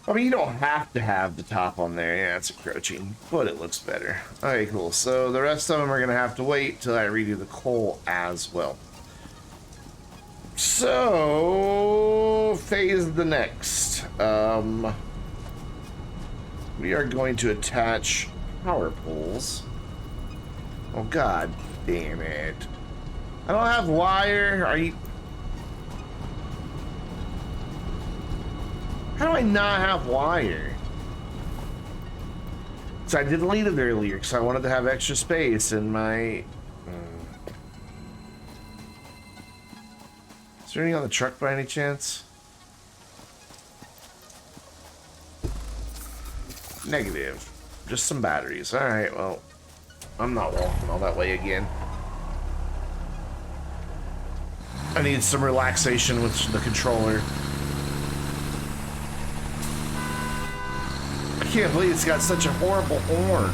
I mean, you don't have to have the top on there. Yeah, it's encroaching, but it looks better. Okay, cool. So the rest of them are gonna have to wait till I redo the coal as well. So, phase the next. We are going to attach power poles. Oh, god damn it. I don't have wire. Are you... How do I not have wire? So I did delete it earlier because I wanted to have extra space in my... Is there any on the truck by any chance? Negative. Just some batteries. Alright, well, I'm not walking all that way again. I need some relaxation with the controller. I can't believe it's got such a horrible horn.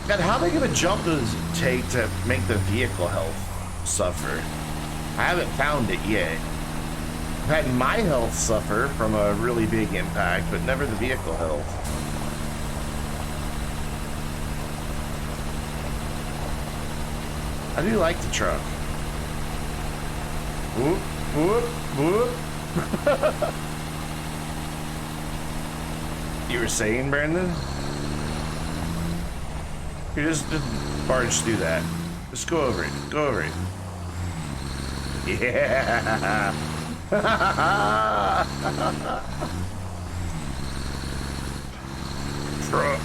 God, how big of a jump does it take to make the vehicle health suffer? I haven't found it yet. I've had my health suffer from a really big impact, but never the vehicle health. I do like the truck. Whoop, whoop, whoop. You were saying, Brandon? You just barge through that. Just go over it. Go over it. Yeah. Truck.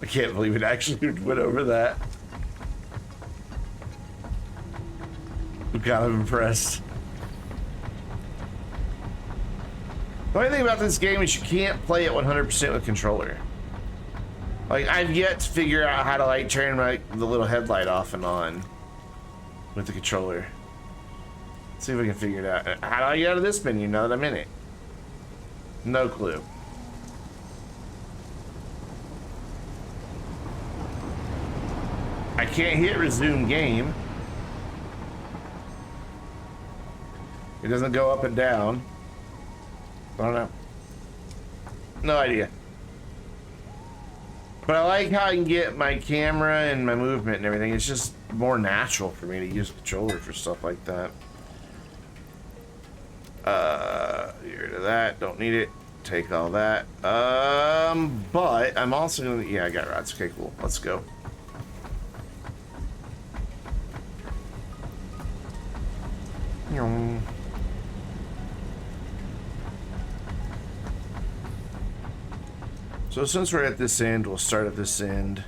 I can't believe it actually went over that. I'm kind of impressed. The only thing about this game is you can't play it 100% with controller. Like, I've yet to figure out how to like turn the little headlight off and on with the controller. Let's see if we can figure it out. How do I get out of this menu now that I'm in it? No clue. I can't hit resume game. It doesn't go up and down. I don't know. No idea. But I like how I can get my camera and my movement and everything. It's just more natural for me to use a controller for stuff like that. Get rid of that. Don't need it. Take all that. But I'm also gonna... Yeah, I got rods. Okay, cool. Let's go. So since we're at this end, we'll start at this end.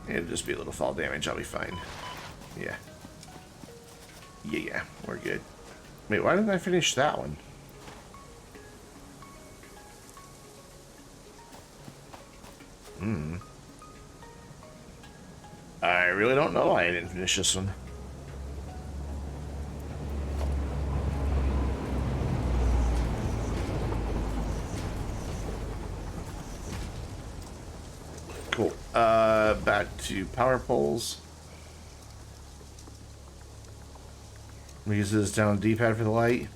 It'll just be a little fall damage. I'll be fine. Yeah. Yeah, we're good. Wait, why didn't I finish that one? I really don't know why I didn't finish this one. Cool. Back to power poles. We use this down D-pad for the light.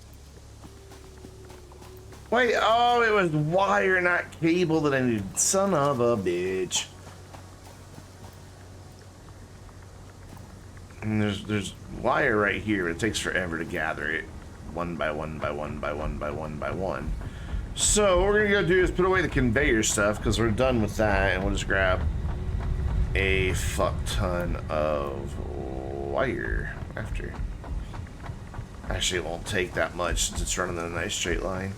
Wait, oh, it was wire, not cable that I needed. Son of a bitch. And there's wire right here, but it takes forever to gather it. One by one by one by one by one by one. So what we're gonna go do is put away the conveyor stuff because we're done with that, and we'll just grab a fuck ton of wire after. Actually, it won't take that much since it's running in a nice straight line.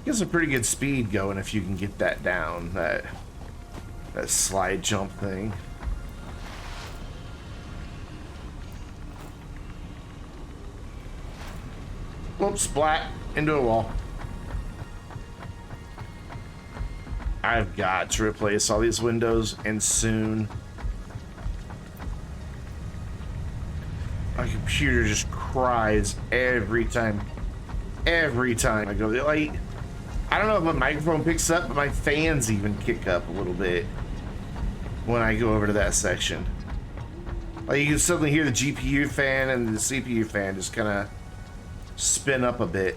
Gets a pretty good speed going if you can get that down, that slide jump thing. Whoops, splat into a wall. I've got to replace all these windows, and soon. My computer just cries every time I go to the light. I don't know if my microphone picks up, but my fans even kick up a little bit when I go over to that section. Like you can suddenly hear the GPU fan and the CPU fan just kind of spin up a bit.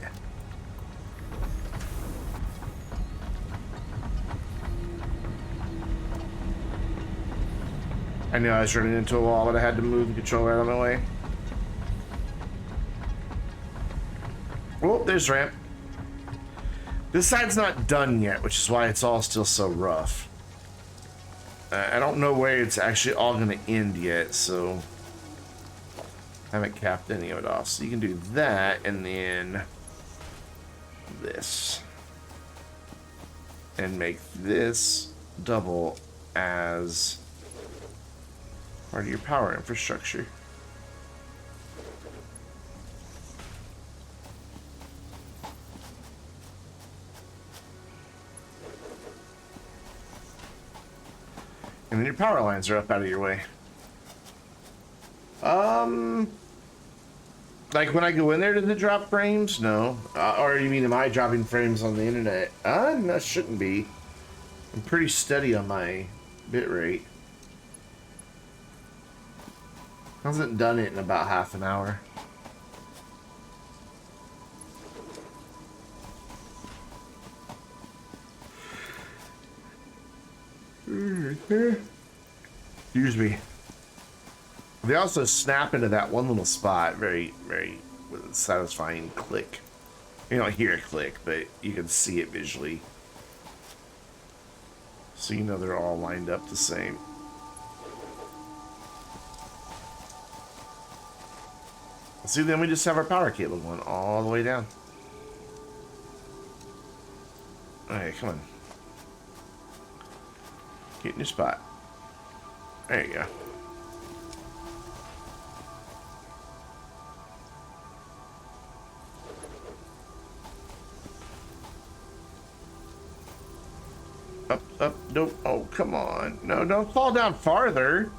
I knew I was running into a wall, but I had to move the controller out of my way. Oh, there's ramp. This side's not done yet, which is why it's all still so rough. I don't know where it's actually all going to end yet, so I haven't capped any of it off. So you can do that, and then this. And make this double as part of your power infrastructure. And then your power lines are up out of your way. Like when I go in there, does it drop frames? No. Or you mean, am I dropping frames on the internet? No, shouldn't be. I'm pretty steady on my bitrate. Hasn't done it in about half an hour. Excuse me. They also snap into that one little spot, very, very with a satisfying click. You don't hear a click, but you can see it visually. So you know they're all lined up the same. See, then we just have our power cable going all the way down. Alright, come on. Get in your spot. There you go. Up, nope. Oh, come on. No, don't fall down farther.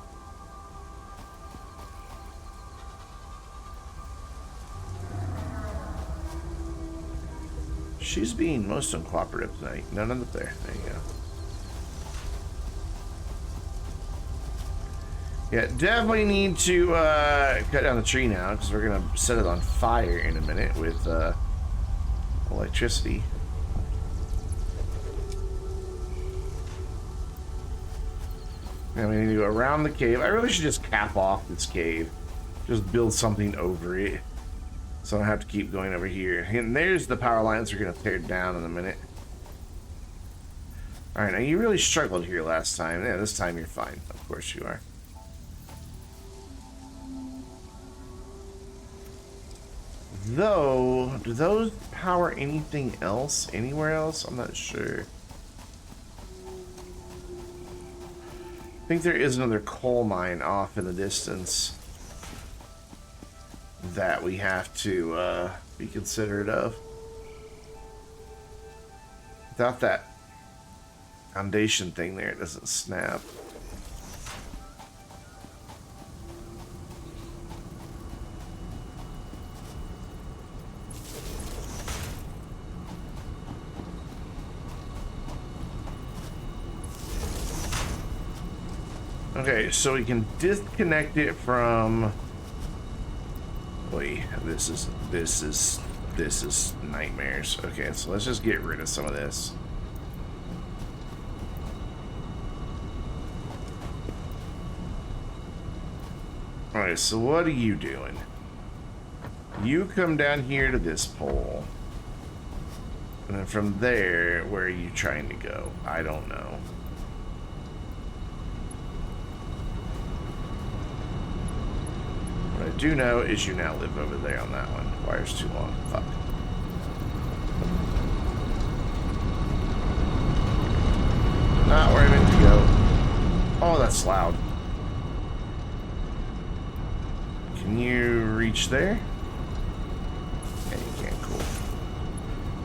She's being most uncooperative tonight. None up there. There you go. Yeah, definitely need to cut down the tree now because we're going to set it on fire in a minute with electricity. Now we need to go around the cave. I really should just cap off this cave. Just build something over it. So I don't have to keep going over here. And there's the power lines we're going to tear down in a minute. Alright, now you really struggled here last time. Yeah, this time you're fine. Of course you are. Though, do those power anything else? Anywhere else? I'm not sure. I think there is another coal mine off in the distance that we have to be considerate of. Without that foundation thing there, it doesn't snap. Okay, so we can disconnect it from Oy, this is nightmares. Okay, so let's just get rid of some of this. Alright, so what are you doing? You come down here to this pole. And then from there, where are you trying to go? I don't know. What I do know is you now live over there on that one. Wire's too long. Fuck. Not where I meant to go. Oh, that's loud. Can you reach there? Yeah, you can. Cool.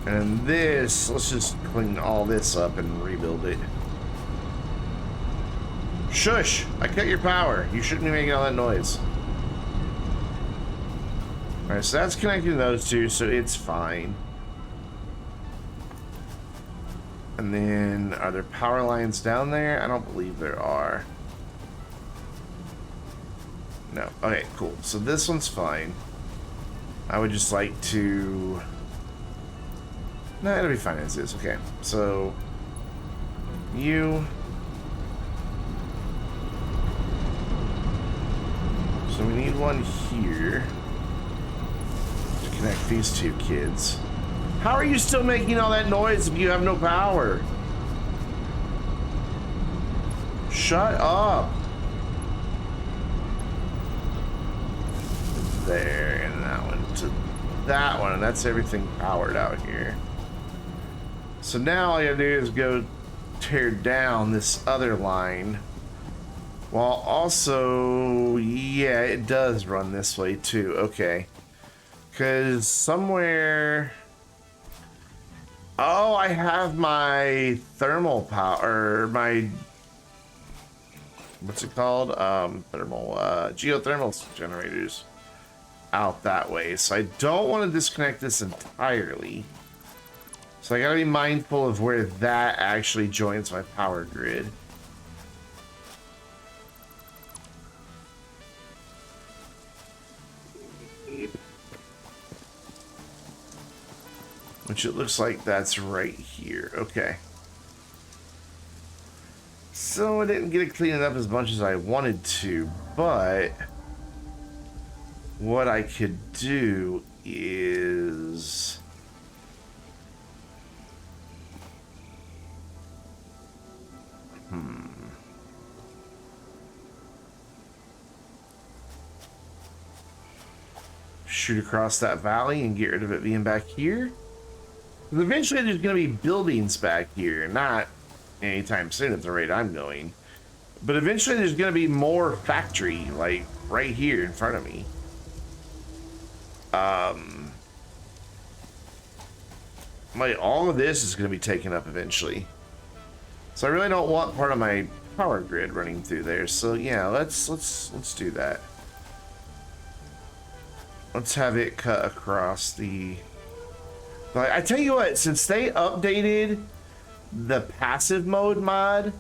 And this, let's just clean all this up and rebuild it. Shush! I cut your power. You shouldn't be making all that noise. Alright, so that's connecting those two, so it's fine. And then, are there power lines down there? I don't believe there are. No. Okay, cool. So this one's fine. I would just like to... No, it'll be fine as is. Okay, so... You... So we need one here to connect these two kids. How are you still making all that noise if you have no power? Shut up. There, and that one to that one, and that's everything powered out here. So now all you gotta do is go tear down this other line. While also, yeah, it does run this way too. Okay. Because somewhere... Oh, I have my thermal power, my... What's it called? Thermal, geothermal generators out that way. So I don't want to disconnect this entirely. So I gotta be mindful of where that actually joins my power grid. Which it looks like that's right here. Okay. So I didn't get to clean it up as much as I wanted to, but what I could do is... Shoot across that valley and get rid of it being back here. Because eventually there's going to be buildings back here. Not anytime soon at the rate I'm going. But eventually there's going to be more factory, like, right here in front of me. Like, all of this is going to be taken up eventually. So I really don't want part of my power grid running through there. So yeah, let's do that. Let's have it cut across the... Like, I tell you what, since they updated the passive mode mod,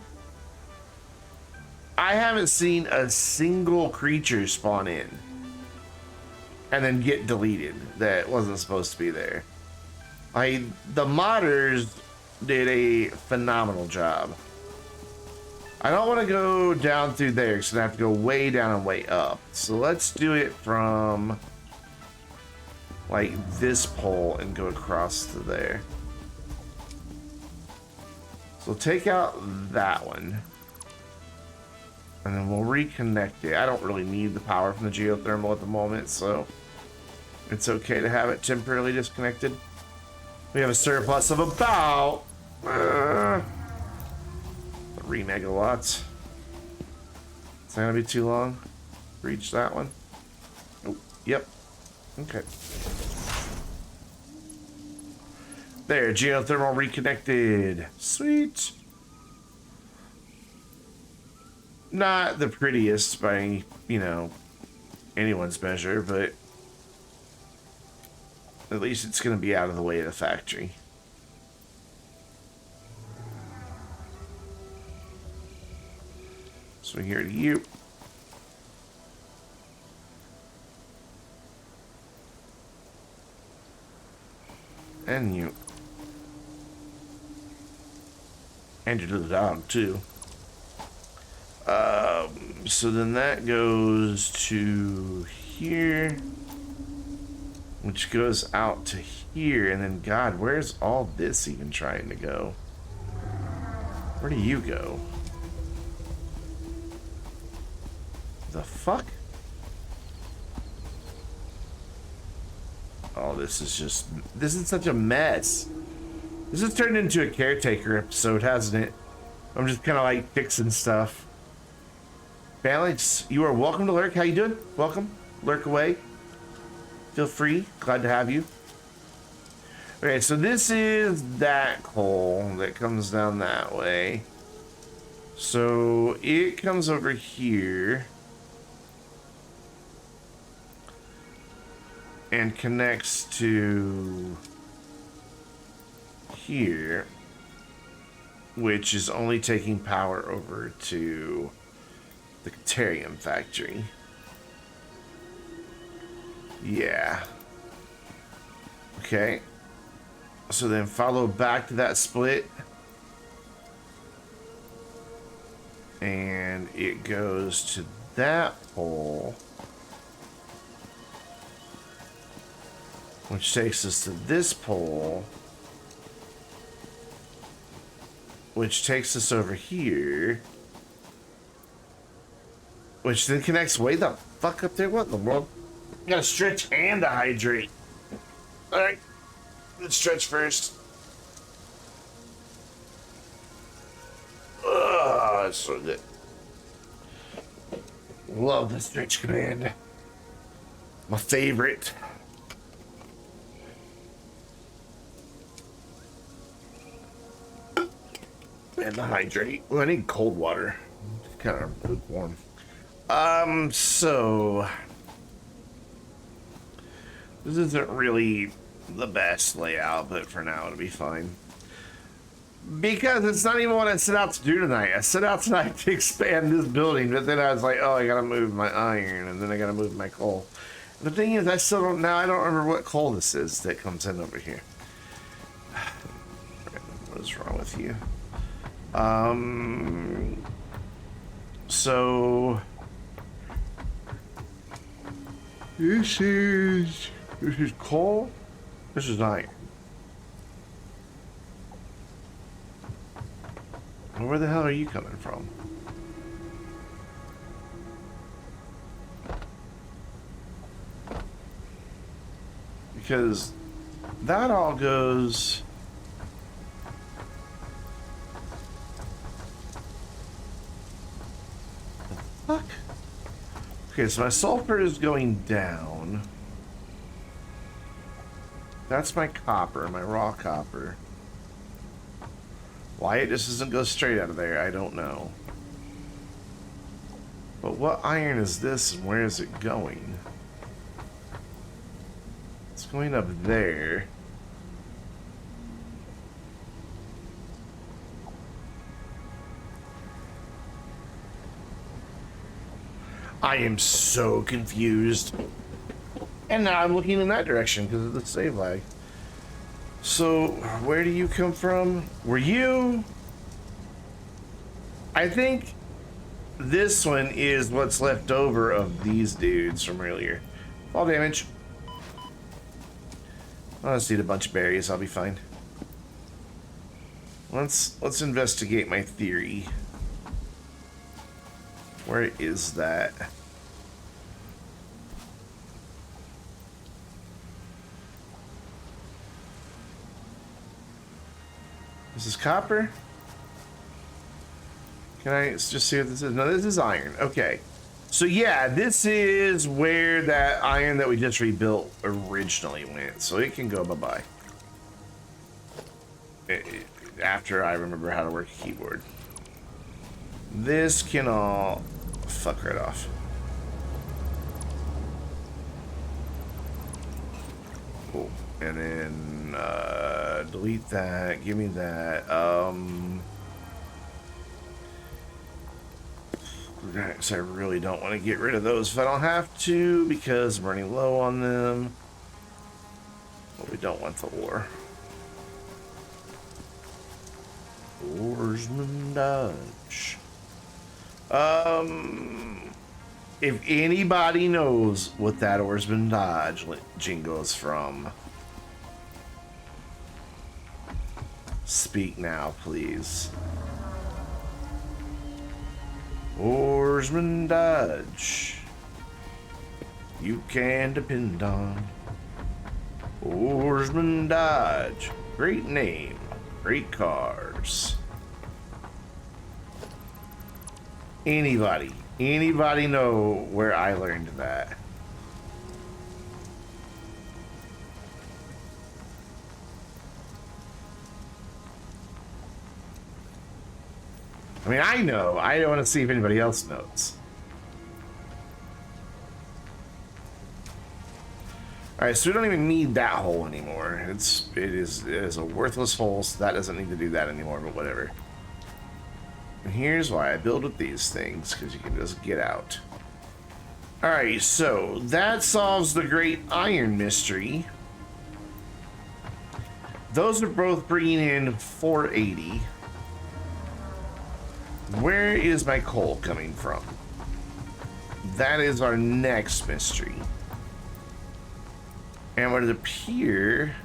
I haven't seen a single creature spawn in and then get deleted that wasn't supposed to be there. Like, the modders did a phenomenal job. I don't want to go down through there because I have to go way down and way up. So let's do it from... like this pole and go across to there. So take out that one. And then we'll reconnect it. I don't really need the power from the geothermal at the moment, so it's okay to have it temporarily disconnected. We have a surplus of about 3 megawatts. It's not gonna be too long. Reach that one. Oh, yep. Okay. There, geothermal reconnected. Sweet. Not the prettiest by, you know, anyone's measure, but at least it's going to be out of the way of the factory. So here to you. And you. And your little dog, too. So then that goes to here. Which goes out to here. And then, God, where's all this even trying to go? Where do you go? The fuck? Oh, this is such a mess. This has turned into a caretaker episode, hasn't it? I'm just kind of like fixing stuff. Phalanx, you are welcome to lurk. How you doing? Welcome. Lurk away. Feel free. Glad to have you. Okay, so this is that coal that comes down that way. So it comes over here and connects to here, which is only taking power over to the Caterium factory. Yeah. Okay. So then follow back to that split. And it goes to that pole. Which takes us to this pole. Which takes us over here. Which then connects way the fuck up there. What in the world? Gotta stretch and hydrate. Alright. Let's stretch first. Oh, it's so good. Love the stretch command. My favorite. And the hydrate. Well, I need cold water. Kind of lukewarm. So this isn't really the best layout, but for now it'll be fine. Because it's not even what I set out to do tonight. I set out tonight to expand this building, but then I was like, oh, I gotta move my iron, and then I gotta move my coal. And the thing is, I still don't, now I don't remember what coal this is that comes in over here. What is wrong with you? So this is coal. This is iron. Well, where the hell are you coming from? Because that all goes. Fuck. Okay, so my sulfur is going down. That's my copper, my raw copper. Why it just doesn't go straight out of there, I don't know. But what iron is this and where is it going? It's going up there. I am so confused. And now I'm looking in that direction because of the save lag. So, where do you come from? Were you? I think this one is what's left over of these dudes from earlier. Fall damage. I'll just eat a bunch of berries, I'll be fine. Let's investigate my theory. Where is that? This is copper? Can I just see what this is? No, this is iron. Okay. So yeah, this is where that iron that we just rebuilt originally went. So it can go bye-bye. After I remember how to work a keyboard. This can all fuck right off. Cool. And then delete that. Give me that. So I really don't want to get rid of those if I don't have to because I'm running low on them. But we don't want the ore. Oarsman Dodge. If anybody knows what that Oarsman Dodge jingle is from, speak now, please. Oarsman Dodge, you can depend on. Oarsman Dodge, great name, great cars. Anybody know where I learned that? I mean, I know. I want to see if anybody else knows. All right, so we don't even need that hole anymore. It is a worthless hole, so that doesn't need to do that anymore. But whatever. And here's why I build with these things, because you can just get out. All right, so that solves the great iron mystery. Those are both bringing in 480. Where is my coal coming from? That is our next mystery. And what it appear...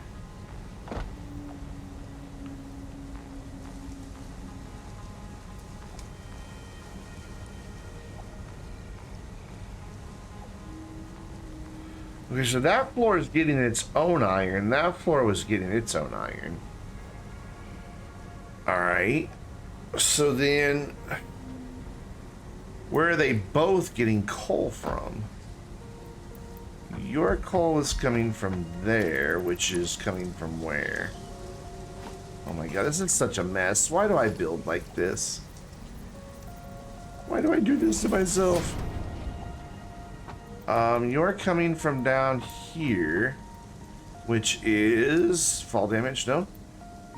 Okay, so that floor is getting its own iron. That floor was getting its own iron. Alright. So then, where are they both getting coal from? Your coal is coming from there, which is coming from where? Oh my god, this is such a mess. Why do I build like this? Why do I do this to myself? You're coming from down here, which is fall damage, no?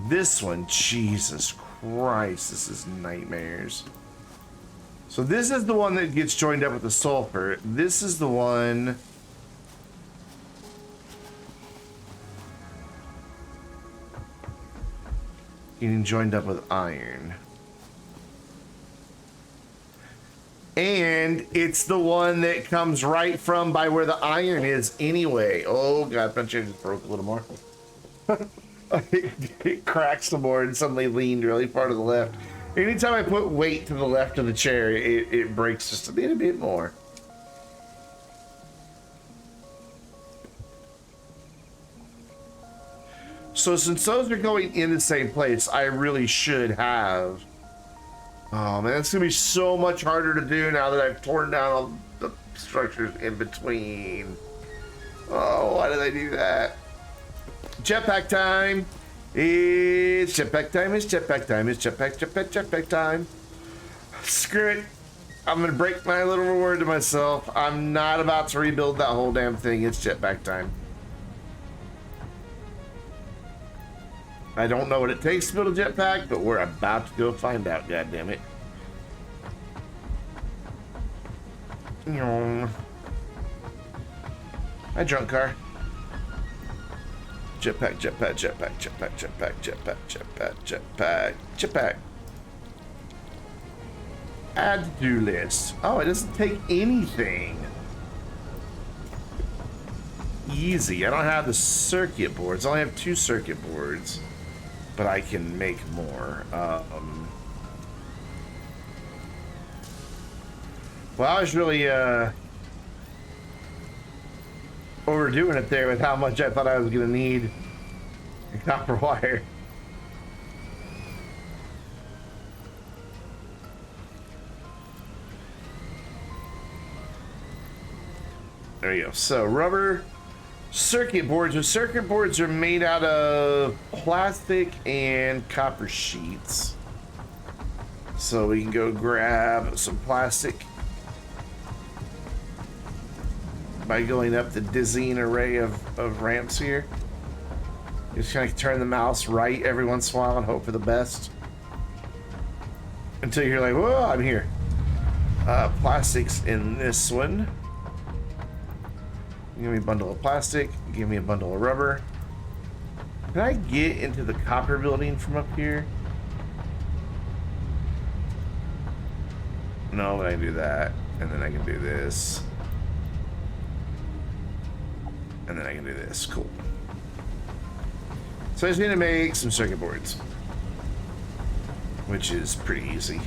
This one, Jesus Christ, this is nightmares. So this is the one that gets joined up with the sulfur. This is the one... getting joined up with iron. And it's the one that comes right from by where the iron is anyway. Oh god, my chair just broke a little more. It cracks some more and suddenly leaned really far to the left. Anytime I put weight to the left of the chair, it breaks just a little bit more. So since those are going in the same place, I really should have... Oh man, it's gonna be so much harder to do now that I've torn down all the structures in between. Oh, why did I do that? Jetpack time! It's jetpack time, it's jetpack time, it's jetpack time. Screw it. I'm gonna break my little reward to myself. I'm not about to rebuild that whole damn thing. It's jetpack time. I don't know what it takes to build a jetpack, but we're about to go find out, goddammit. Hi, drunk car. Jetpack, jetpack, jetpack, jetpack, jetpack, jetpack, jetpack, jetpack, jetpack. Add to-do list. Oh, it doesn't take anything. Easy. I don't have the circuit boards. I only have 2 circuit boards. But I can make more. Well, I was really overdoing it there with how much I thought I was gonna need copper wire. There you go. So rubber circuit boards. The circuit boards are made out of plastic and copper sheets. So we can go grab some plastic by going up the dizzying array of ramps here. You just kind of turn the mouse right every once in a while and hope for the best. Until you're like, whoa, I'm here. Plastics in this one. Give me a bundle of plastic. Give me a bundle of rubber. Can I get into the copper building from up here? No, but I can do that. And then I can do this. And then I can do this. Cool. So I just need to make some circuit boards, which is pretty easy.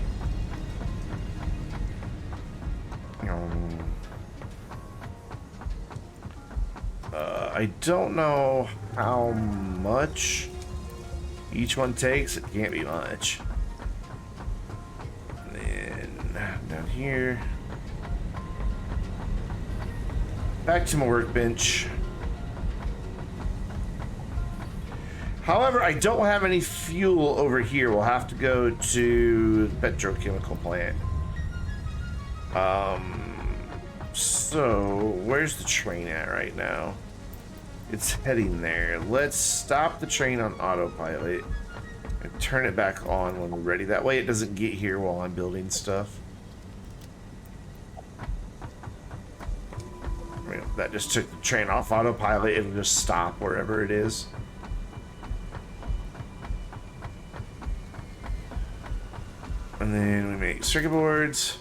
I don't know how much each one takes. It can't be much. And then down here. Back to my workbench. However, I don't have any fuel over here. We'll have to go to the petrochemical plant. So where's the train at right now? It's heading there. Let's stop the train on autopilot and turn it back on when we're ready. That way it doesn't get here while I'm building stuff. That just took the train off autopilot. It'll just stop wherever it is. And then we make circuit boards.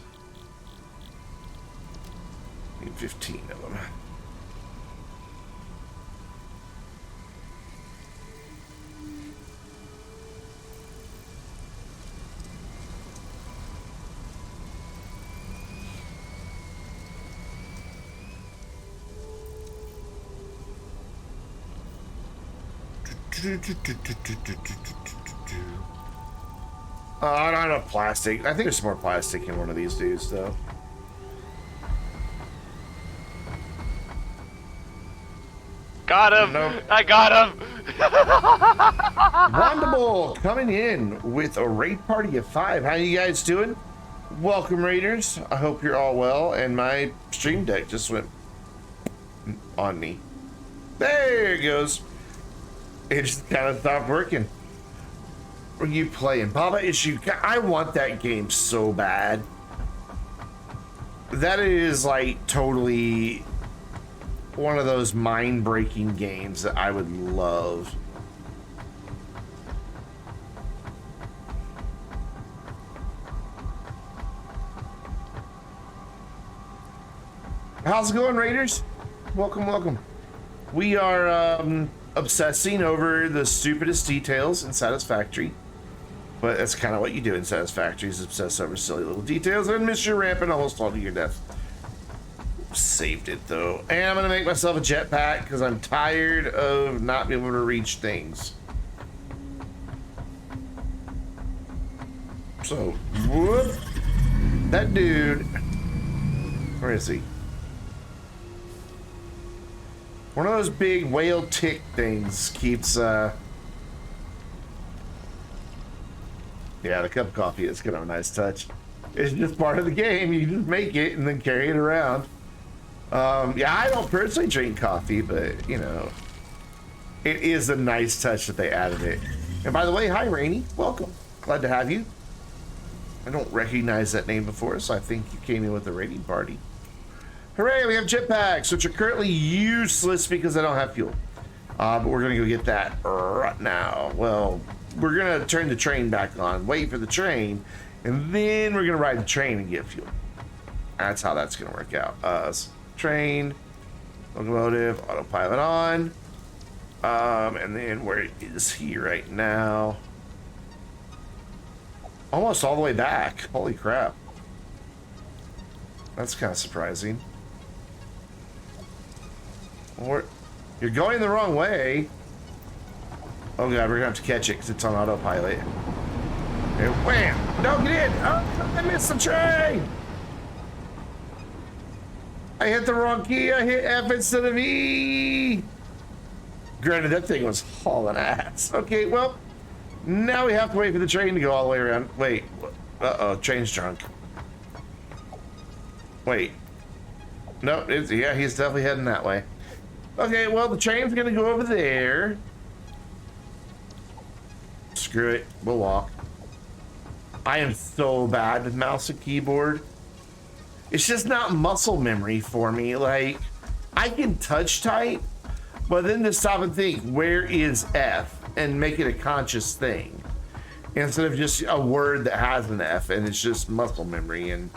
Need 15 of them. I don't have plastic. I think there's some more plastic in one of these dudes, though. Got him! Nope. I got him! Wonderful coming in with a raid party of 5. How you guys doing? Welcome, raiders. I hope you're all well. And my stream deck just went on me. There it goes. It just kind of stopped working. What are you playing? Baba Issue. I want that game so bad. That is like totally one of those mind-breaking games that I would love. How's it going, Raiders? Welcome, welcome. We are obsessing over the stupidest details in Satisfactory. But that's kind of what you do in Satisfactory, is obsess over silly little details and miss your ramp and almost fall to your death. Saved it, though. And I'm going to make myself a jetpack because I'm tired of not being able to reach things. So, whoop. That dude. Where is he? One of those big whale tick things keeps, yeah, the cup of coffee is kind of a nice touch. It's just part of the game. You just make it and then carry it around. Yeah, I don't personally drink coffee, but, you know, it is a nice touch that they added it. And by the way, hi, Rainy. Welcome. Glad to have you. I don't recognize that name before, so I think you came in with a raiding party. Hooray, we have jetpacks, which are currently useless because I don't have fuel. But we're going to go get that right now. Well, we're going to turn the train back on, wait for the train, and then we're going to ride the train and get fuel. That's how that's going to work out. Train, locomotive, autopilot on. And then where is he right now? Almost all the way back. Holy crap. That's kind of surprising. Or you're going the wrong way. Oh god, we're gonna have to catch it because it's on autopilot. And wham! No, get in! Oh, I missed the train! I hit the wrong key. I hit F instead of E. Granted, that thing was hauling ass. Okay, well, now we have to wait for the train to go all the way around. Wait, uh-oh, train's drunk. Wait. No, yeah, he's definitely heading that way. Okay, well, the train's gonna go over there. Screw it, we'll walk. I am so bad with mouse and keyboard. It's just not muscle memory for me. Like, I can touch type, but then to stop and think, where is F? And make it a conscious thing. Instead of just a word that has an F, and it's just muscle memory. And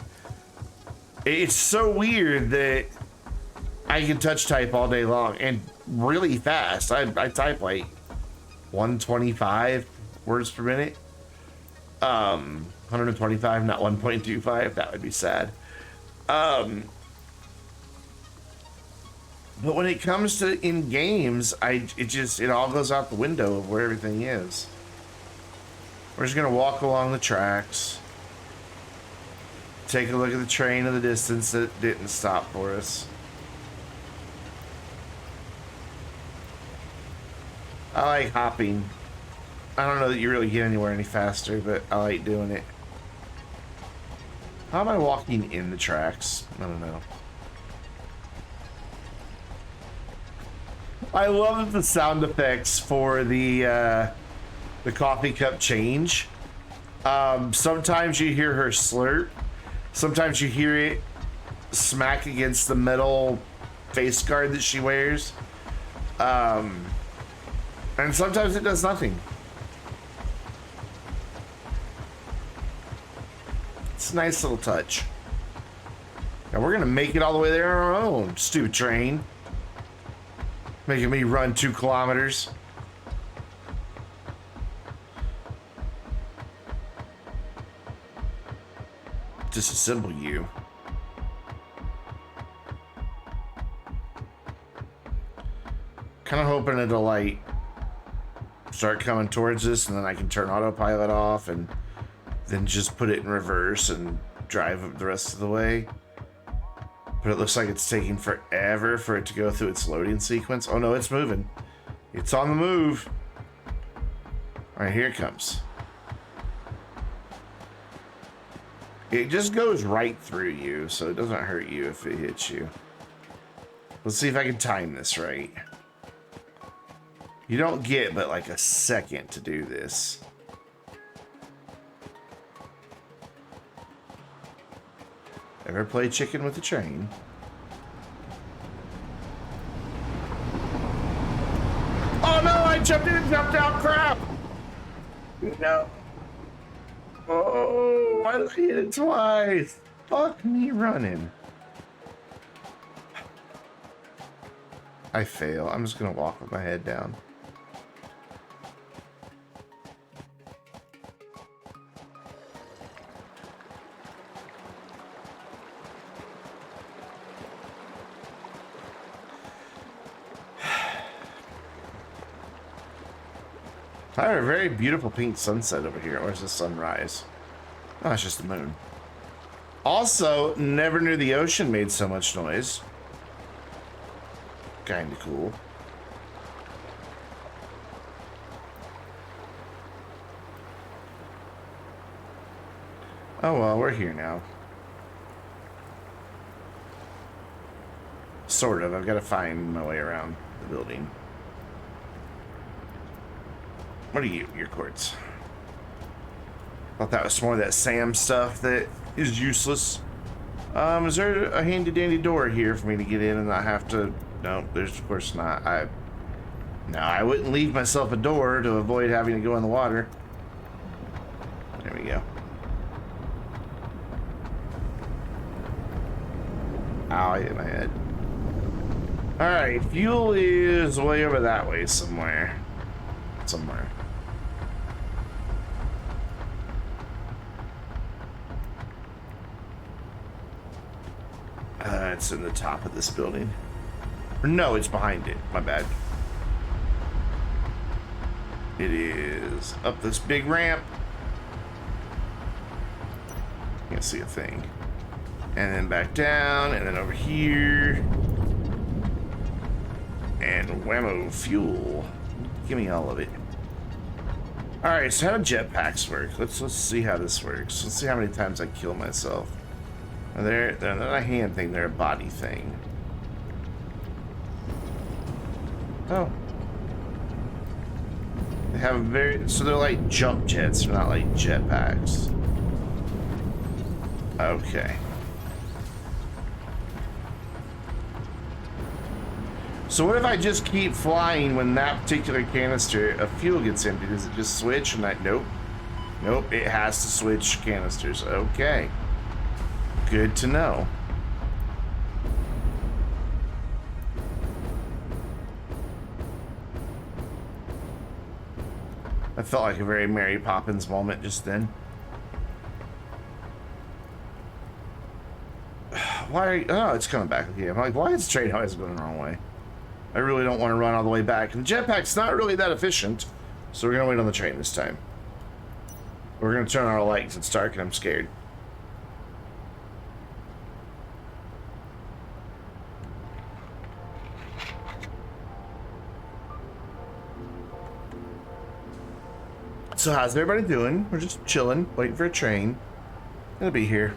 It's so weird that I can touch type all day long and really fast. I type like 125 words per minute. 125, not 1.25. That would be sad. But when it comes to in games, it all goes out the window of where everything is. We're just gonna walk along the tracks. Take a look at the train in the distance that didn't stop for us. I like hopping. I don't know that you really get anywhere any faster, but I like doing it. How am I walking in the tracks? I don't know. I love the sound effects for the coffee cup change. Sometimes you hear her slurp. Sometimes you hear it smack against the metal face guard that she wears. And sometimes it does nothing. It's a nice little touch. Now we're gonna make it all the way there on our own, stupid train. Making me run 2 kilometers. Disassemble you. Kind of hoping it'll like start coming towards us and then I can turn autopilot off and then just put it in reverse and drive the rest of the way. But it looks like it's taking forever for it to go through its loading sequence. Oh no, it's moving. It's on the move. All right, here it comes. It just goes right through you, so it doesn't hurt you if it hits you. Let's see if I can time this right. You don't get but like a second to do this. Ever play chicken with a train? Oh no, I jumped in and jumped out, crap! No. Oh, I hit it twice. Fuck me running. I fail. I'm just gonna walk with my head down. I have a very beautiful pink sunset over here. Where's the sunrise? Oh, it's just the moon. Also, never knew the ocean made so much noise. Kinda cool. Oh well, we're here now. Sort of. I've got to find my way around the building. What are you? Your quartz. Thought that was more of that Sam stuff that is useless. Is there a handy dandy door here for me to get in and not have to? No, there's of course not. No, I wouldn't leave myself a door to avoid having to go in the water. There we go. Ow, I hit my head. Alright, fuel is way over that way somewhere. Somewhere. It's in the top of this building. Or no, it's behind it. My bad. It is up this big ramp. Can't see a thing. And then back down, and then over here. And whammo, fuel. Give me all of it. Alright, so how do jetpacks work? Let's see how this works. Let's see how many times I kill myself. They're not a hand thing, they're a body thing. Oh. They have so they're like jump jets, they're not like jetpacks. Okay. So what if I just keep flying when that particular canister of fuel gets empty? Does it just switch? And nope. Nope, it has to switch canisters. Okay. Good to know. I felt like a very Mary Poppins moment just then. Why are you, oh, it's coming back again. I'm like, why is the train always going the wrong way? I really don't want to run all the way back. And the jetpack's not really that efficient, so we're going to wait on the train this time. We're going to turn on our lights. It's dark and I'm scared. So how's everybody doing? We're just chilling, waiting for a train. It'll be here.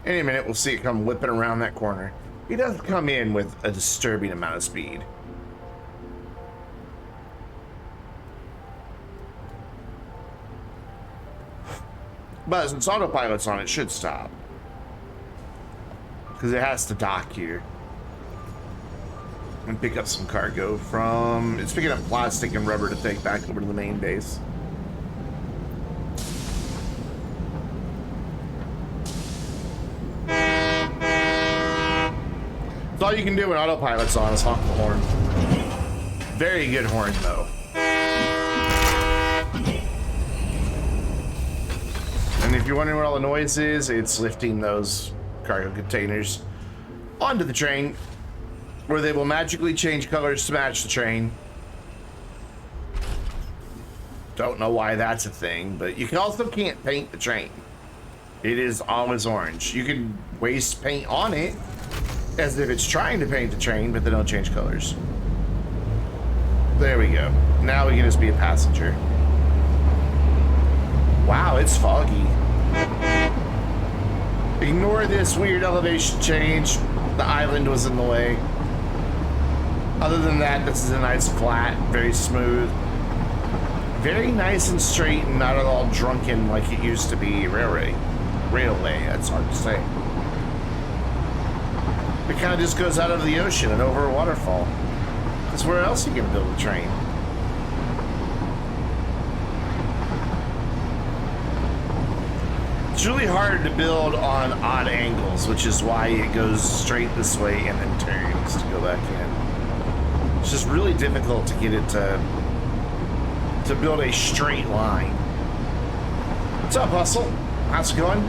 Any minute, we'll see it come whipping around that corner. He does come in with a disturbing amount of speed. But since autopilot's on, it should stop. Because it has to dock here. And pick up some cargo from... It's picking up plastic and rubber to take back over to the main base. So all you can do when autopilot's on is honk the horn. Very good horn, though. And if you're wondering what all the noise is, it's lifting those cargo containers onto the train, where they will magically change colors to match the train. Don't know why that's a thing, but you can also can't paint the train. It is always orange. You can waste paint on it as if it's trying to paint the train, but they don't change colors. There we go. Now we can just be a passenger. Wow, it's foggy. Ignore this weird elevation change. The island was in the way. Other than that, this is a nice flat, very smooth. Very nice and straight and not at all drunken like it used to be. Railway, that's hard to say. It kind of just goes out of the ocean and over a waterfall. Because where else are you going to build a train? It's really hard to build on odd angles, which is why it goes straight this way and then turns to go back in. It's just really difficult to get it to build a straight line. What's up, Hustle? How's it going?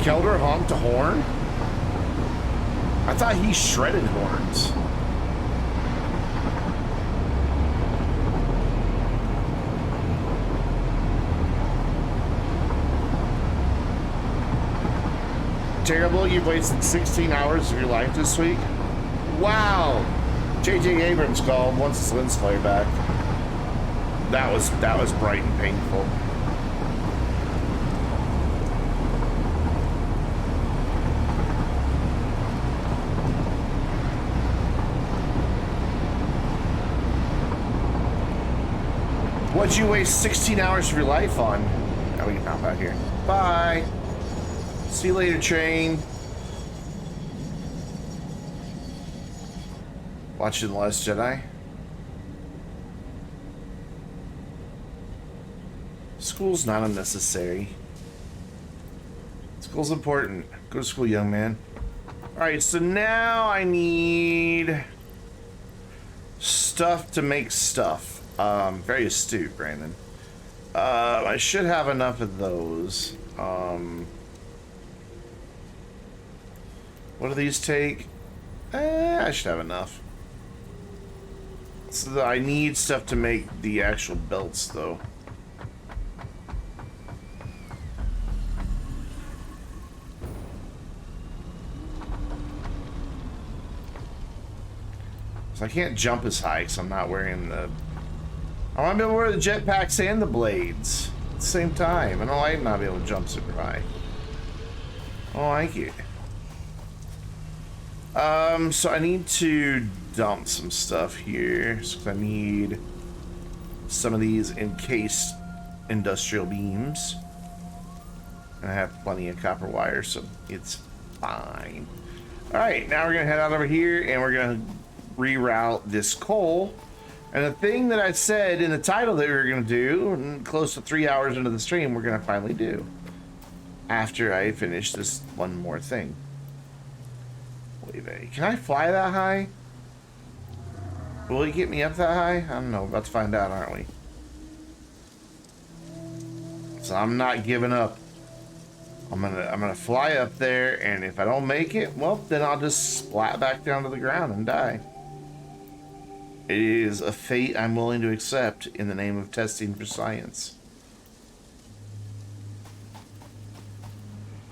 Kelder honked a horn? I thought he shredded horns. Terrible, you've wasted 16 hours of your life this week. Wow. J.J. Abrams called once the lens flare back. That was bright and painful. What'd you waste 16 hours of your life on? Now we can hop out here. Bye. See you later, train. Watching The Last Jedi. School's not unnecessary. School's important. Go to school, young man. Alright, so now I need stuff to make stuff. Very astute, Brandon. I should have enough of those. What do these take? I should have enough. So I need stuff to make the actual belts, though. So I can't jump as high because I'm not wearing the... I want to be able to wear the jetpacks and the blades at the same time. I don't like not being able to jump super high. I don't like it. So I need to dump some stuff here. So I need some of these encased industrial beams. And I have plenty of copper wire, so it's fine. Alright, now we're going to head out over here and we're going to reroute this coal. And the thing that I said in the title that we were going to do, and close to 3 hours into the stream, we're going to finally do. After I finish this one more thing. Wait a minute. Can I fly that high? Will he get me up that high? I don't know. We're about to find out, aren't we? So I'm not giving up. I'm gonna fly up there, and if I don't make it, well, then I'll just splat back down to the ground and die. It is a fate I'm willing to accept in the name of testing for science.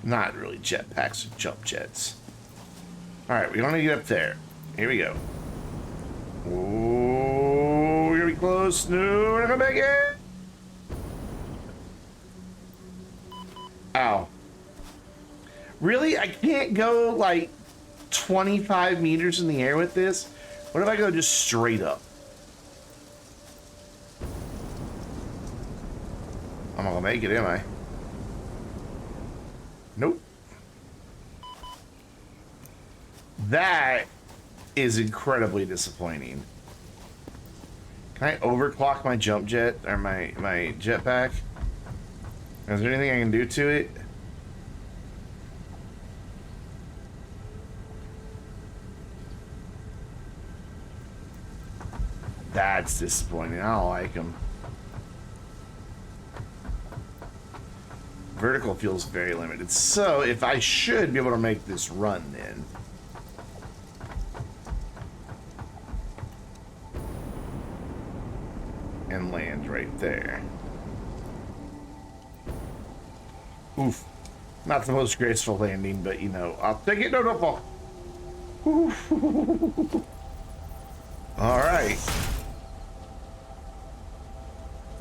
Not really jetpacks or jump jets. Alright, we want to get up there. Here we go. Oh, we're gonna be close. No, we're not gonna make it. Ow. Really? I can't go like 25 meters in the air with this? What if I go just straight up? I'm not gonna make it, am I? Nope. That is incredibly disappointing. Can I overclock my jump jet or my jetpack? Is there anything I can do to it? That's disappointing. I don't like them. Vertical feels very limited. So if I should be able to make this run then. And land right there. Oof. Not the most graceful landing, but you know, I'll take it. No, don't fall. All right.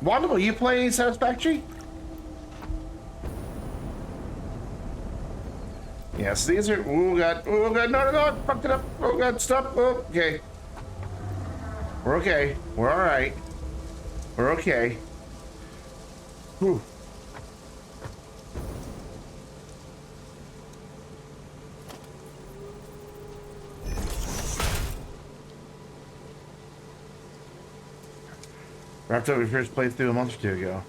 Wanda, will you play Satisfactory? Yes, these are. Oh god! Oh god! No! I fucked it up! Oh god! Stop! Oh, okay. We're okay. We're all right. We're okay. Whew. Wrapped up your first playthrough a month or two ago.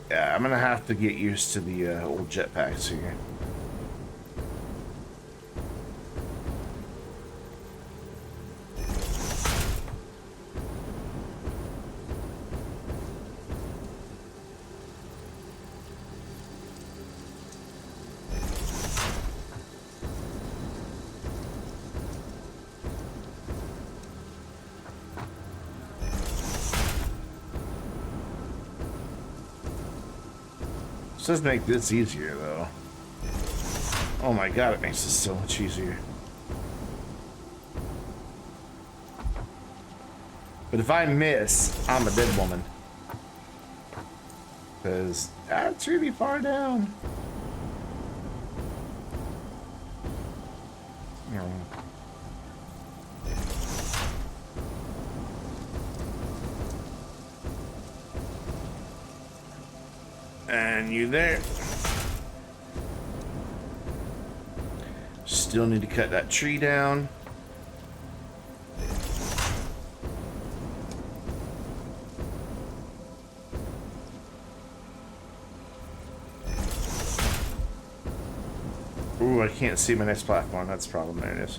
Yeah, I'm gonna have to get used to the old jetpacks here. This does make this easier, though. Oh my god, it makes this so much easier. But if I miss, I'm a dead woman. Because that's really far down. And you there. Still need to cut that tree down. Ooh, I can't see my next platform. That's the problem. There it is.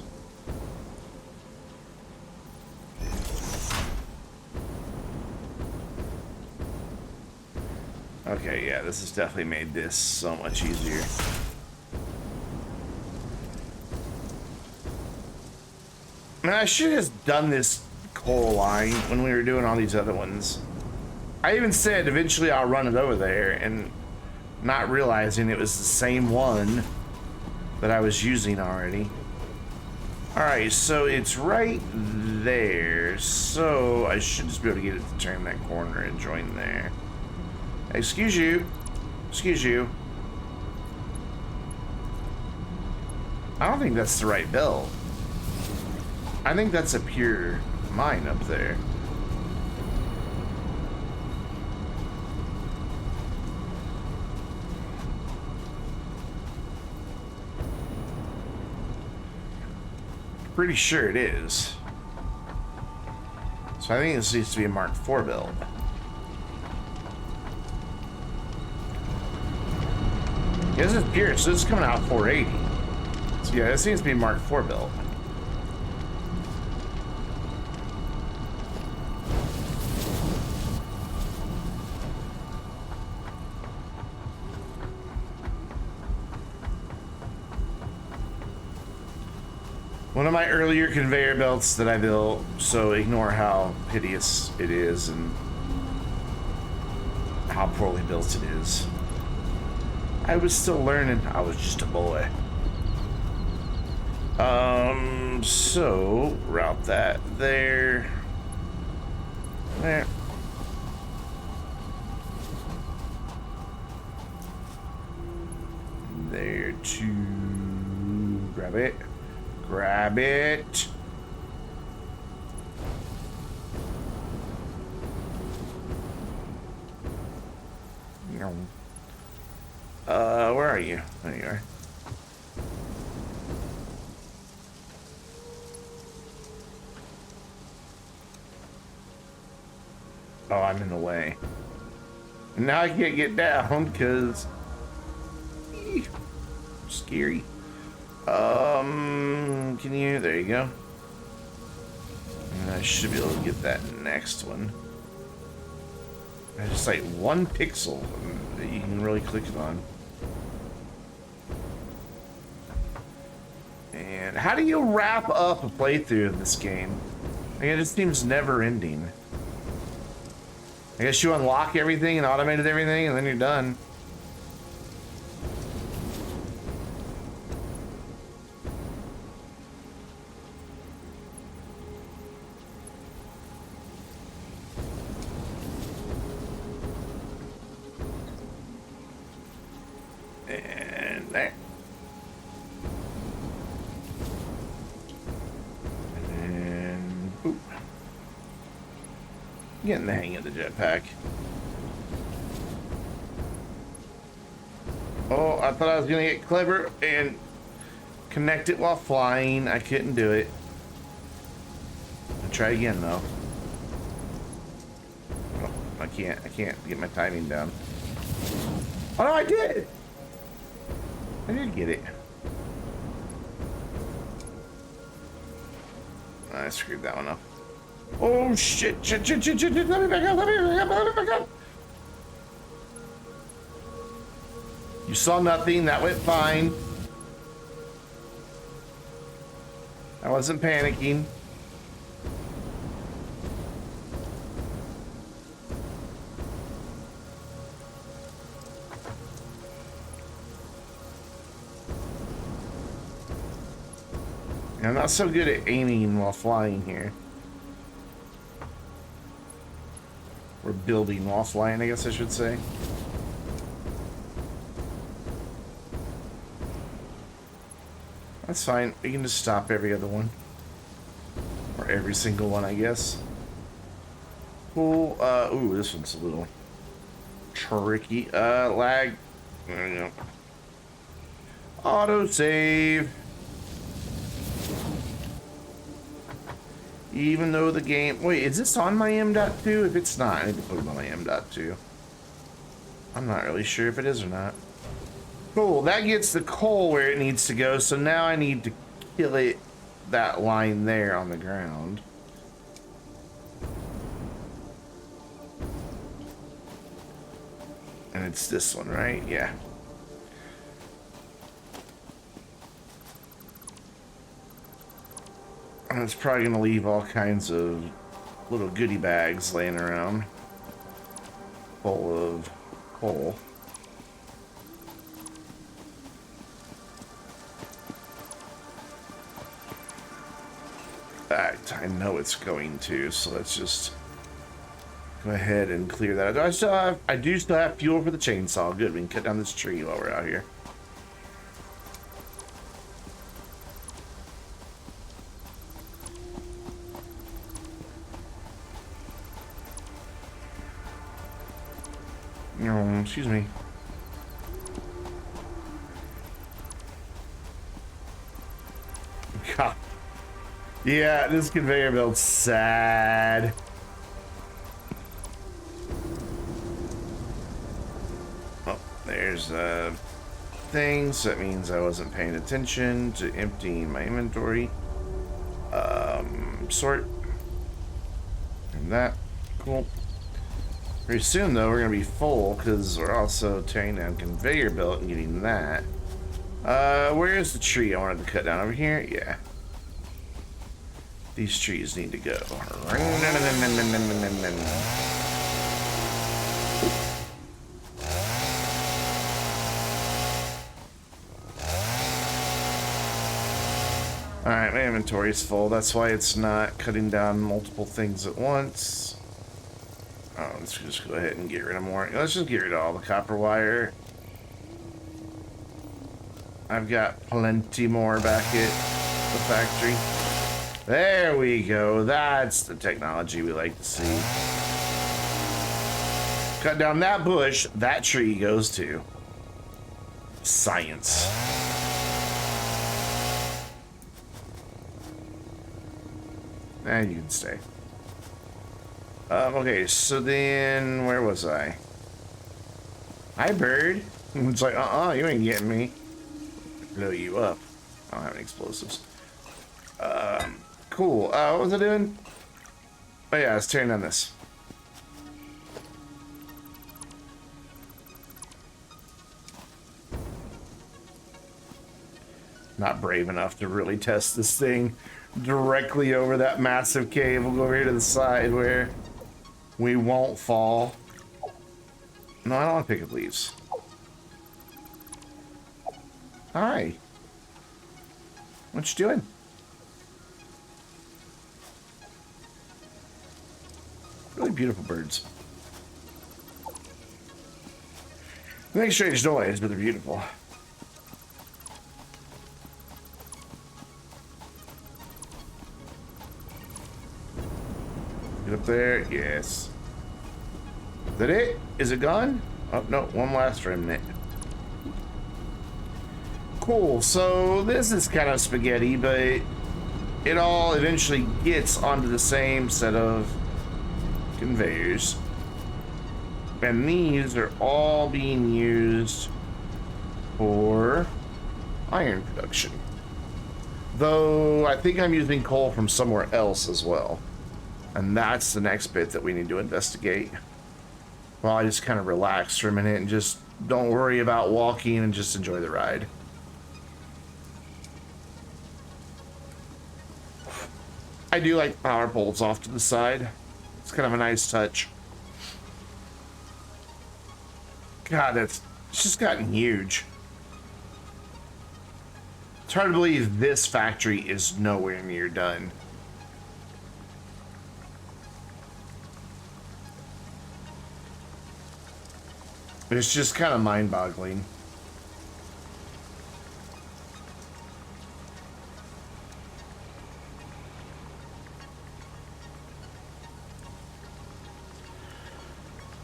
Okay, yeah, this has definitely made this so much easier. Man, I should have just done this coal line when we were doing all these other ones. I even said eventually I'll run it over there, and not realizing it was the same one that I was using already. Alright, so it's right there, so I should just be able to get it to turn that corner and join there. Excuse you. Excuse you. I don't think that's the right build. I think that's a pure mine up there. Pretty sure it is. So I think this needs to be a Mark IV build. This is pure, so this is coming out 480. So yeah, this seems to be Mark IV built. One of my earlier conveyor belts that I built, so ignore how hideous it is and how poorly built it is. I was still learning. I was just a boy. So route that there. There. There to grab it. Grab it. Where are you? There you are. Oh, I'm in the way. And now I can't get down because scary. Can you? There you go. And I should be able to get that next one. There's just like one pixel that you can really click it on. And how do you wrap up a playthrough of this game? Like, it just seems never ending. I guess you unlock everything and automated everything and then you're done. And there. And boop. Getting the hang of the jetpack. Oh, I thought I was gonna get clever and connect it while flying. I couldn't do it. I'll try again though. Oh, I can't get my timing down. Oh no, I did! I did get it. I screwed that one up. Oh shit, shit, shit, shit, shit, let me back up, let me back up, let me back up. You saw nothing, that went fine. I wasn't panicking. I'm not so good at aiming while flying here. Or building while flying, I guess I should say. That's fine. We can just stop every other one. Or every single one, I guess. Cool. Ooh, this one's a little tricky. Lag. There we go. Auto save. Even though the game... Wait, is this on my M.2? If it's not, I need to put it on my M.2. I'm not really sure if it is or not. Cool, that gets the coal where it needs to go, so now I need to kill it, that line there on the ground. And it's this one, right? Yeah. And it's probably going to leave all kinds of little goodie bags laying around full of coal. In fact, I know it's going to, so let's just go ahead and clear that. I do still have fuel for the chainsaw. Good, we can cut down this tree while we're out here. Excuse me. God. Yeah, this conveyor belt's sad. Oh, there's thing, so that means I wasn't paying attention to emptying my inventory. Sort. And that. Cool. Very soon, though, we're going to be full because we're also tearing down conveyor belt and getting that. Where is the tree I wanted to cut down? Over here? Yeah. These trees need to go. Alright, my inventory's full. That's why it's not cutting down multiple things at once. Oh, let's just go ahead and get rid of more. Let's just get rid of all the copper wire. I've got plenty more back at the factory. There we go. That's the technology we like to see. Cut down that bush, that tree goes to. Science. And you can stay. Okay, so then where was I? Hi, bird. It's like, you ain't getting me. Blow you up. I don't have any explosives. Cool. What was I doing? Oh yeah, I was tearing down this. Not brave enough to really test this thing directly over that massive cave. We'll go over here to the side where we won't fall. No, I don't want to pick up leaves. Hi. What you doing? Really beautiful birds. They make strange noise, but they're beautiful. Get up there, yes. Is that it? Is it gone? Oh, no, one last remnant. Cool, so this is kind of spaghetti, but it all eventually gets onto the same set of conveyors. And these are all being used for iron production. Though I think I'm using coal from somewhere else as well. And that's the next bit that we need to investigate. Well, I just kind of relax for a minute and just don't worry about walking and just enjoy the ride. I do like power poles off to the side. It's kind of a nice touch. God, it's just gotten huge. It's hard to believe this factory is nowhere near done. It's just kind of mind-boggling.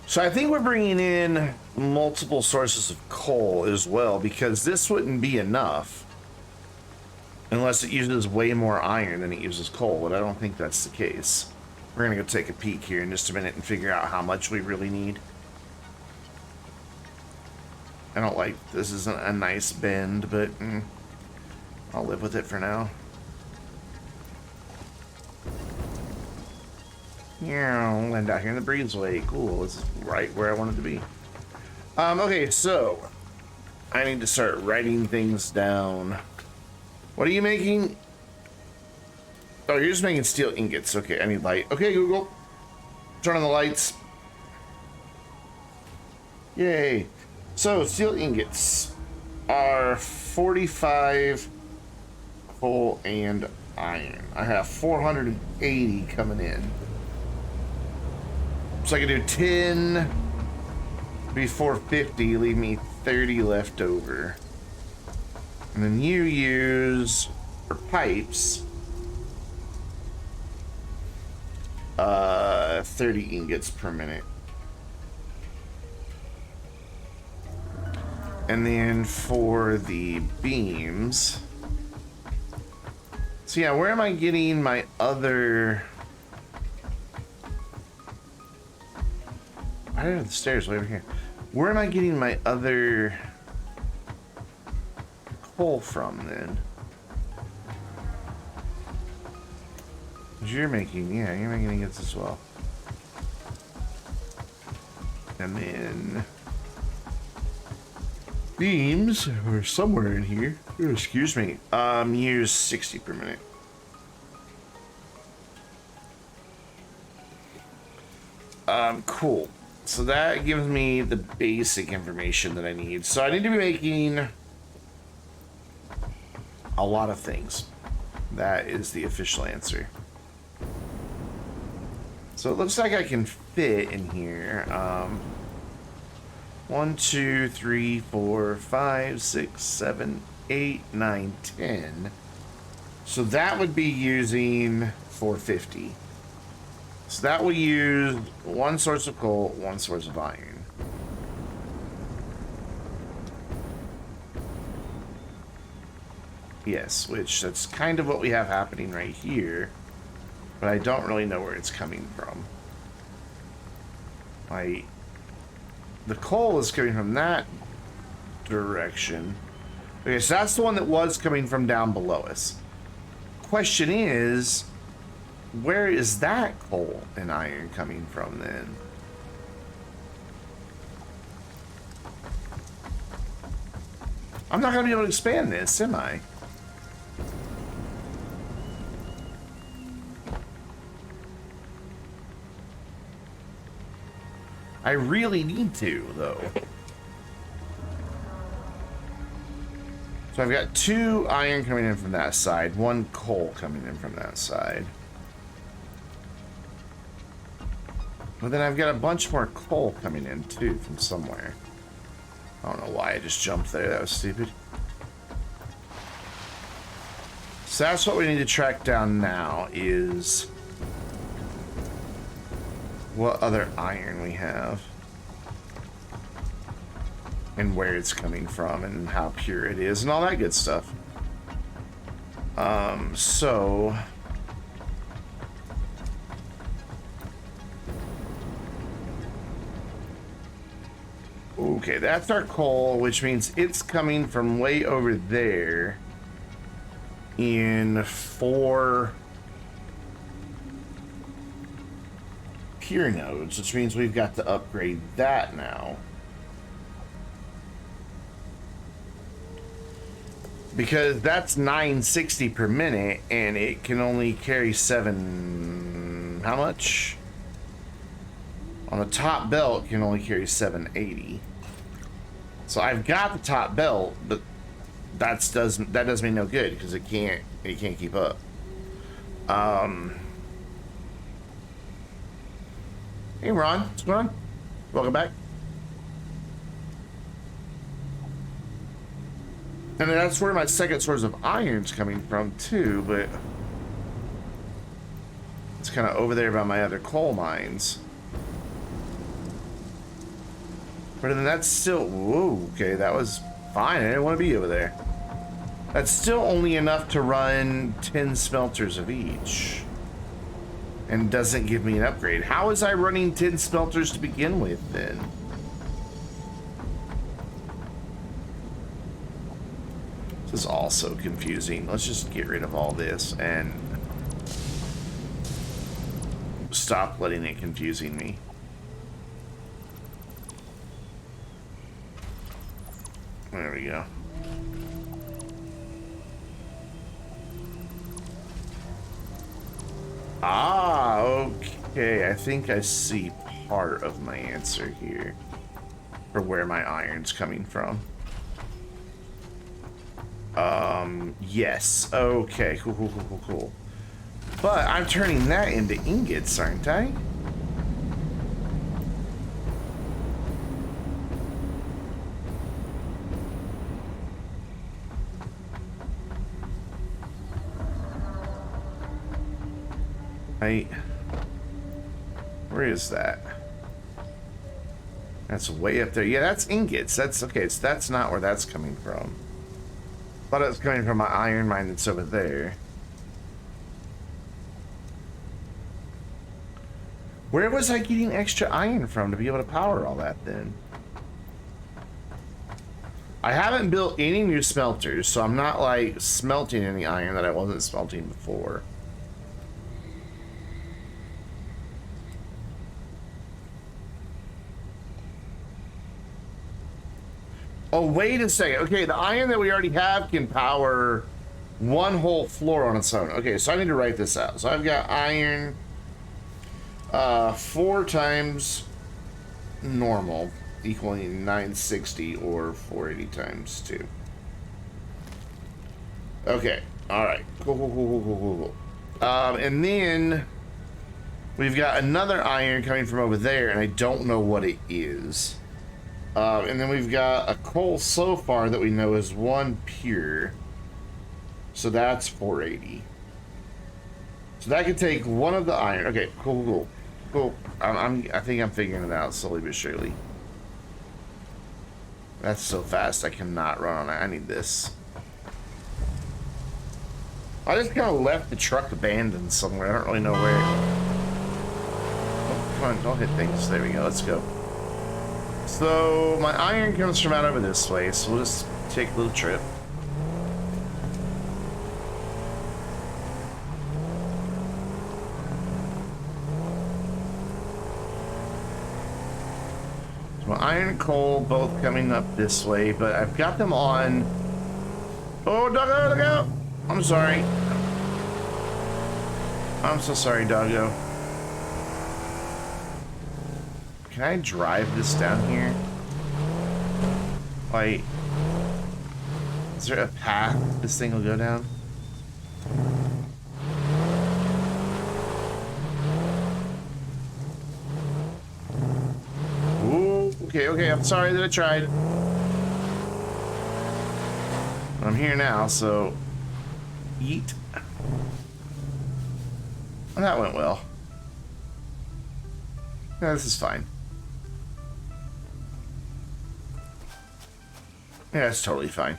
So I think we're bringing in multiple sources of coal as well, because this wouldn't be enough unless it uses way more iron than it uses coal, but I don't think that's the case. We're gonna go take a peek here in just a minute and figure out how much we really need. I don't like, this isn't a nice bend, but I'll live with it for now. Yeah, and down here in the breezeway. Cool, this is right where I wanted to be. Okay, so I need to start writing things down. What are you making? Oh, you're just making steel ingots. Okay, I need light. Okay, Google. Turn on the lights. Yay. So, steel ingots are 45 coal and iron. I have 480 coming in. So I can do 10 before 50, leave me 30 left over. And then you use, for pipes, 30 ingots per minute. And then for the beams, so yeah, where am I getting my other... I don't know, the stairs way over here. Where am I getting my other coal from then? 'Cause you're making, yeah, you're making ingots as well. And then beams are somewhere in here. Oh, excuse me. Use 60 per minute. Cool. So that gives me the basic information that I need. So I need to be making a lot of things. That is the official answer. So it looks like I can fit in here. 1, 2, 3, 4, 5, 6, 7, 8, 9, 10. So that would be using 450. So that will use one source of coal, one source of iron. Yes, which that's kind of what we have happening right here. But I don't really know where it's coming from. The coal is coming from that direction. Okay, so that's the one that was coming from down below us. Question is, where is that coal and iron coming from then? I'm not going to be able to expand this, am I? I really need to, though. So I've got 2 iron coming in from that side, 1 coal coming in from that side. But then I've got a bunch more coal coming in, too, from somewhere. I don't know why I just jumped there. That was stupid. So that's what we need to track down now, is what other iron we have. And where it's coming from, and how pure it is, and all that good stuff. So... okay, that's our coal, which means it's coming from way over there in 4 pure nodes, which means we've got to upgrade that now. Because that's 960 per minute, and it can only carry 7... how much? On the top belt, it can only carry 780. So I've got the top belt, but that does me no good because it can't keep up. Hey Ron, what's going on? Welcome back. And that's where my second source of iron's coming from too, but it's kind of over there by my other coal mines. But then that's still, whoa, okay, that was fine. I didn't want to be over there. That's still only enough to run 10 smelters of each. And doesn't give me an upgrade. How is I running 10 smelters to begin with then? This is also confusing. Let's just get rid of all this and stop letting it confusing me. There we go. Ah, okay. I think I see part of my answer here for where my iron's coming from. Yes. Okay. Cool. But I'm turning that into ingots, aren't I? Where is that? That's way up there. Yeah, that's ingots. That's okay. So that's not where that's coming from. Thought it was coming from my iron mine that's over there. Where was I getting extra iron from to be able to power all that then? I haven't built any new smelters, so I'm not like smelting any iron that I wasn't smelting before. Oh, wait a second. Okay, the iron that we already have can power one whole floor on its own. Okay, so I need to write this out. So I've got iron 4 times normal equaling 960 or 480 times 2. Okay, alright. Cool. And then we've got another iron coming from over there, and I don't know what it is. And then we've got a coal so far that we know is 1 pure. So that's 480. So that could take one of the iron. Okay, cool. I think I'm figuring it out slowly but surely. That's so fast, I cannot run on it. I need this. I just kind of left the truck abandoned somewhere. I don't really know where. Oh, come on, don't hit things. There we go, let's go. So, my iron comes from out over this way, so we'll just take a little trip. So my iron and coal both coming up this way, but I've got them on... Oh, doggo, look out! I'm sorry. I'm so sorry, doggo. Can I drive this down here? Like, is there a path this thing will go down? Ooh, okay, I'm sorry that I tried. I'm here now, so eat. Well, that went well. Yeah, this is fine. Yeah, it's totally fine.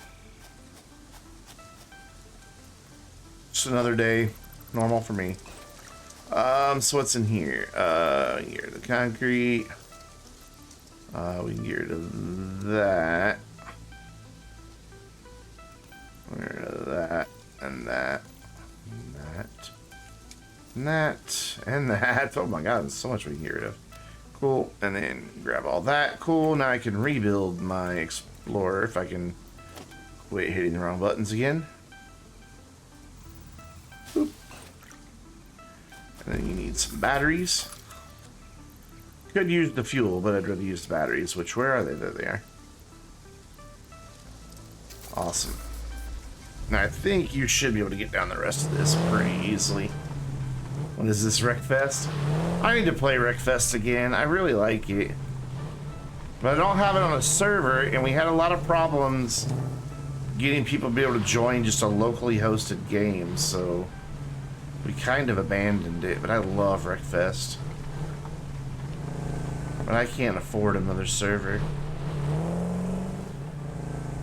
Just another day, normal for me. So what's in here? Here, the concrete. We can get rid of that. Get rid of that, and that, and that, and that, and that. Oh my god, there's so much we can get rid of. Cool, and then grab all that. Cool, now I can rebuild my Explorer if I can quit hitting the wrong buttons again. Boop. And then you need some batteries. Could use the fuel, but I'd rather use the batteries, which, where are they? There they are. Awesome. Now I think you should be able to get down the rest of this pretty easily. What is this, Wreckfest? I need to play Wreckfest again. I really like it. But I don't have it on a server, and we had a lot of problems getting people to be able to join just a locally hosted game, so we kind of abandoned it. But I love Wreckfest. But I can't afford another server.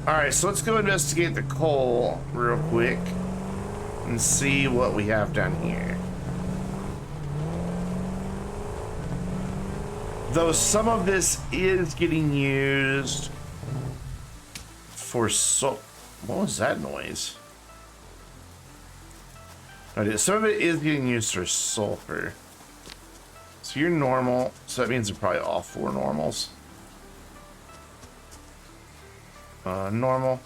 Alright, so let's go investigate the coal real quick and see what we have down here. Though some of this is getting used for what was that noise? Okay, some of it is getting used for sulfur. So you're normal, so that means they're probably all 4 normals. Normal.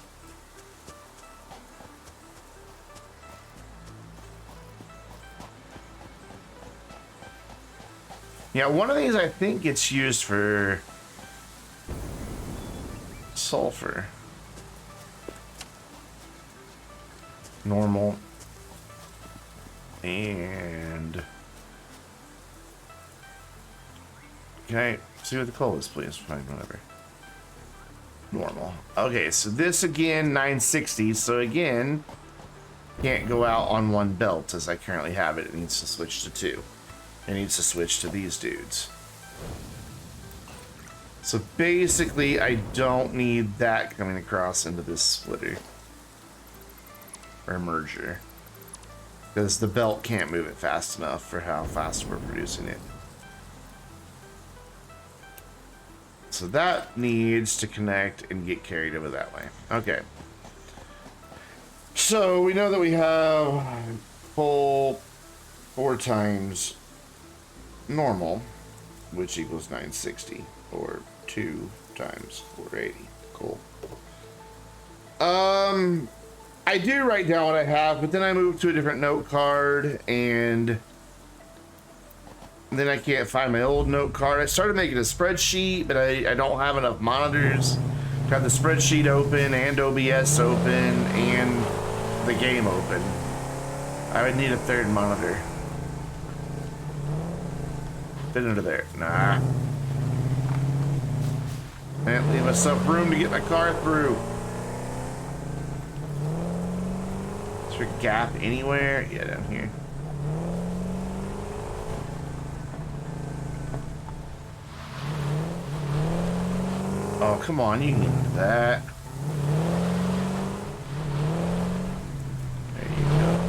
Yeah, one of these I think gets used for sulfur. Normal. And can I see what the coal is, please? Fine, whatever. Normal. Okay, so this again, 960. So again, can't go out on 1 belt as I currently have it. It needs to switch to 2. It needs to switch to these dudes. So basically, I don't need that coming across into this splitter. Or merger. Because the belt can't move it fast enough for how fast we're producing it. So that needs to connect and get carried over that way. Okay. So we know that we have full 4 times normal, which equals 960, or 2 times 480. Cool. I do write down what I have, but then I move to a different note card, and then I can't find my old note card. I started making a spreadsheet, but I don't have enough monitors. Got the spreadsheet open, and OBS open, and the game open. I would need a 3rd monitor. Fit under there. Nah. Can't leave myself room to get my car through. Is there a gap anywhere? Yeah, down here. Oh, come on, you can get into that. There you go.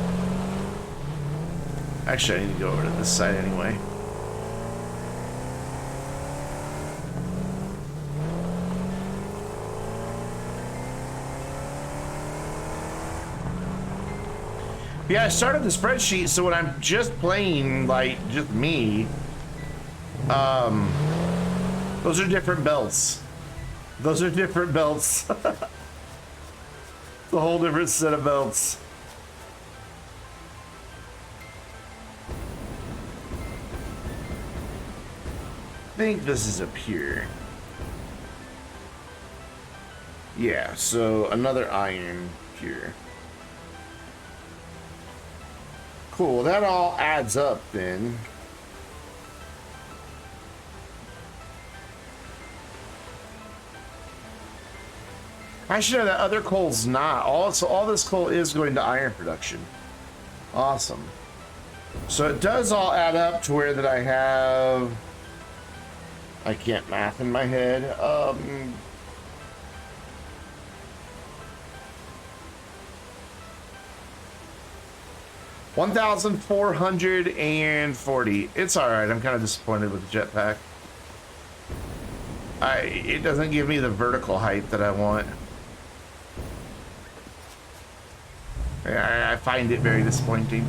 Actually, I need to go over to this side anyway. Yeah, I started the spreadsheet, so when I'm just playing, like, just me, those are different belts. Those are different belts. It's a whole different set of belts. I think this is up here. Yeah, so another iron here. Cool, that all adds up then. I should know that other coal's not. All this coal is going to iron production. Awesome. So it does all add up to where that I have... I can't math in my head. 1,440. It's alright, I'm kind of disappointed with the jetpack. It doesn't give me the vertical height that I want. I find it very disappointing.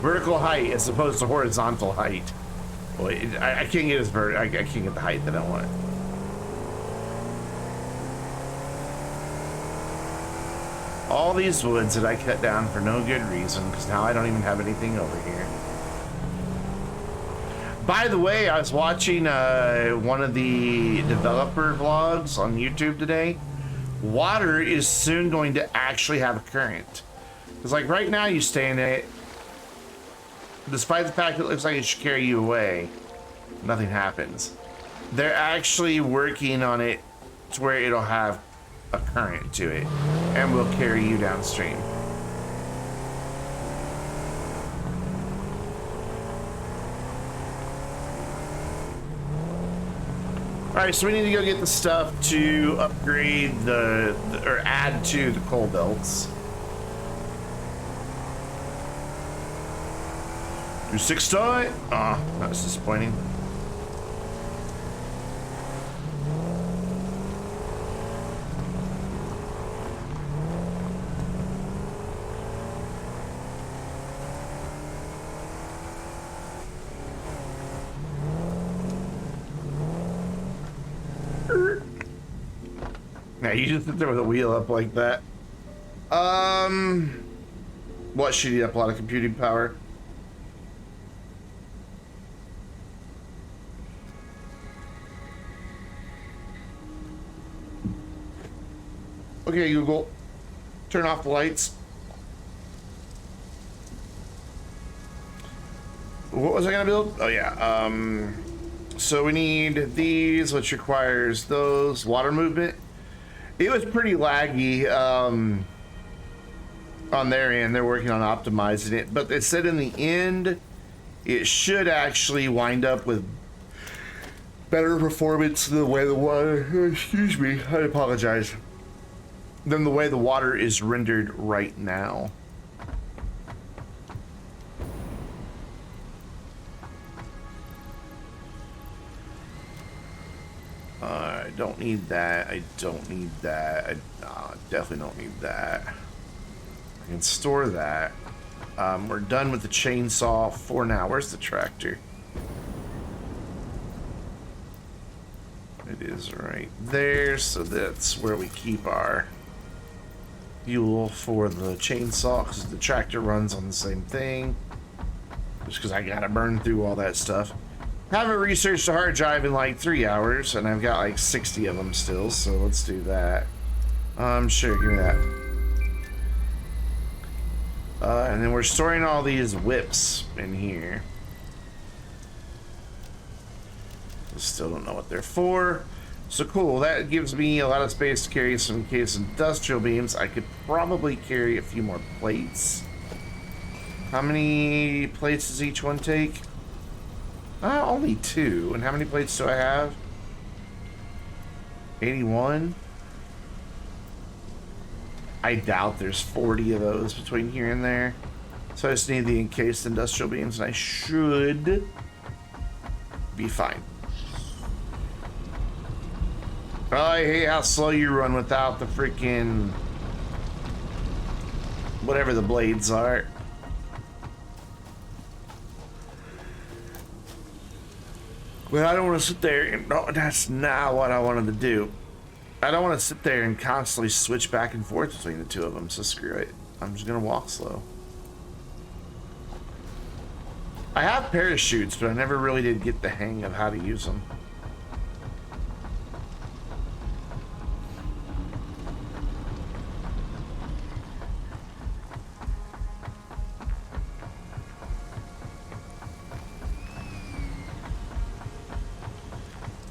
Vertical height as opposed to horizontal height. Well, I can't get I can't get the height that I want. All these woods that I cut down for no good reason, because now I don't even have anything over here. By the way, I was watching one of the developer vlogs on YouTube today. Water is soon going to actually have a current. Because like right now you stay in it, despite the fact that it looks like it should carry you away, nothing happens. They're actually working on it to where it'll have a current to it and will carry you downstream. Alright, so we need to go get the stuff to upgrade or add to the coal belts. Do 6 star? Ah, oh, that's disappointing. Now you just sit there with a wheel up like that. What should eat up a lot of computing power? Okay, Google, turn off the lights. What was I gonna build? Oh yeah, so we need these, which requires those, water movement. It was pretty laggy on their end. They're working on optimizing it, but they said in the end, it should actually wind up with better performance than the way the water, excuse me, I apologize, than the way the water is rendered right now. I don't need that. I don't need that. I definitely don't need that. I can store that. We're done with the chainsaw for now. Where's the tractor? It is right there, so that's where we keep our fuel for the chainsaw, because the tractor runs on the same thing. Just because I gotta burn through all that stuff. Haven't researched a hard drive in like 3 hours, and I've got like 60 of them still, so let's do that. Sure, give me that. And then we're storing all these whips in here. Still don't know what they're for. So cool, that gives me a lot of space to carry some case industrial beams. I could probably carry a few more plates. How many plates does each one take? Only 2. And how many plates do I have? 81? I doubt there's 40 of those between here and there. So I just need the encased industrial beams, and I should be fine. Oh, I hate how slow you run without the freaking whatever the blades are. But I don't want to sit there and no, that's not what I wanted to do. I don't want to sit there and constantly switch back and forth between the two of them, so screw it. I'm just gonna walk slow. I have parachutes, but I never really did get the hang of how to use them.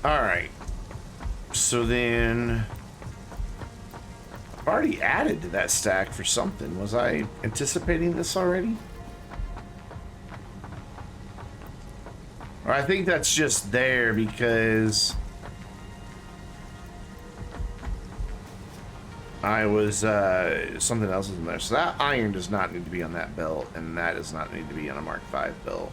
Alright, so then I've already added to that stack for something. Was I anticipating this already? Or I think that's just there because I was, something else is in there. So that iron does not need to be on that belt, and that does not need to be on a Mark V belt.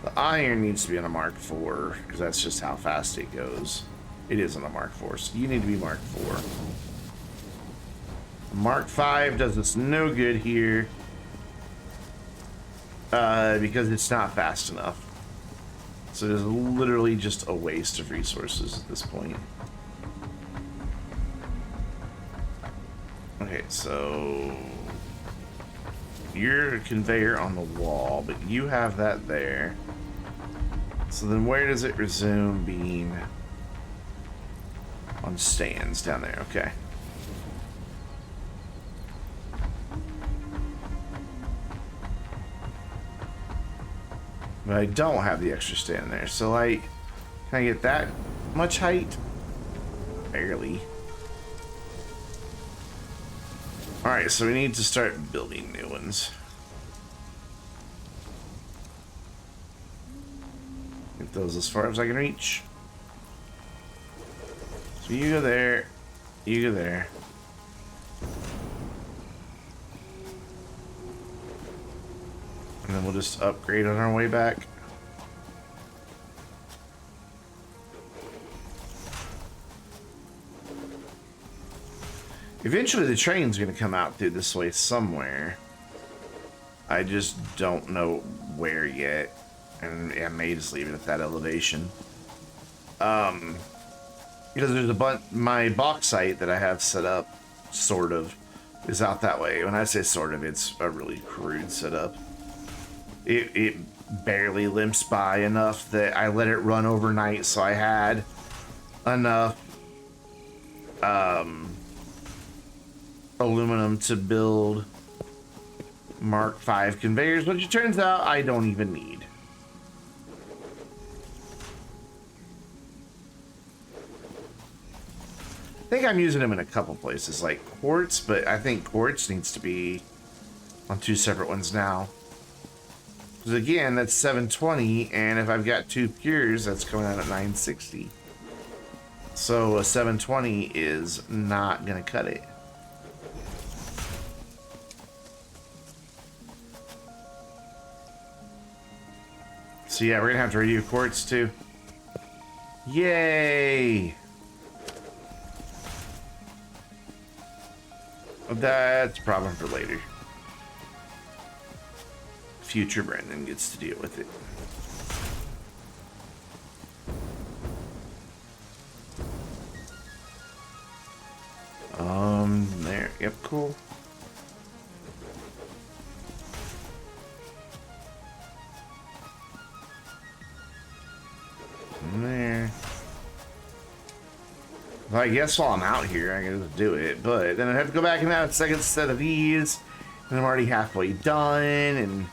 The iron needs to be on a Mark IV, because that's just how fast it goes. It is on a Mark IV, so you need to be Mark IV. Mark V does us no good here, because it's not fast enough. So it's literally just a waste of resources at this point. Okay, so you're a conveyor on the wall, but you have that there. So then where does it resume being on stands? Down there, okay. But I don't have the extra stand there, so like, can I get that much height? Barely. Alright, so we need to start building new ones. Get those as far as I can reach. So you go there, you go there. And then we'll just upgrade on our way back. Eventually the train's gonna come out through this way somewhere. I just don't know where yet. And I may just leave it at that elevation. Because there's my bauxite that I have set up, sort of, is out that way. When I say sort of, it's a really crude setup. It barely limps by enough that I let it run overnight, so I had enough aluminum to build Mark V conveyors, which it turns out I don't even need. I think I'm using them in a couple places, like quartz, but I think quartz needs to be on 2 separate ones now. Because again, that's 720, and if I've got 2 pures, that's coming out at 960. So a 720 is not gonna cut it. So yeah, we're gonna have to redo quartz too. Yay! That's a problem for later. Future Brandon gets to deal with it. There. Yep, cool. There. Well, I guess while I'm out here, I gotta do it, but then I have to go back and have a second set of these, and I'm already halfway done, and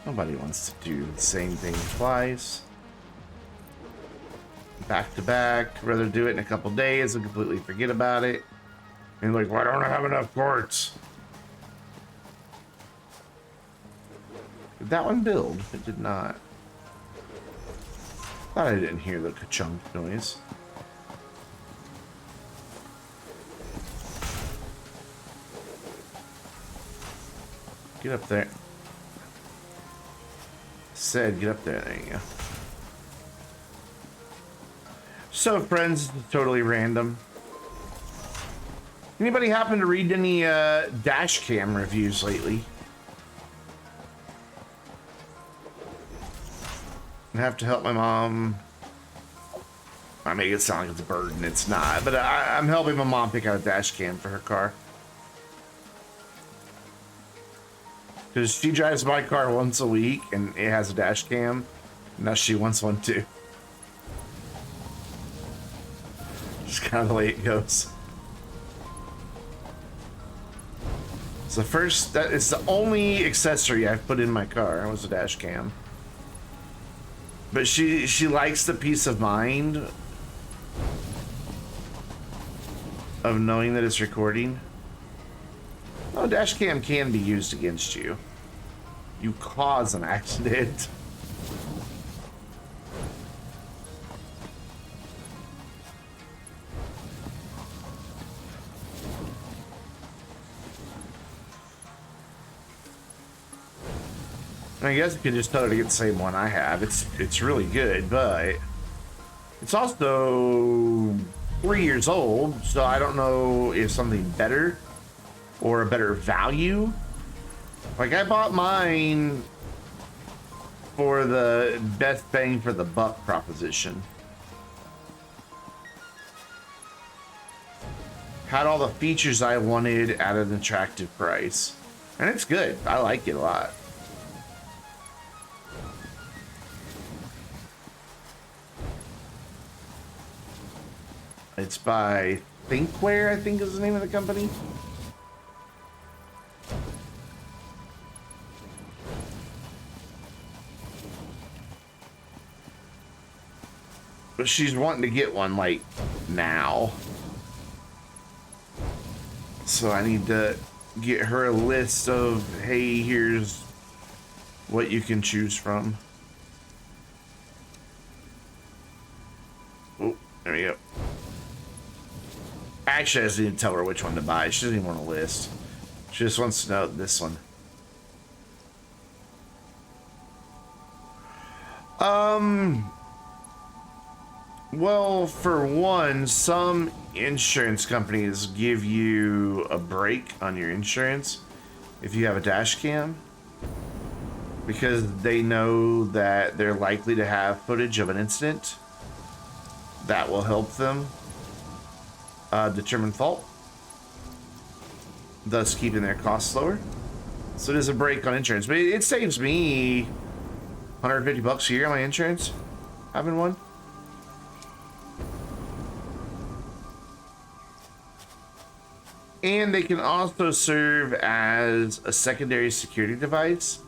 nobody wants to do the same thing twice. Back to back, rather do it in a couple days and completely forget about it. And like, why don't I have enough quartz? Did that one build? It did not. Thought I didn't hear the ka-chunk noise. Get up there. Said, get up there. There you go. So, friends, totally random. Anybody happen to read any dash cam reviews lately? I have to help my mom. I make it sound like it's a burden. It's not, but I'm helping my mom pick out a dash cam for her car. Because she drives my car once a week and it has a dash cam. Now she wants one too. Just kind of the way it goes. It's the first, that is the only accessory I've put in my car was a dash cam. But she likes the peace of mind of knowing that it's recording. Oh, dash cam can be used against you. You cause an accident. I guess you could just tell her to get the same one I have. It's really good, but it's also 3 years old, so I don't know if something better or a better value. Like, I bought mine for the best bang for the buck proposition. Had all the features I wanted at an attractive price. And it's good. I like it a lot. It's by Thinkware, I think is the name of the company. But she's wanting to get one, like, now. So I need to get her a list of, hey, here's what you can choose from. Oh, there we go. Actually, I just need to tell her which one to buy. She doesn't even want a list. She just wants to know this one. Well, for one, some insurance companies give you a break on your insurance if you have a dash cam, because they know that they're likely to have footage of an incident that will help them determine fault, thus keeping their costs lower. So it is a break on insurance, but it saves me $150 a year on my insurance having one. And they can also serve as a secondary security device.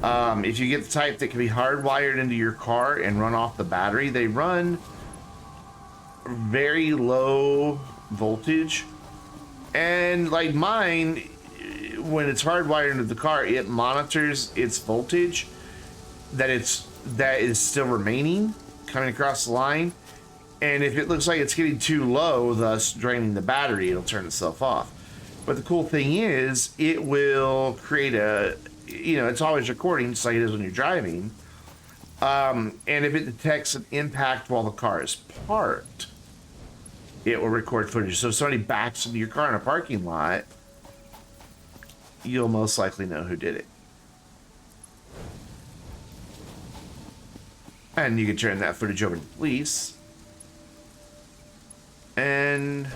If you get the type that can be hardwired into your car and run off the battery, they run very low voltage. And like mine, when it's hardwired into the car, it monitors its voltage that is still remaining coming across the line. And if it looks like it's getting too low, thus draining the battery, it'll turn itself off. But the cool thing is, it will create a, it's always recording, just like it is when you're driving. And if it detects an impact while the car is parked, it will record footage. So if somebody backs into your car in a parking lot, you'll most likely know who did it. And you can turn that footage over to the police. And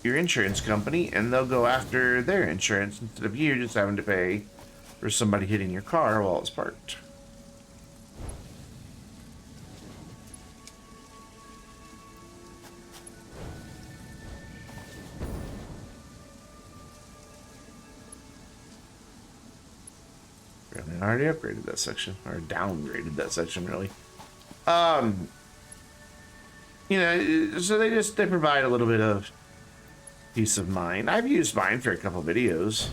your insurance company, and they'll go after their insurance instead of you just having to pay for somebody hitting your car while it's parked. I already upgraded that section, or downgraded that section, really. You know, so they provide a little bit of peace of mind. I've used mine for a couple videos.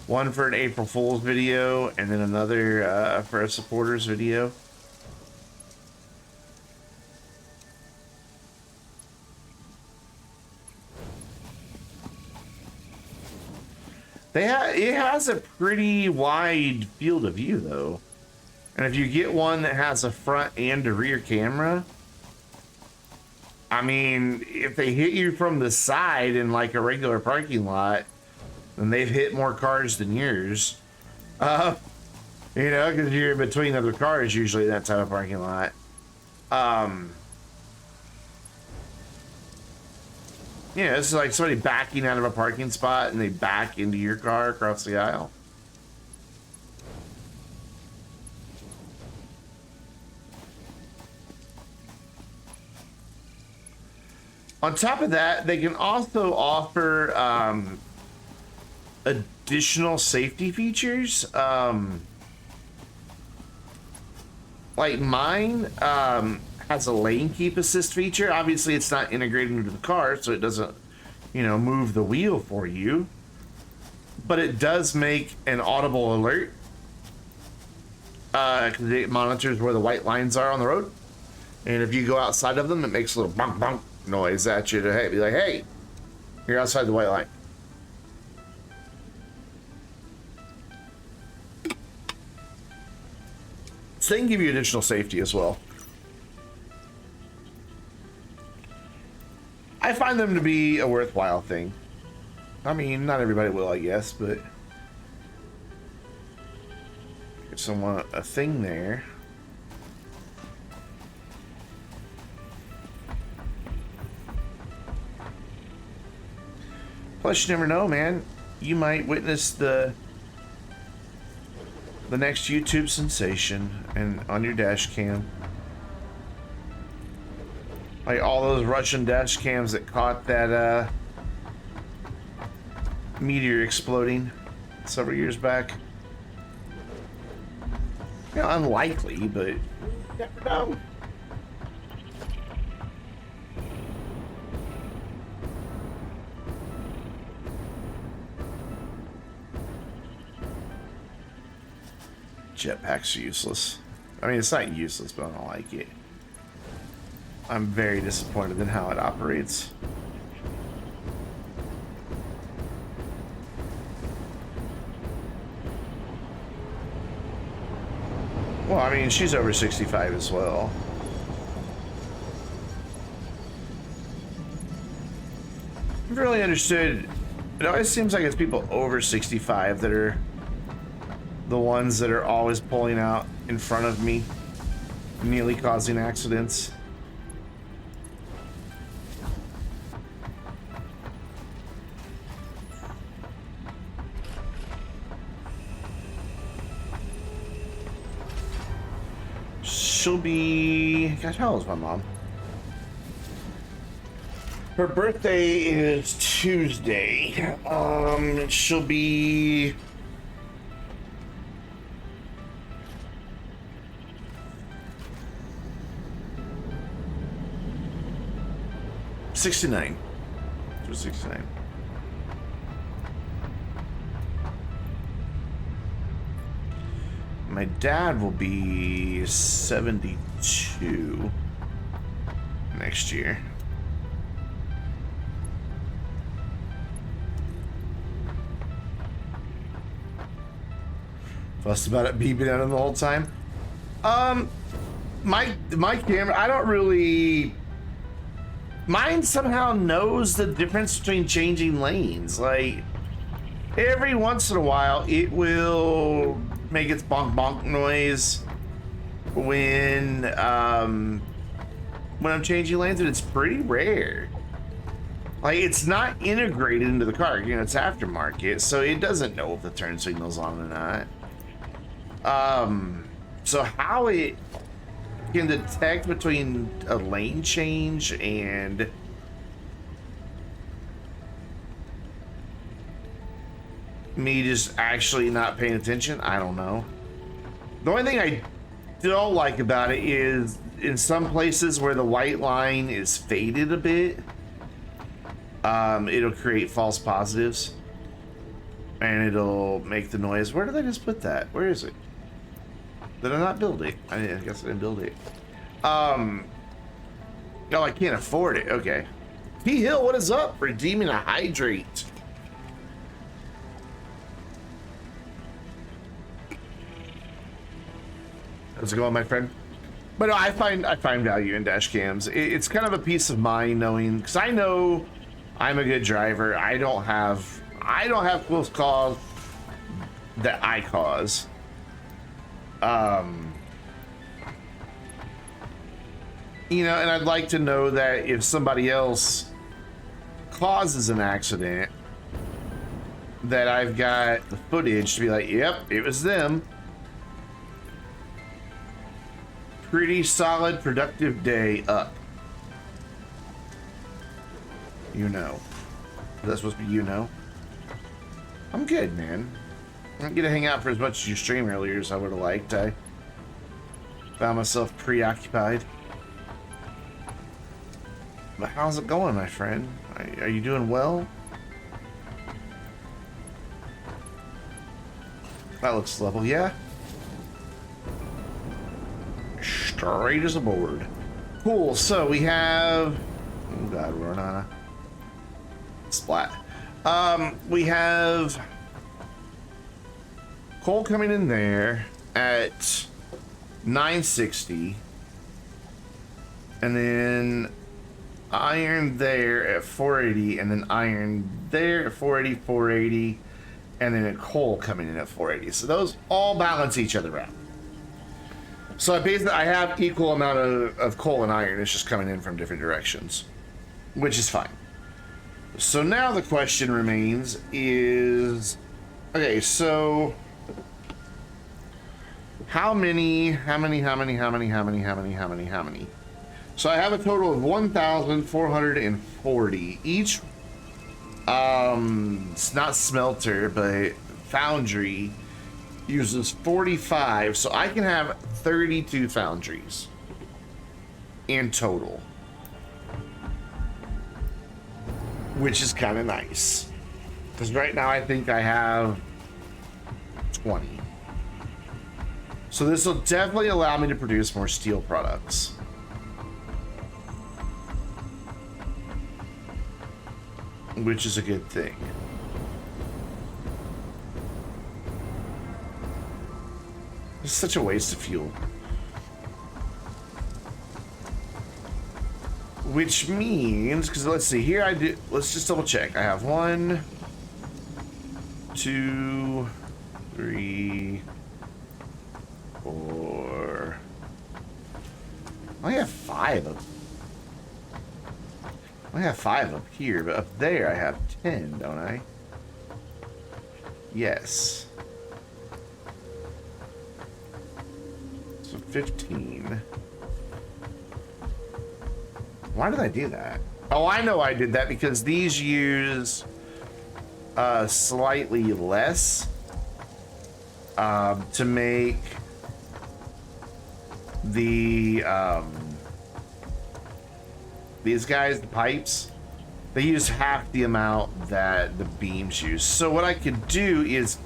One for an April Fool's video, and then another for a supporters video. It has a pretty wide field of view, though. And if you get one that has a front and a rear camera, I mean, if they hit you from the side in like a regular parking lot, then they've hit more cars than yours. You know, because you're in between other cars usually in that type of parking lot. Yeah, it's like somebody backing out of a parking spot and they back into your car across the aisle. On top of that, they can also offer additional safety features. Like mine has a lane keep assist feature. Obviously, it's not integrated into the car, so it doesn't, you know, move the wheel for you. But it does make an audible alert. Because it monitors where the white lines are on the road. And if you go outside of them, it makes a little bonk bonk noise at you to be like, hey, you're outside the white line. So they can give you additional safety as well. I find them to be a worthwhile thing. I mean, not everybody will, I guess, but if someone a thing there. Plus, you never know, man. You might witness the next YouTube sensation and on your dash cam. Like all those Russian dash cams that caught that meteor exploding several years back. You know, unlikely, but you never know. Jetpacks are useless. I mean, it's not useless, but I don't like it. I'm very disappointed in how it operates. Well, I mean, she's over 65 as well. I've really understood. It always seems like it's people over 65 that are the ones that are always pulling out in front of me, nearly causing accidents. She'll be... Gosh, how old is my mom? Her birthday is Tuesday. She'll be... $69. She was 69. My dad will be 72 next year. Fussed about it beeping at him the whole time. my camera, I don't really. Mine somehow knows the difference between changing lanes. Like every once in a while, it will make its bonk bonk noise when I'm changing lanes, and it's pretty rare. Like it's not integrated into the car, you know, it's aftermarket, so it doesn't know if the turn signal's on or not. So how it can detect between a lane change and me just actually not paying attention, I don't know. The only thing I don't like about it is in some places where the white line is faded a bit, it'll create false positives and it'll make the noise. Where did I just put that? Where is it? Did I not build it? I guess I didn't build it. Oh, I can't afford it. Okay. P Hill, what is up? Redeeming a hydrate. How's it going, my friend? But no, I find value in dash cams. It's kind of a peace of mind knowing, because I know I'm a good driver. I don't have close calls that I cause. You know, and I'd like to know that if somebody else causes an accident, that I've got the footage to be like, yep, it was them. Pretty solid, productive day up. You know. That's supposed to be you know. I'm good, man. I didn't get to hang out for as much as you stream earlier as I would have liked. I found myself preoccupied. But how's it going, my friend? Are you doing well? That looks level, yeah. Straight as a board. Cool, so we have... Oh god, we're on a... Splat. We have... coal coming in there at 960. And then iron there at 480. And then iron there at 480, 480. And then a coal coming in at 480. So those all balance each other out. So I have equal amount of coal and iron. It's just coming in from different directions, which is fine. So now the question remains is, okay, so how many? So I have a total of 1,440 each. It's not smelter, but foundry uses 45, so I can have 32 foundries in total, which is kind of nice, because right now I think I have 20. So this will definitely allow me to produce more steel products, which is a good thing. It's such a waste of fuel. Which means, because let's see, here I do, let's just double check. I have 1, 2, 3, 4. I have 5 up. I have 5 up here, but up there I have 10, don't I? Yes. So 15. Why did I do that? Oh, I know I did that because these use slightly less to make the these guys, the pipes, they use half the amount that the beams use. So what I could do is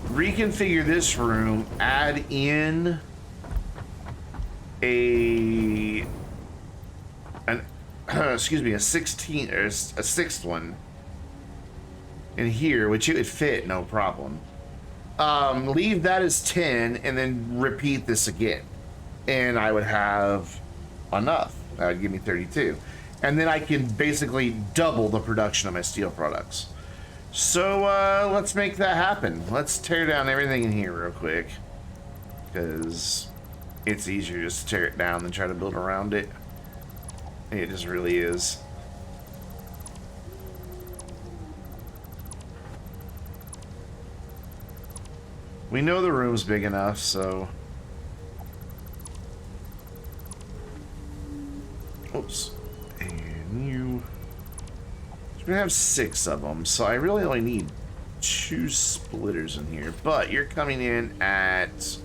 reconfigure this room, add in excuse me, a 16 or a 6th one in here, which it would fit no problem. Leave that as 10 and then repeat this again. and I would have enough. That would give me 32. And then I can basically double the production of my steel products. So let's make that happen. Let's tear down everything in here real quick, because it's easier just to tear it down than try to build around it. It just really is. We know the room's big enough, so... Oops. And you... We're gonna have 6 of them, so I really only need 2 splitters in here. But you're coming in at...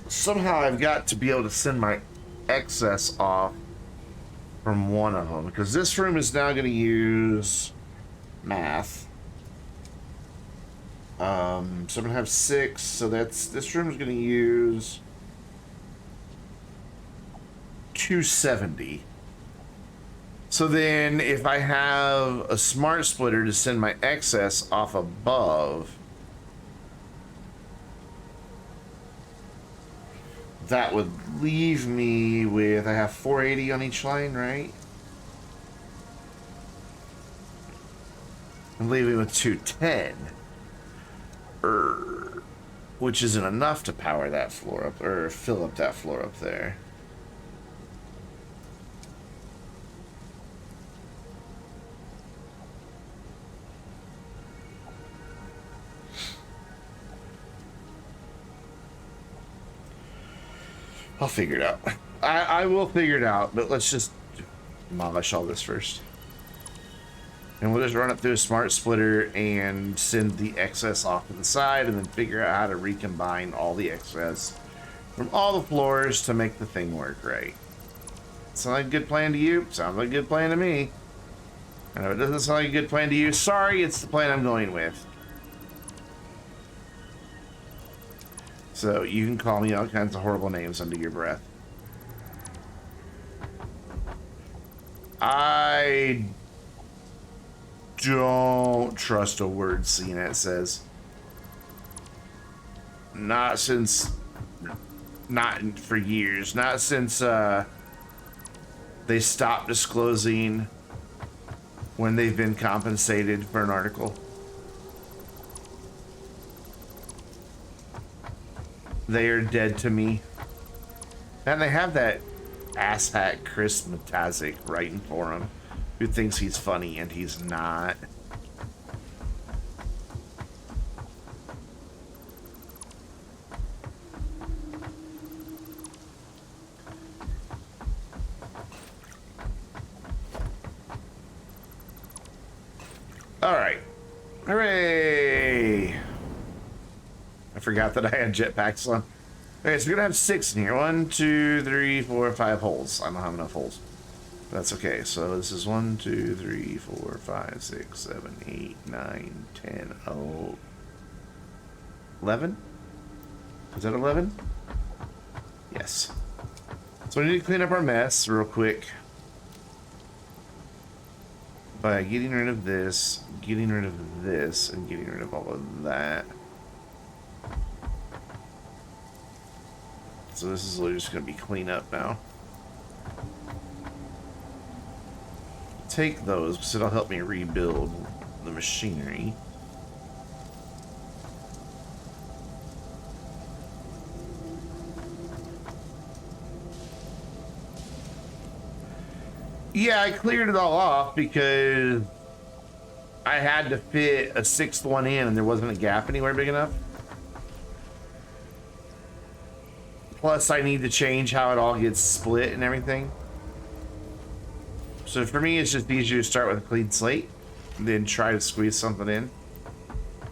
Somehow I've got to be able to send my excess off from one of them, because this room is now going to use math. So I'm going to have 6, so that's... This room is going to use 270. So then if I have a smart splitter to send my excess off above, that would leave me with, I have 480 on each line, right? And leave me with 210. Which isn't enough to power that floor up, or fill up that floor up there. I'll figure it out. I will figure it out, but let's just demolish all this first. And we'll just run it through a smart splitter and send the excess off to the side, and then figure out how to recombine all the excess from all the floors to make the thing work right. Sound like a good plan to you? Sounds like a good plan to me. I know it doesn't sound like a good plan to you. Sorry, it's the plan I'm going with. So you can call me all kinds of horrible names under your breath. I don't trust a word CNET says. Not since... Not for years. Not since they stopped disclosing when they've been compensated for an article. They are dead to me. And they have that asshat Chris Matazik writing for him, who thinks he's funny and he's not. Alright. Hooray! I forgot that I had jetpacks on. Okay, so we're gonna have 6 in here. 1, 2, 3, 4, 5 holes. I don't have enough holes. That's okay. So this is 1, 2, 3, 4, 5, 6, 7, 8, 9, 10, 11? Is that 11? Yes. So we need to clean up our mess real quick by getting rid of this, getting rid of this, and getting rid of all of that. So this is literally just going to be clean up now. Take those because it'll help me rebuild the machinery. Yeah, I cleared it all off because I had to fit a 6th one in and there wasn't a gap anywhere big enough. Plus, I need to change how it all gets split and everything. So for me, it's just easier to start with a clean slate, then try to squeeze something in,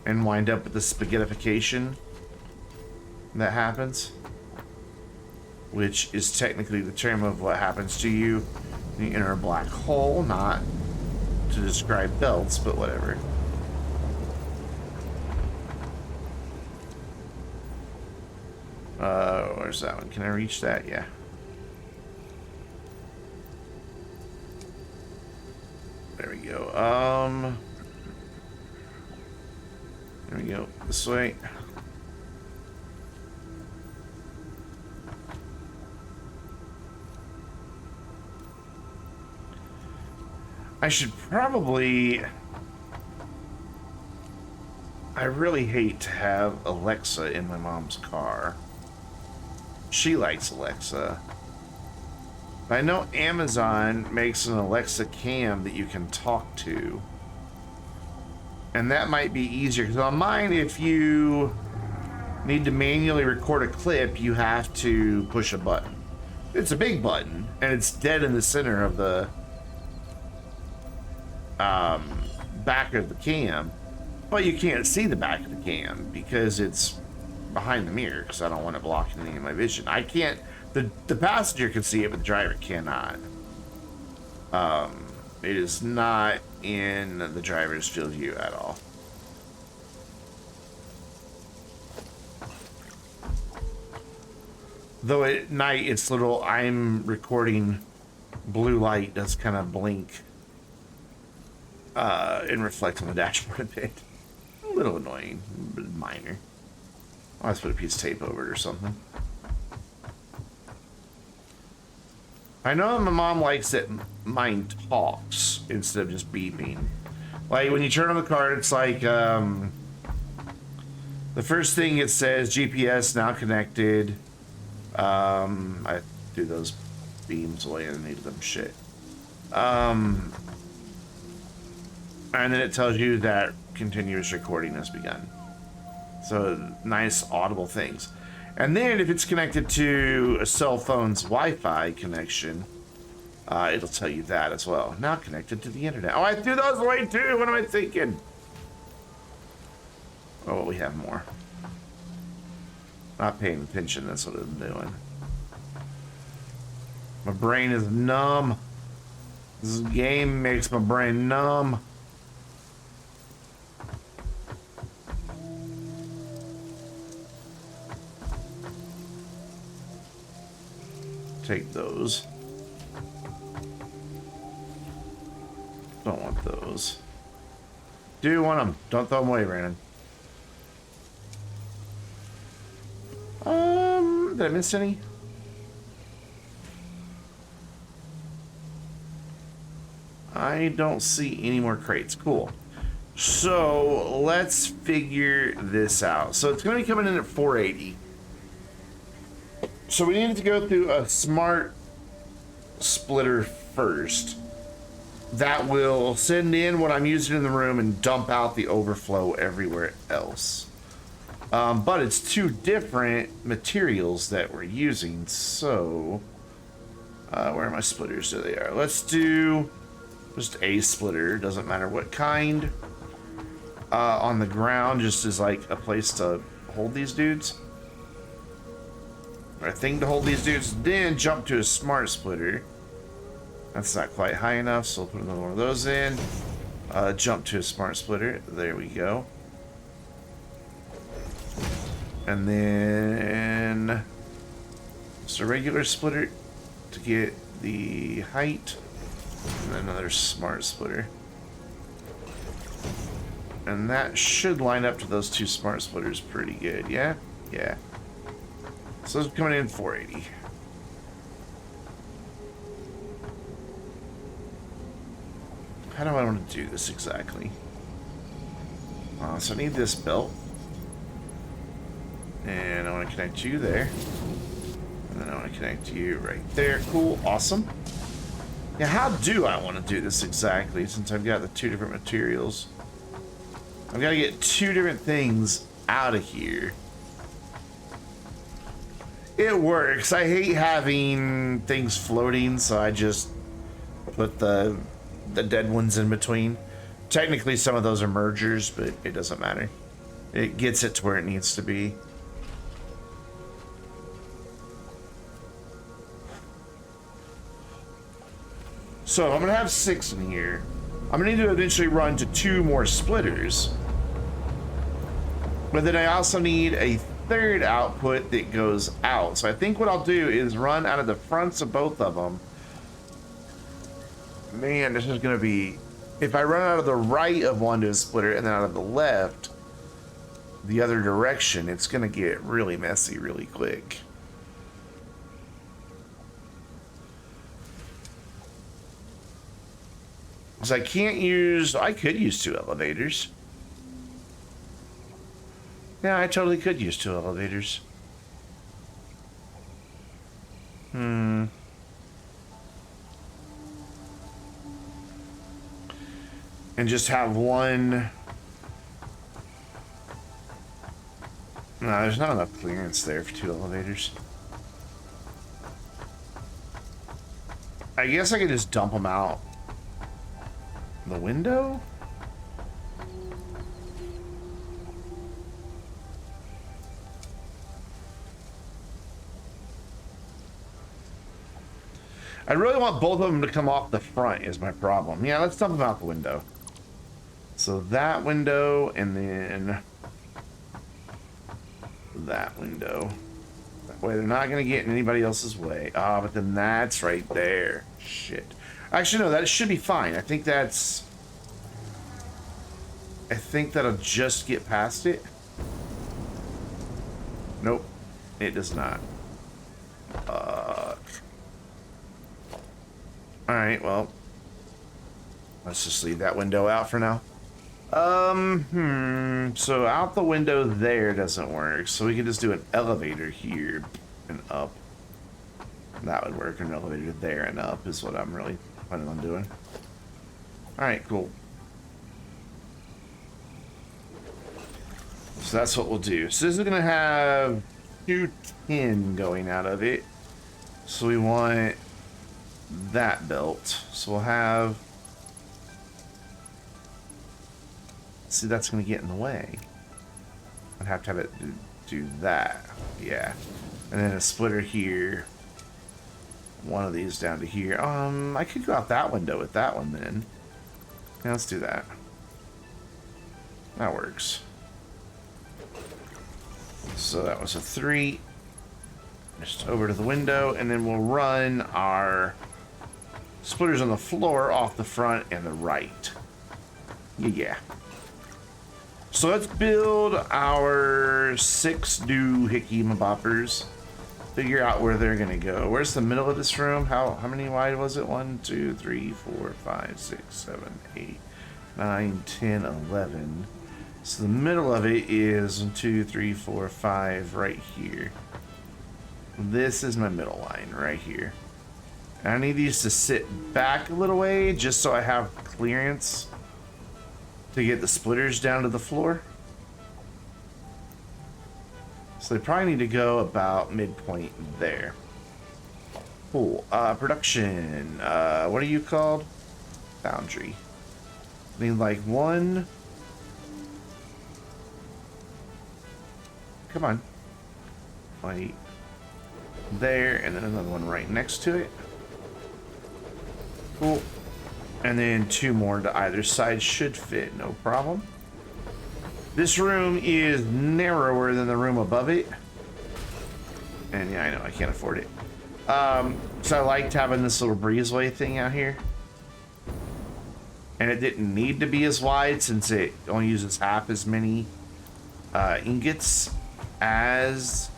and wind up with the spaghettification that happens, which is technically the term of what happens to you when you enter a black hole, not to describe belts, but whatever. Where's that one? Can I reach that? Yeah. There we go. There we go. This way. I should probably... I really hate to have Alexa in my mom's car. She likes Alexa. I know Amazon makes an Alexa cam that you can talk to. And that might be easier, because on mine, if you need to manually record a clip, you have to push a button. It's a big button, and it's dead in the center of the back of the cam, but you can't see the back of the cam because it's behind the mirror, because I don't want it blocking any of my vision. I can't, the passenger can see it, but the driver cannot. It is not in the driver's field of view at all. Though at night it's little, I'm recording blue light does kind of blink and reflect on the dashboard a bit. A little annoying, but minor. I'll just put a piece of tape over it or something. I know my mom likes that mine talks instead of just beeping. Like when you turn on the car, it's like the first thing it says GPS now connected. I threw those beams away and needed them shit. And then it tells you that continuous recording has begun. So nice audible things. And then if it's connected to a cell phone's Wi-Fi connection, it'll tell you that as well. Now connected to the internet. Oh, I threw those away too. What am I thinking? Oh, well, we have more. Not paying attention. That's what I'm doing. My brain is numb. This game makes my brain numb. Take those. Don't want those. Do want them. Don't throw them away, Brandon. Did I miss any? I don't see any more crates. Cool. So let's figure this out. So it's going to be coming in at 480. So we need to go through a smart splitter first. That will send in what I'm using in the room and dump out the overflow everywhere else. But it's two different materials that we're using. So where are my splitters? There they are. Let's do just a splitter. Doesn't matter what kind. On the ground, just as like a place to hold these dudes. Or a thing to hold these dudes. Then jump to a smart splitter. That's not quite high enough, so we'll put another one of those in. Jump to a smart splitter. There we go. And then just a regular splitter to get the height. And then another smart splitter. And that should line up to those two smart splitters pretty good, yeah? Yeah. So it's coming in 480. How do I want to do this exactly? So I need this belt. And I want to connect you there. And then I want to connect you right there. Cool, awesome. Now how do I want to do this exactly, since I've got the two different materials? I've got to get two different things out of here. It works. I hate having things floating, so I just put the dead ones in between. Technically, some of those are mergers, but it doesn't matter. It gets it to where it needs to be. So I'm gonna have 6 in here. I'm gonna need to eventually run to 2 more splitters. But then I also need a third output that goes out. So I think what I'll do is run out of the fronts of both of them. Man, this is gonna be... If I run out of the right of one to a splitter and then out of the left, the other direction, it's going to get really messy really quick. Because I can't use... I could use 2 elevators. Yeah, I totally could use 2 elevators. And just have one... No, there's not enough clearance there for 2 elevators. I guess I could just dump them out the window? I really want both of them to come off the front is my problem. Yeah, let's dump them out the window. So that window and then that window. That way they're not going to get in anybody else's way. Ah, but then that's right there. Shit. Actually, no, that should be fine. I think that's... I think that'll just get past it. Nope. It does not. Alright, well. Let's just leave that window out for now. So out the window there doesn't work. So we can just do an elevator here and up. That would work. An elevator there and up is what I'm really planning on doing. Alright, cool. So that's what we'll do. So this is going to have 210 going out of it. So we want that built. So we'll have... See, that's going to get in the way. I'd have to have it do that. Yeah. And then a splitter here. One of these down to here. I could go out that window with that one then. Yeah, let's do that. That works. So that was a 3. Just over to the window, and then we'll run our splitters on the floor off the front and the right. Yeah. So let's build our 6 new hickey boppers. Figure out where they're gonna go. Where's the middle of this room? How many wide was it? 1, 2, 3, 4, 5, 6, 7, 8, 9, 10, 11. So the middle of it is 1, 2, 3, 4, 5 right here. This is my middle line right here. And I need these to sit back a little way just so I have clearance to get the splitters down to the floor. So they probably need to go about midpoint there. Cool. Production. What are you called? Boundary. I need like 1. Come on. Wait. There, and then another one right next to it. Cool. And then 2 more to either side should fit, no problem. This room is narrower than the room above it. And yeah, I know, I can't afford it. So I liked having this little breezeway thing out here. And it didn't need to be as wide since it only uses half as many ingots as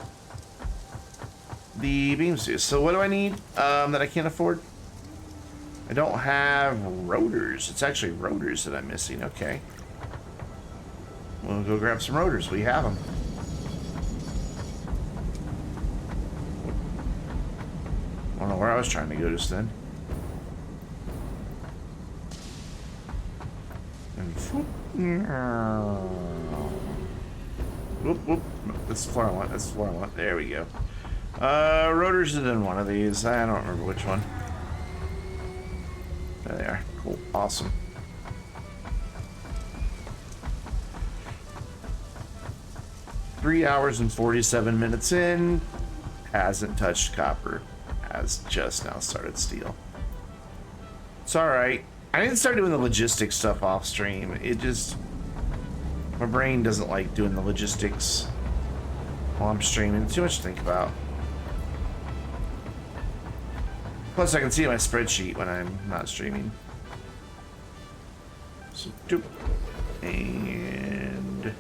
the beams do. So what do I need that I can't afford? I don't have rotors. It's actually rotors that I'm missing. Okay. We'll go grab some rotors. We have them. I don't know where I was trying to go just then. And whoop, whoop. That's the floor I want. That's the floor I want. There we go. Rotors is in one of these. I don't remember which one. There they are. Cool. Awesome. Three hours and 47 minutes in. Hasn't touched copper. Has just now started steel. It's alright. I didn't start doing the logistics stuff off stream. It just... My brain doesn't like doing the logistics while I'm streaming. Too much to think about. Plus, I can see my spreadsheet when I'm not streaming. So, doop. And...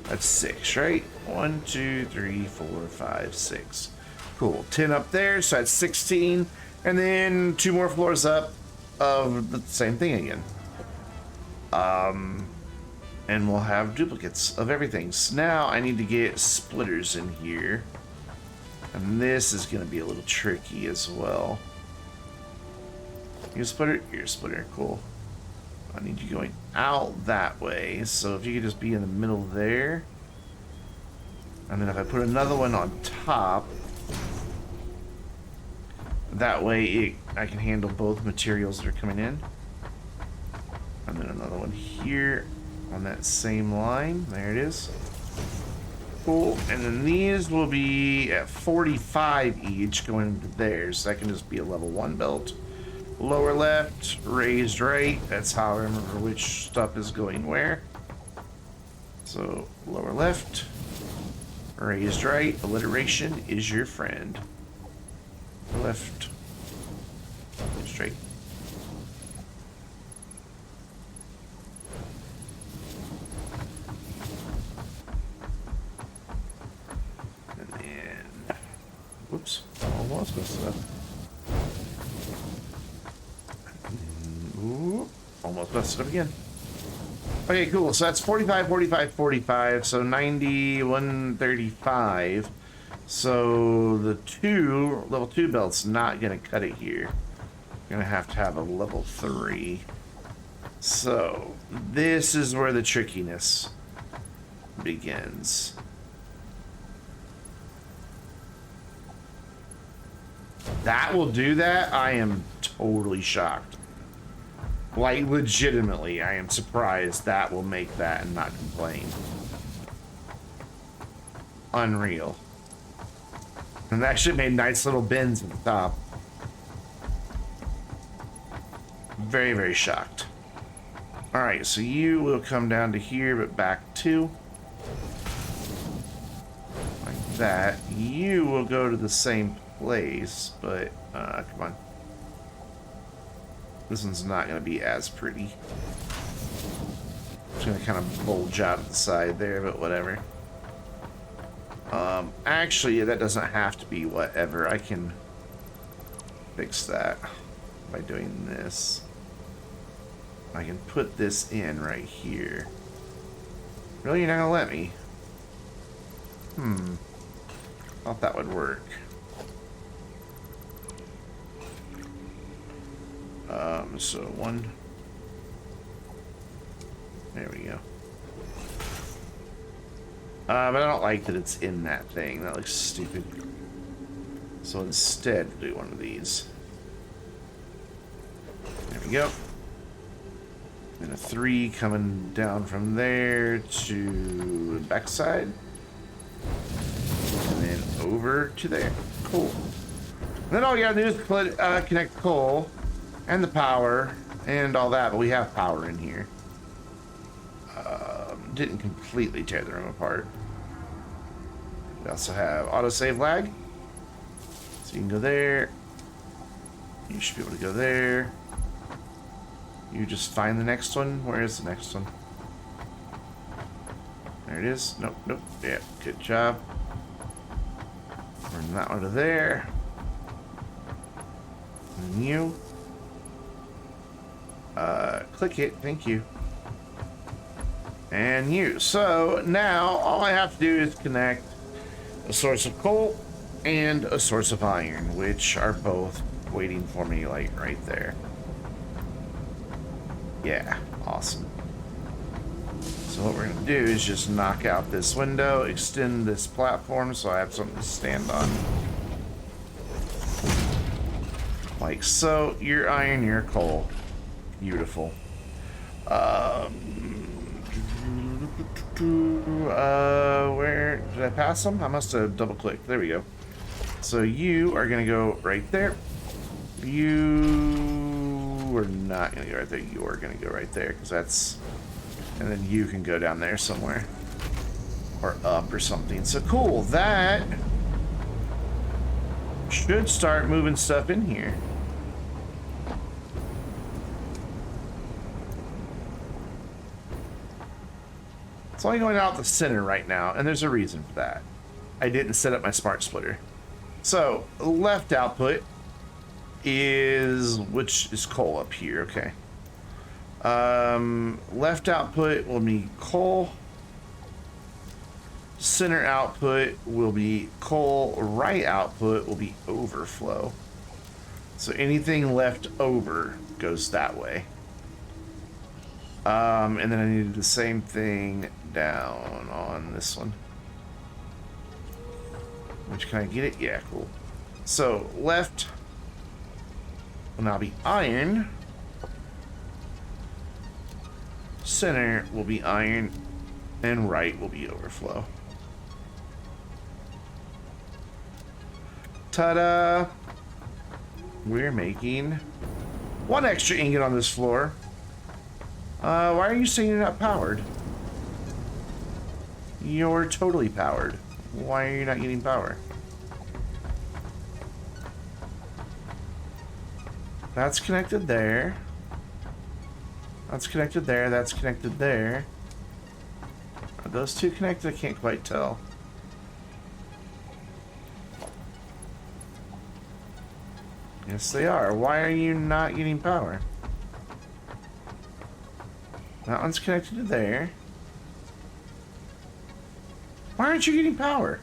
That's 6, right? 1, 2, 3, 4, 5, 6. Cool. 10 up there, so that's 16. And then 2 more floors up of the same thing again. And we'll have duplicates of everything. So now I need to get splitters in here. And this is going to be a little tricky as well. You a splitter? You're a splitter. Cool. I need you going out that way. So if you could just be in the middle there. And then if I put another one on top, that way I can handle both materials that are coming in. And then another one here on that same line. There it is. Cool. And then these will be at 45 each going into theirs. So that can just be a level 1 belt. Lower left, raised right. That's how I remember which stuff is going where. So lower left, raised right. Alliteration is your friend. Left, straight. And then, whoops, almost messed up. Ooh, almost messed it up again. Okay, cool. So that's 45, 45, 45. So 90, 135. So the level 2 belt's not going to cut it here. Going to have a level 3. So this is where the trickiness begins. That will do that? I am totally shocked. Like, legitimately, I am surprised that will make that and not complain. Unreal. And that actually made nice little bins at the top. Very, very shocked. Alright, so you will come down to here, but back 2. Like that. You will go to the same place, but, come on. This one's not going to be as pretty. It's going to kind of bulge out at the side there, but whatever. Actually, that doesn't have to be whatever. I can fix that by doing this. I can put this in right here. Really? You're not going to let me? Thought that would work. So 1. There we go. But I don't like that it's in that thing. That looks stupid. So instead, we'll do one of these. There we go. And a 3 coming down from there to the backside. And then over to there. Cool. And then all you gotta do is connect coal and the power and all that, but we have power in here. Didn't completely tear the room apart. We also have autosave lag. So you can go there. You should be able to go there. You just find the next one. Where is the next one? There it is. Nope, nope. Yeah, good job. Bring that one to there. And you. Click it. Thank you. And you. So now all I have to do is connect a source of coal and a source of iron, which are both waiting for me, like right there. Yeah, awesome. So what we're gonna do is just knock out this window, extend this platform so I have something to stand on. Like so. Your iron, your coal. Beautiful. Where did I pass them? I must have double clicked. There we go. So you are gonna go right there. You are not gonna go right there. You are gonna go right there because that's, and then you can go down there somewhere or up or something. So cool. That should start moving stuff in here. It's only going out the center right now, and there's a reason for that. I didn't set up my smart splitter. So, left output is, which is coal up here, okay. Left output will be coal. Center output will be coal. Right output will be overflow. So anything left over goes that way. And then I needed the same thing down on this one. Which, can I get it? Yeah, cool. So left will now be iron. Center will be iron. And right will be overflow. Ta-da! We're making one extra ingot on this floor. Why are you saying you're not powered? You're totally powered. Why are you not getting power? That's connected there. That's connected there. That's connected there. Are those two connected? I can't quite tell. Yes, they are. Why are you not getting power? That one's connected to there. Why aren't you getting power?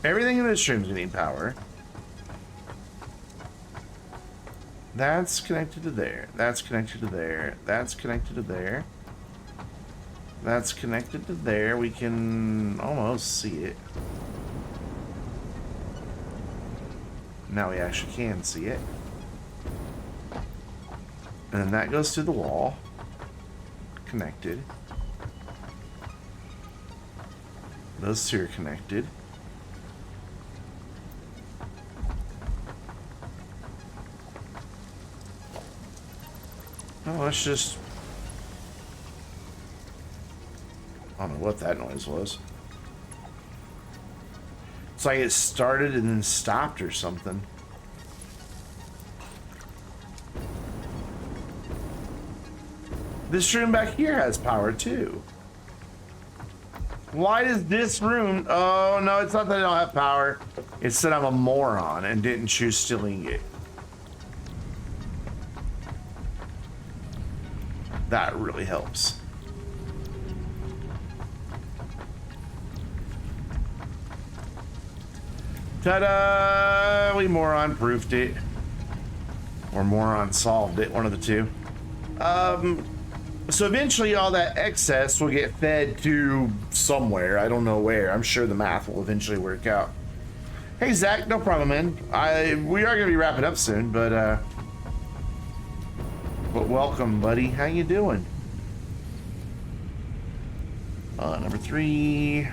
Everything in this room's getting power. That's connected to there. That's connected to there. That's connected to there. That's connected to there. We can almost see it. Now we actually can see it. And then that goes through the wall. Connected. Those two are connected. Oh, let's just... I don't know what that noise was. It's like it started and then stopped or something. This room back here has power too. Why does this room... Oh, no, it's not that I don't have power. It's that I'm a moron and didn't choose stealing it. That really helps. Ta-da! We moron proofed it. Or moron solved it, one of the two. So eventually all that excess will get fed to somewhere. I don't know where. I'm sure the math will eventually work out. Hey, Zach, no problem, man. We are going to be wrapping up soon, but welcome, buddy. How you doing? Number 3.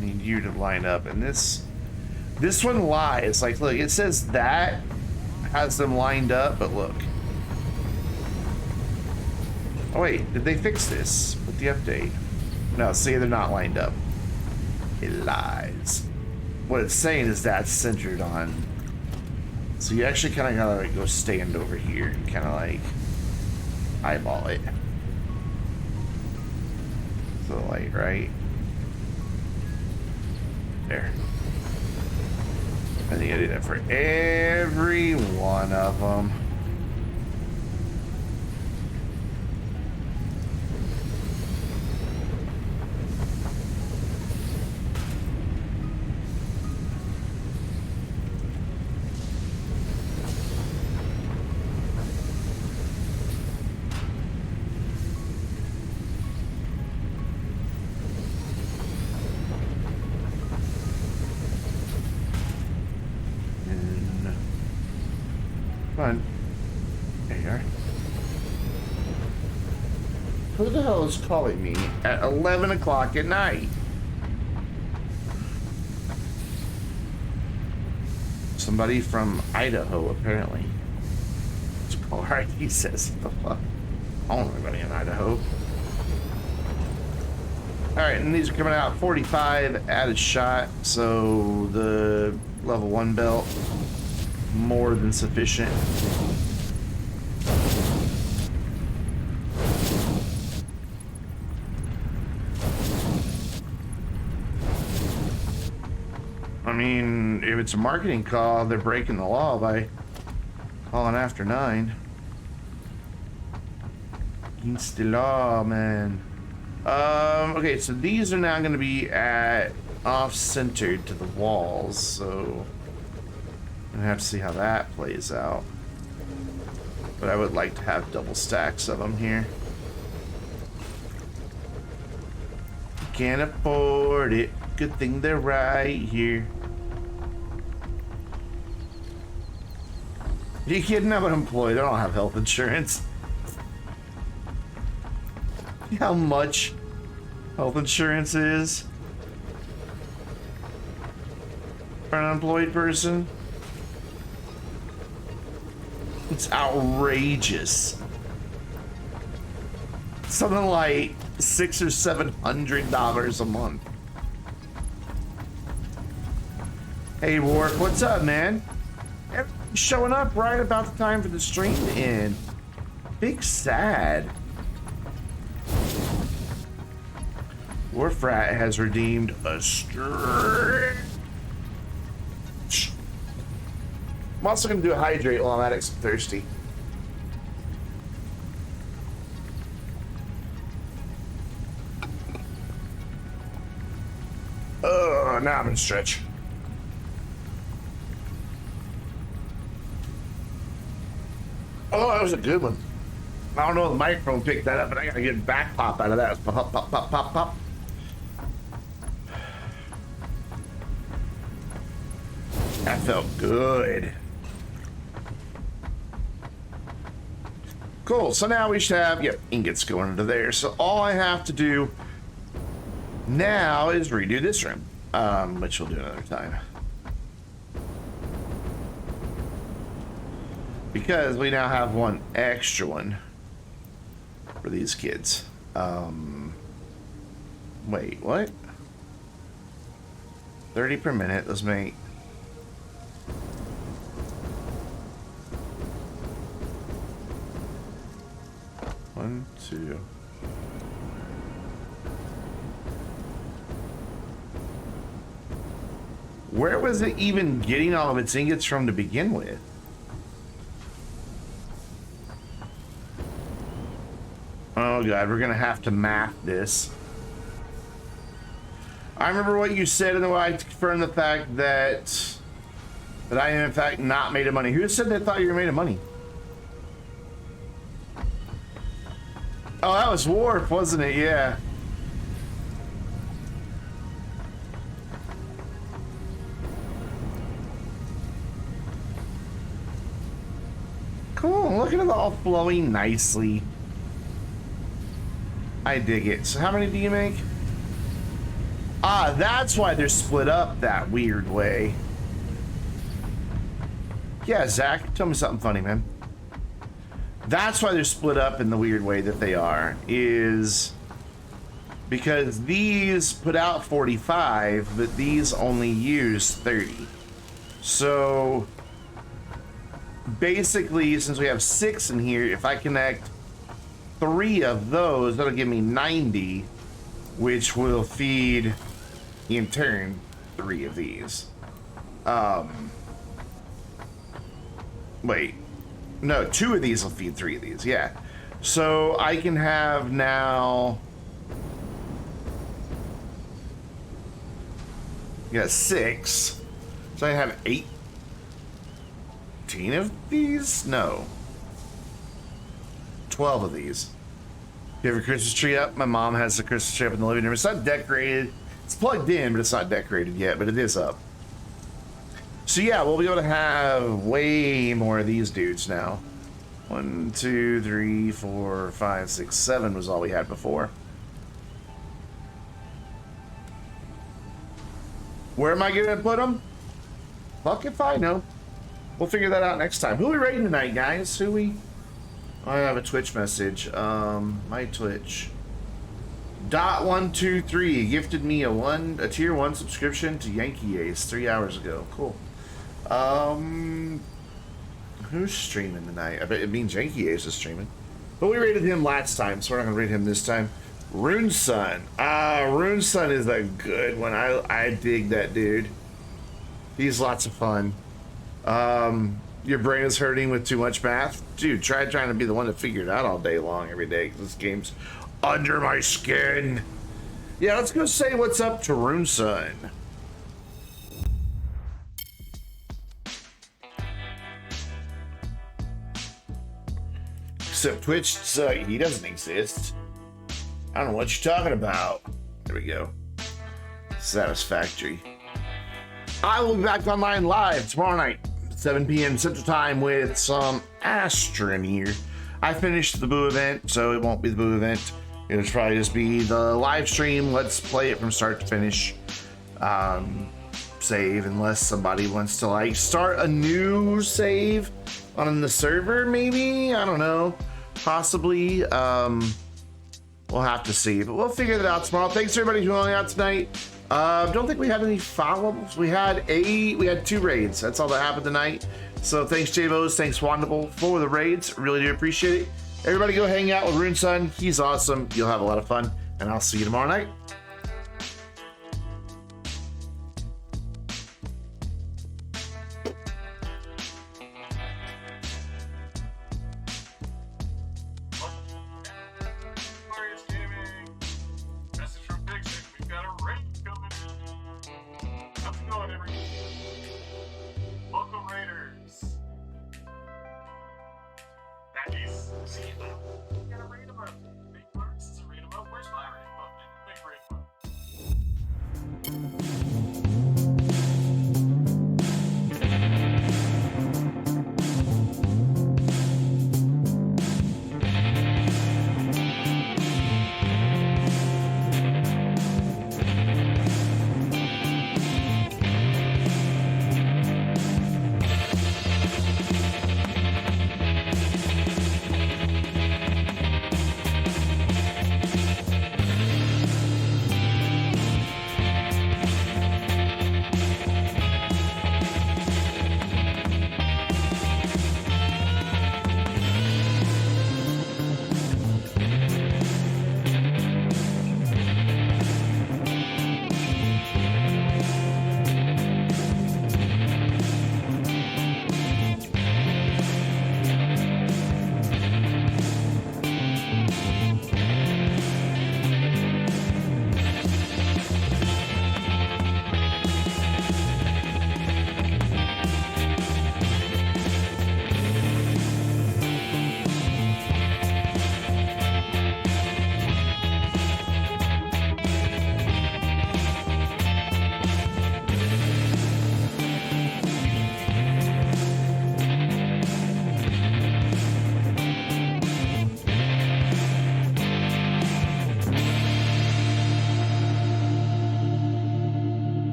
Need you to line up, and this one lies. Like, look, it says that has them lined up, but look. Oh wait, did they fix this with the update? No, see, they're not lined up. It lies. What it's saying is that's centered on. So you actually kind of gotta like go stand over here and kind of like eyeball it. So like right there. I think I did that for every one of them. Come on. There you are. Who the hell is calling me at 11 o'clock at night? Somebody from Idaho, apparently. It's caller ID says, what the fuck? I don't know anybody in Idaho. Alright, and these are coming out 45 added shot, so the level 1 belt, more than sufficient. I mean, if it's a marketing call, they're breaking the law by calling after 9. Against the law, man. Okay, so these are now going to be at off-centered to the walls, so I'm going to have to see how that plays out. But I would like to have double stacks of them here. Can't afford it. Good thing they're right here. Are you kidding? I'm unemployed. I don't have health insurance. How much health insurance is for an unemployed person? It's outrageous. Something like $600 or $700 a month. Hey Warp, what's up, man? Everybody's showing up right about the time for the stream to end. Big sad. Warfrat has redeemed a stretch. I'm also going to do a hydrate while I'm at it, 'cause I'm thirsty. Oh, now I'm going to stretch. Oh, that was a good one. I don't know if the microphone picked that up, but I got to get a back pop out of that. Pop, pop, pop, pop, pop. That felt good. Cool, so now we should have, yep, ingots going into there. So all I have to do now is redo this room, which we'll do another time. Because we now have one extra one for these kids. Wait, what? 30 per minute, let's make... One, two. Where was it even getting all of its ingots from to begin with? Oh god, we're gonna have to math this. I remember what you said, and then I confirmed the fact that I am in fact not made of money. Who said they thought you were made of money? Oh, that was Warp, wasn't it? Yeah. Cool, look at it all flowing nicely. I dig it. So how many do you make? Ah, that's why they're split up that weird way. Yeah, Zach, tell me something funny, man. That's why they're split up in the weird way that they are, is because these put out 45, but these only use 30. So basically, since we have 6 in here, if I connect 3 of those, that'll give me 90, which will feed, in turn, 3 of these. Wait. No, 2 of these will feed 3 of these, yeah. So I can have now... Yeah, 6. So I have 18 of these? No. 12 of these. You have a Christmas tree up? My mom has a Christmas tree up in the living room. It's not decorated. It's plugged in, but it's not decorated yet, but it is up. So yeah, we'll be able to have way more of these dudes now. 1, 2, 3, 4, 5, 6, 7 was all we had before. Where am I gonna put them? Fuck if I know. We'll figure that out next time. Who are we raiding tonight, guys? Who we... I have a Twitch message. My Twitch. Dot123 gifted me a tier 1 subscription to Yankee Ace 3 hours ago. Cool. Who's streaming tonight? I bet it means Yankee Ace is streaming. But we rated him last time, so we're not gonna rate him this time. Rune Sun. Rune Sun is a good one. I dig that dude. He's lots of fun. Your brain is hurting with too much math? Dude, try trying to be the one to figure it out all day long every day, because this game's under my skin. Yeah, let's go say what's up to Rune Sun. Except Twitch, he doesn't exist. I don't know what you're talking about. There we go. Satisfactory. I will be back online live tomorrow night, 7 p.m. Central Time, with some Astron here. I finished the Boo event, so it won't be the Boo event. It'll probably just be the live stream. Let's play it from start to finish. Save, unless somebody wants to like start a new save on the server, maybe? I don't know. Possibly. We'll have to see, but we'll figure that out tomorrow. Thanks everybody who hung out tonight. Don't think we had any follow-ups. We had 2 raids. That's all that happened tonight. So thanks J-Bos, thanks Wonderful for the raids. Really do appreciate it. Everybody go hang out with Rune Sun. He's awesome. You'll have a lot of fun, and I'll see you tomorrow night.